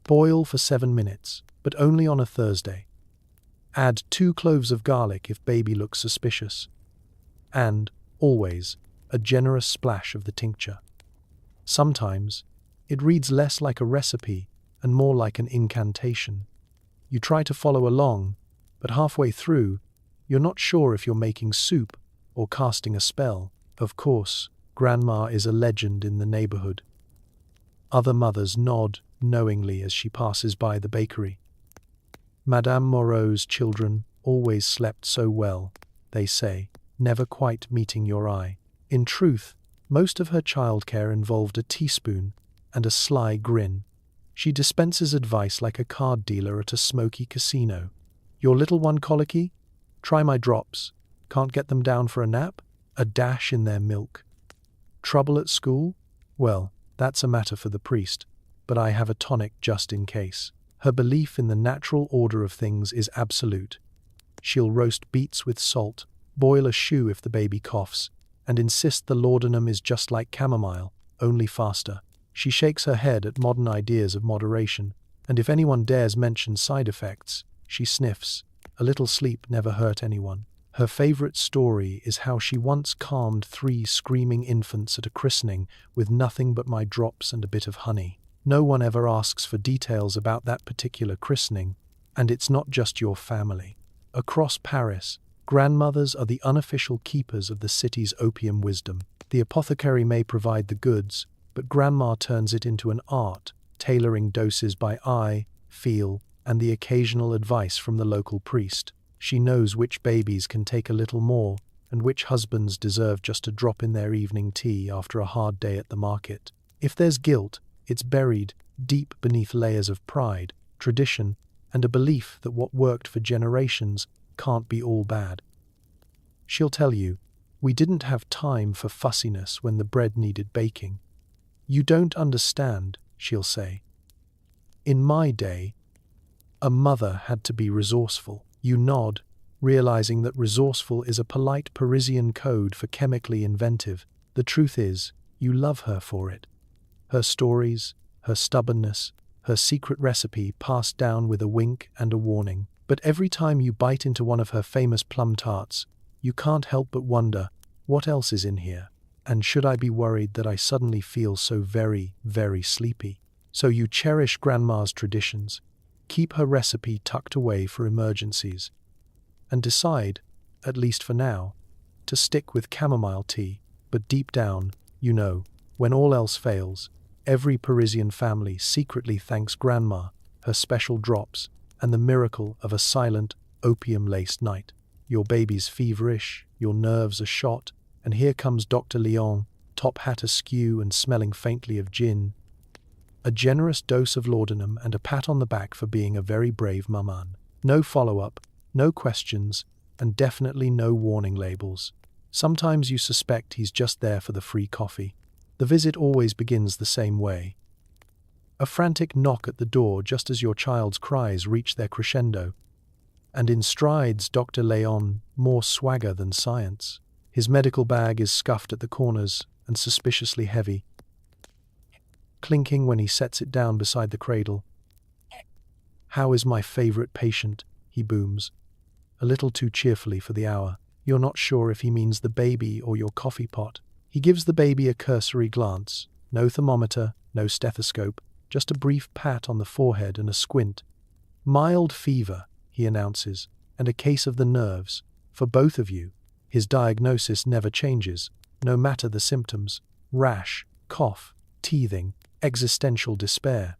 Boil for 7 minutes, but only on a Thursday. Add 2 cloves of garlic if baby looks suspicious. And, always, a generous splash of the tincture. Sometimes, it reads less like a recipe and more like an incantation. You try to follow along, but halfway through, you're not sure if you're making soup or casting a spell. Of course, Grandma is a legend in the neighborhood. Other mothers nod knowingly as she passes by the bakery. Madame Moreau's children always slept so well, they say, never quite meeting your eye. In truth, most of her childcare involved a teaspoon and a sly grin. She dispenses advice like a card dealer at a smoky casino. Your little one colicky? Try my drops. Can't get them down for a nap? A dash in their milk. Trouble at school? Well, that's a matter for the priest, but I have a tonic just in case. Her belief in the natural order of things is absolute. She'll roast beets with salt, boil a shoe if the baby coughs, and insist the laudanum is just like chamomile, only faster. She shakes her head at modern ideas of moderation, and if anyone dares mention side effects, she sniffs. A little sleep never hurt anyone. Her favorite story is how she once calmed 3 screaming infants at a christening with nothing but my drops and a bit of honey. No one ever asks for details about that particular christening, and it's not just your family. Across Paris, grandmothers are the unofficial keepers of the city's opium wisdom. The apothecary may provide the goods, but Grandma turns it into an art, tailoring doses by eye, feel, and the occasional advice from the local priest. She knows which babies can take a little more, and which husbands deserve just a drop in their evening tea after a hard day at the market. If there's guilt, it's buried deep beneath layers of pride, tradition, and a belief that what worked for generations can't be all bad. She'll tell you, "We didn't have time for fussiness when the bread needed baking." "You don't understand," she'll say. "In my day, a mother had to be resourceful." You nod, realizing that resourceful is a polite Parisian code for chemically inventive. The truth is, you love her for it. Her stories, her stubbornness, her secret recipe passed down with a wink and a warning. But every time you bite into one of her famous plum tarts, you can't help but wonder, what else is in here? And should I be worried that I suddenly feel so very, very sleepy? So you cherish Grandma's traditions, keep her recipe tucked away for emergencies, and decide, at least for now, to stick with chamomile tea. But deep down, you know, when all else fails, every Parisian family secretly thanks Grandma, her special drops, and the miracle of a silent, opium-laced night. Your baby's feverish, your nerves are shot, and here comes Dr. Leon, top hat askew and smelling faintly of gin. A generous dose of laudanum and a pat on the back for being a very brave maman. No follow-up, no questions, and definitely no warning labels. Sometimes you suspect he's just there for the free coffee. The visit always begins the same way. A frantic knock at the door just as your child's cries reach their crescendo. And in strides Dr. Leon, more swagger than science. His medical bag is scuffed at the corners and suspiciously heavy, clinking when he sets it down beside the cradle. "How is my favorite patient?" he booms, a little too cheerfully for the hour. You're not sure if he means the baby or your coffee pot. He gives the baby a cursory glance. No thermometer, no stethoscope, just a brief pat on the forehead and a squint. "Mild fever," he announces, "and a case of the nerves. For both of you." His diagnosis never changes, no matter the symptoms: rash, cough, teething, existential despair.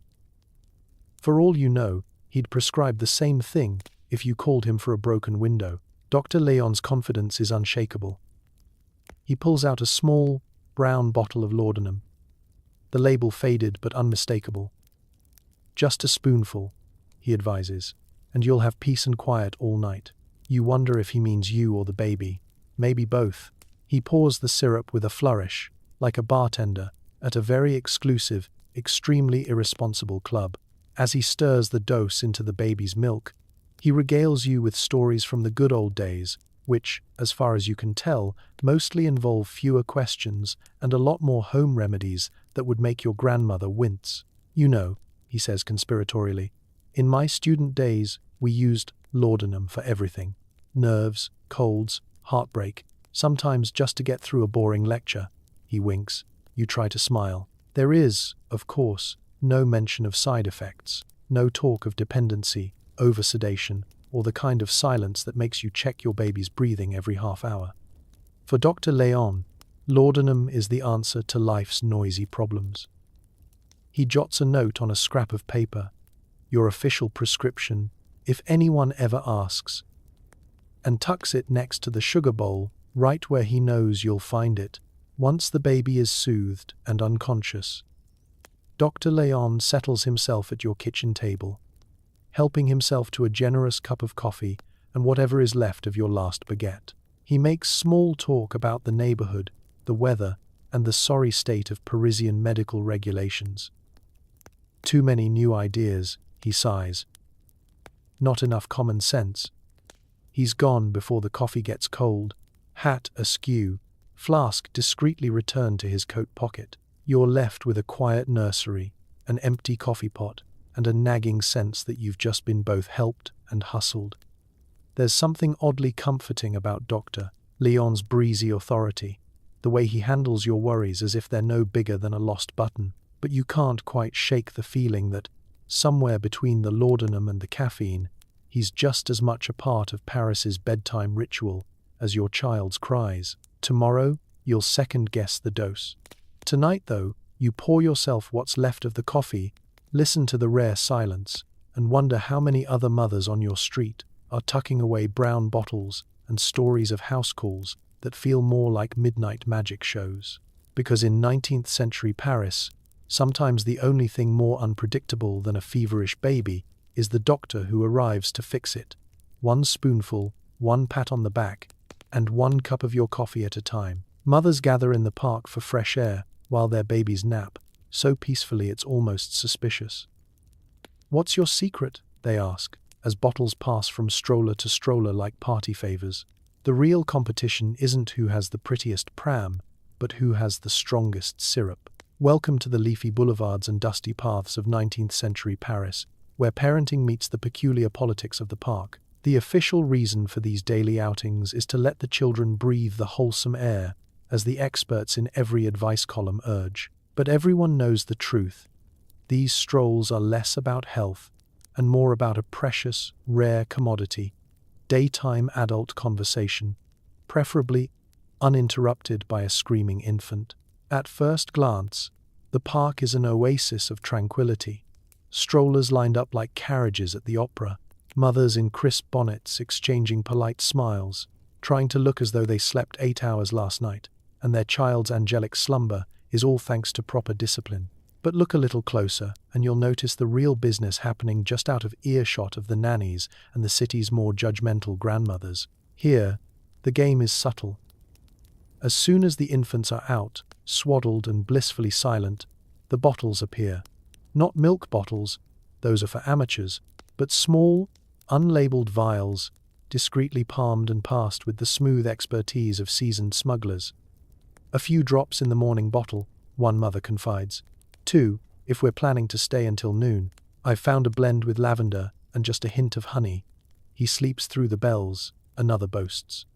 For all you know, he'd prescribe the same thing if you called him for a broken window. Dr. Leon's confidence is unshakable. He pulls out a small, brown bottle of laudanum, the label faded but unmistakable. "Just a spoonful," he advises, "and you'll have peace and quiet all night." You wonder if he means you or the baby, maybe both. He pours the syrup with a flourish, like a bartender, at a very exclusive, extremely irresponsible club. As he stirs the dose into the baby's milk, he regales you with stories from the good old days which, as far as you can tell, mostly involve fewer questions and a lot more home remedies that would make your grandmother wince. You know, he says conspiratorially, in my student days, we used laudanum for everything. Nerves, colds, heartbreak, sometimes just to get through a boring lecture. He winks. You try to smile. There is, of course, no mention of side effects, no talk of dependency, over-sedation, or the kind of silence that makes you check your baby's breathing every half hour. For Dr. Léon, laudanum is the answer to life's noisy problems. He jots a note on a scrap of paper, your official prescription, if anyone ever asks, and tucks it next to the sugar bowl, right where he knows you'll find it, once the baby is soothed and unconscious. Dr. Léon settles himself at your kitchen table, helping himself to a generous cup of coffee and whatever is left of your last baguette. He makes small talk about the neighborhood, the weather, and the sorry state of Parisian medical regulations. Too many new ideas, he sighs. Not enough common sense. He's gone before the coffee gets cold, hat askew, flask discreetly returned to his coat pocket. You're left with a quiet nursery, an empty coffee pot, and a nagging sense that you've just been both helped and hustled. There's something oddly comforting about Dr. Léon's breezy authority, the way he handles your worries as if they're no bigger than a lost button, but you can't quite shake the feeling that, somewhere between the laudanum and the caffeine, he's just as much a part of Paris's bedtime ritual as your child's cries. Tomorrow, you'll second-guess the dose. Tonight, though, you pour yourself what's left of the coffee, listen to the rare silence, and wonder how many other mothers on your street are tucking away brown bottles and stories of house calls that feel more like midnight magic shows. Because in 19th century Paris, sometimes the only thing more unpredictable than a feverish baby is the doctor who arrives to fix it. One spoonful, one pat on the back, and one cup of your coffee at a time. Mothers gather in the park for fresh air while their babies nap, so peacefully it's almost suspicious. What's your secret? They ask, as bottles pass from stroller to stroller like party favors. The real competition isn't who has the prettiest pram, but who has the strongest syrup. Welcome to the leafy boulevards and dusty paths of 19th century Paris, where parenting meets the peculiar politics of the park. The official reason for these daily outings is to let the children breathe the wholesome air, as the experts in every advice column urge. But everyone knows the truth. These strolls are less about health and more about a precious, rare commodity, daytime adult conversation, preferably uninterrupted by a screaming infant. At first glance, the park is an oasis of tranquility. Strollers lined up like carriages at the opera, mothers in crisp bonnets exchanging polite smiles, trying to look as though they slept 8 hours last night, and their child's angelic slumber is all thanks to proper discipline. But look a little closer, and you'll notice the real business happening just out of earshot of the nannies and the city's more judgmental grandmothers. Here, the game is subtle. As soon as the infants are out, swaddled and blissfully silent, the bottles appear. Not milk bottles, those are for amateurs, but small, unlabeled vials, discreetly palmed and passed with the smooth expertise of seasoned smugglers. A few drops in the morning bottle, one mother confides. 2, if we're planning to stay until noon. I've found a blend with lavender and just a hint of honey. He sleeps through the bells, another boasts.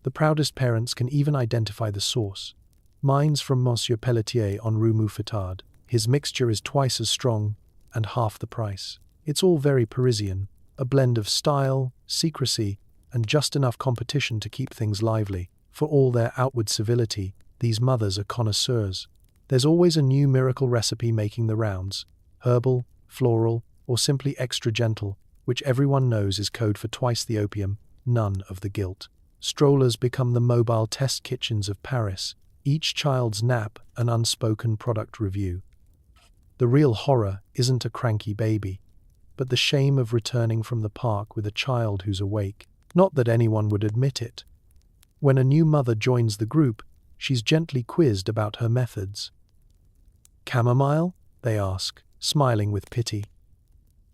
The proudest parents can even identify the source. Mine's from Monsieur Pelletier on Rue Mouffetard. His mixture is twice as strong and half the price. It's all very Parisian, a blend of style, secrecy, and just enough competition to keep things lively. For all their outward civility, these mothers are connoisseurs. There's always a new miracle recipe making the rounds, herbal, floral, or simply extra gentle, which everyone knows is code for twice the opium, none of the guilt. Strollers become the mobile test kitchens of Paris, each child's nap an unspoken product review. The real horror isn't a cranky baby, but the shame of returning from the park with a child who's awake. Not that anyone would admit it. When a new mother joins the group, she's gently quizzed about her methods. Chamomile? They ask, smiling with pity.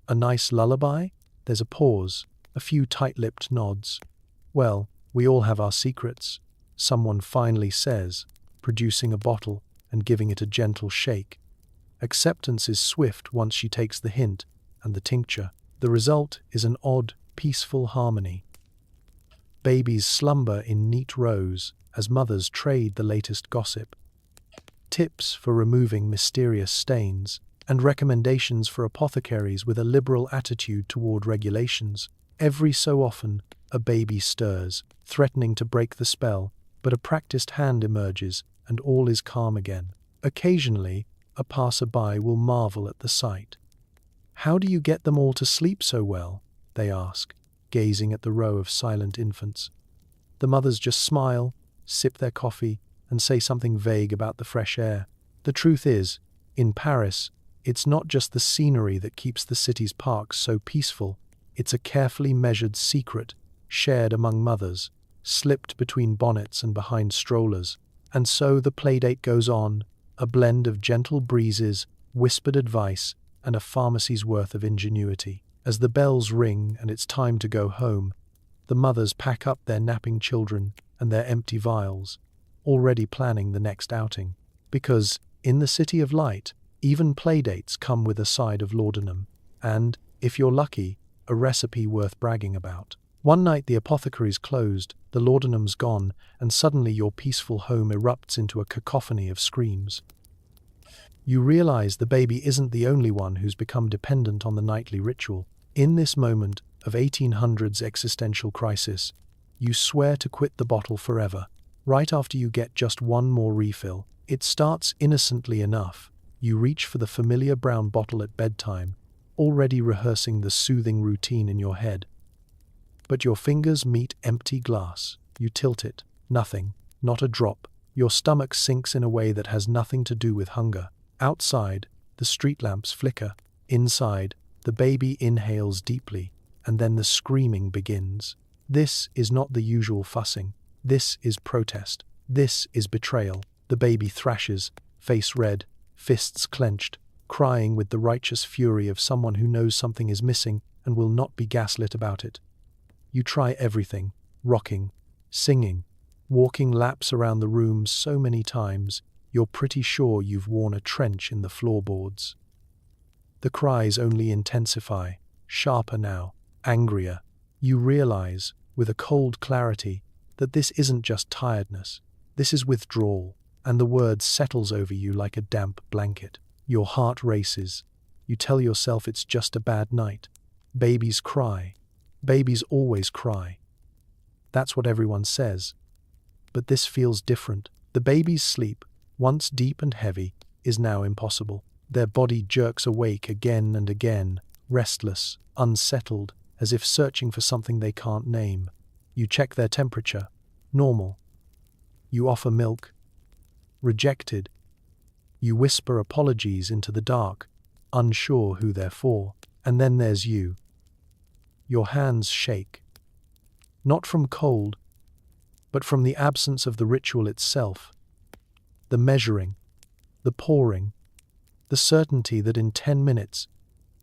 A nice lullaby? There's a pause, a few tight-lipped nods. Well, We all have our secrets, someone finally says, producing a bottle and giving it a gentle shake. Acceptance is swift once she takes the hint and the tincture. The result is an odd, peaceful harmony. Babies slumber in neat rows as mothers trade the latest gossip. Tips for removing mysterious stains, and recommendations for apothecaries with a liberal attitude toward regulations. Every so often, a baby stirs, threatening to break the spell, but a practiced hand emerges, and all is calm again. Occasionally, a passerby will marvel at the sight. "How do you get them all to sleep so well?" they ask, gazing at the row of silent infants. The mothers just smile, sip their coffee, and say something vague about the fresh air. The truth is, in Paris, it's not just the scenery that keeps the city's parks so peaceful, it's a carefully measured secret, shared among mothers, slipped between bonnets and behind strollers. And so the playdate goes on, a blend of gentle breezes, whispered advice, and a pharmacy's worth of ingenuity. As the bells ring and it's time to go home, the mothers pack up their napping children and their empty vials, already planning the next outing. Because, in the City of Light, even playdates come with a side of laudanum, and, if you're lucky, a recipe worth bragging about. One night the apothecary's closed, the laudanum's gone, and suddenly your peaceful home erupts into a cacophony of screams. You realize the baby isn't the only one who's become dependent on the nightly ritual. In this moment of 1800s existential crisis, you swear to quit the bottle forever. Right after you get just one more refill, it starts innocently enough. You reach for the familiar brown bottle at bedtime, already rehearsing the soothing routine in your head. But your fingers meet empty glass. You tilt it. Nothing. Not a drop. Your stomach sinks in a way that has nothing to do with hunger. Outside, the street lamps flicker. Inside, the baby inhales deeply, and then the screaming begins. This is not the usual fussing. This is protest. This is betrayal. The baby thrashes, face red, fists clenched, crying with the righteous fury of someone who knows something is missing and will not be gaslit about it. You try everything, rocking, singing, walking laps around the room so many times, you're pretty sure you've worn a trench in the floorboards. The cries only intensify, sharper now, angrier. You realize, with a cold clarity, that this isn't just tiredness, this is withdrawal, and the word settles over you like a damp blanket. Your heart races. You tell yourself it's just a bad night. Babies cry. Babies always cry. That's what everyone says. But this feels different. The baby's sleep, once deep and heavy, is now impossible. Their body jerks awake again and again, restless, unsettled, as if searching for something they can't name. You check their temperature. Normal. You offer milk. Rejected. You whisper apologies into the dark, unsure who they're for. And then there's you. Your hands shake. Not from cold, but from the absence of the ritual itself. The measuring, the pouring, the certainty that in 10 minutes,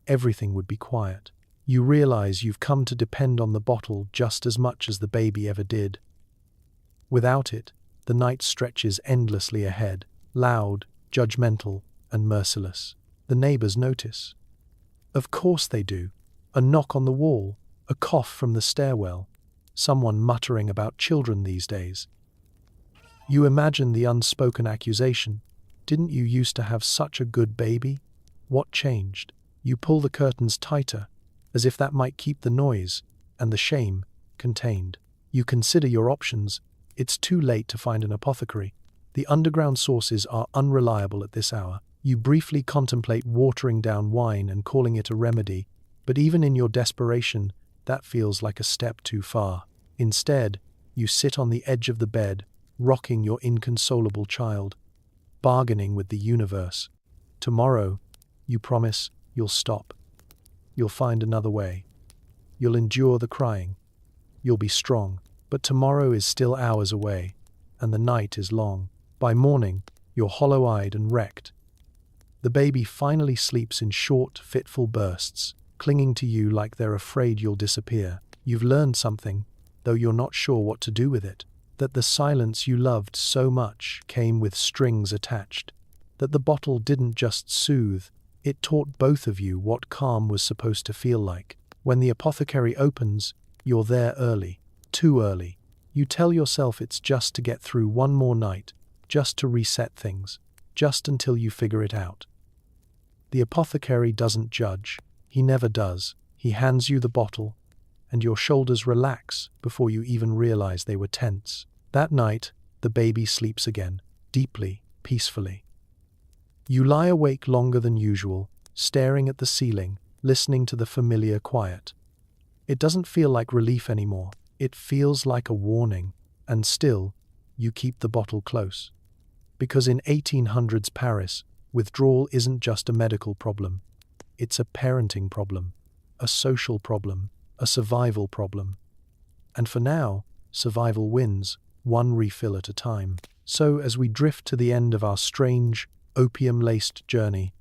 everything would be quiet. You realize you've come to depend on the bottle just as much as the baby ever did. Without it, the night stretches endlessly ahead, loud, judgmental, and merciless. The neighbors notice. Of course they do. A knock on the wall, a cough from the stairwell, someone muttering about children these days. You imagine the unspoken accusation. Didn't you used to have such a good baby? What changed? You pull the curtains tighter, as if that might keep the noise and the shame contained. You consider your options. It's too late to find an apothecary. The underground sources are unreliable at this hour. You briefly contemplate watering down wine and calling it a remedy, but even in your desperation, that feels like a step too far. Instead, you sit on the edge of the bed, rocking your inconsolable child, bargaining with the universe. Tomorrow, you promise, you'll stop. You'll find another way. You'll endure the crying. You'll be strong. But tomorrow is still hours away, and the night is long. By morning, you're hollow-eyed and wrecked. The baby finally sleeps in short, fitful bursts, clinging to you like they're afraid you'll disappear. You've learned something. though you're not sure what to do with it. That the silence you loved so much came with strings attached. That the bottle didn't just soothe, it taught both of you what calm was supposed to feel like. When the apothecary opens, you're there early. Too early. You tell yourself it's just to get through one more night, just to reset things, just until you figure it out. The apothecary doesn't judge. He never does. He hands you the bottle, and your shoulders relax before you even realize they were tense. That night, the baby sleeps again, deeply, peacefully. You lie awake longer than usual, staring at the ceiling, listening to the familiar quiet. It doesn't feel like relief anymore. It feels like a warning, and still, you keep the bottle close. Because in 1800s Paris, withdrawal isn't just a medical problem. It's a parenting problem, a social problem, a survival problem. And for now, survival wins, one refill at a time. So as we drift to the end of our strange, opium-laced journey,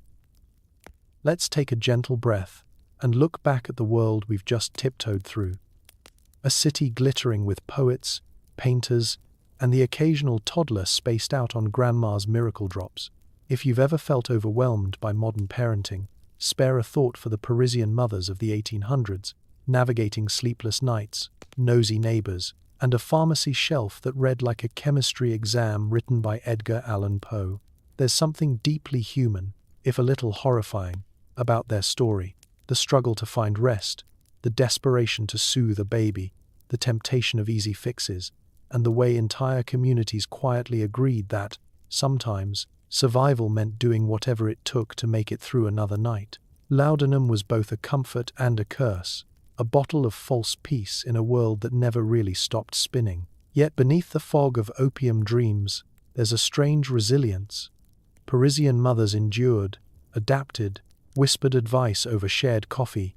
let's take a gentle breath and look back at the world we've just tiptoed through. A city glittering with poets, painters, and the occasional toddler spaced out on grandma's miracle drops. If you've ever felt overwhelmed by modern parenting, spare a thought for the Parisian mothers of the 1800s, navigating sleepless nights, nosy neighbors, and a pharmacy shelf that read like a chemistry exam written by Edgar Allan Poe. There's something deeply human, if a little horrifying, about their story. The struggle to find rest, the desperation to soothe a baby, the temptation of easy fixes, and the way entire communities quietly agreed that, sometimes, survival meant doing whatever it took to make it through another night. Laudanum was both a comfort and a curse, a bottle of false peace in a world that never really stopped spinning. Yet beneath the fog of opium dreams, there's a strange resilience. Parisian mothers endured, adapted, whispered advice over shared coffee,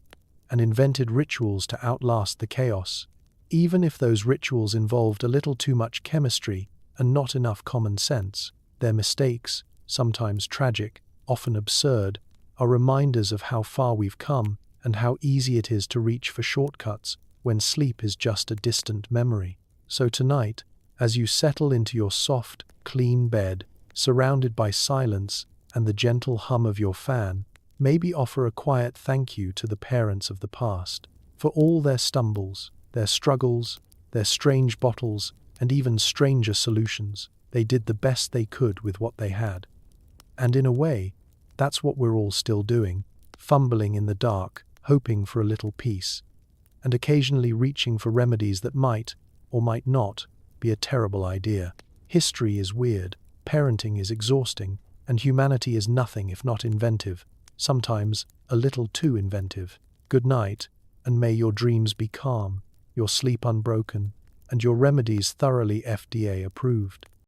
and invented rituals to outlast the chaos, even if those rituals involved a little too much chemistry and not enough common sense. Their mistakes, sometimes tragic, often absurd, are reminders of how far we've come and how easy it is to reach for shortcuts when sleep is just a distant memory. So tonight, as you settle into your soft, clean bed, surrounded by silence and the gentle hum of your fan, maybe offer a quiet thank you to the parents of the past for all their stumbles, their struggles, their strange bottles, and even stranger solutions. They did the best they could with what they had. And in a way, that's what we're all still doing, fumbling in the dark, hoping for a little peace, and occasionally reaching for remedies that might, or might not, be a terrible idea. History is weird, parenting is exhausting, and humanity is nothing if not inventive, sometimes a little too inventive. Good night, and may your dreams be calm, your sleep unbroken, and your remedies thoroughly FDA approved.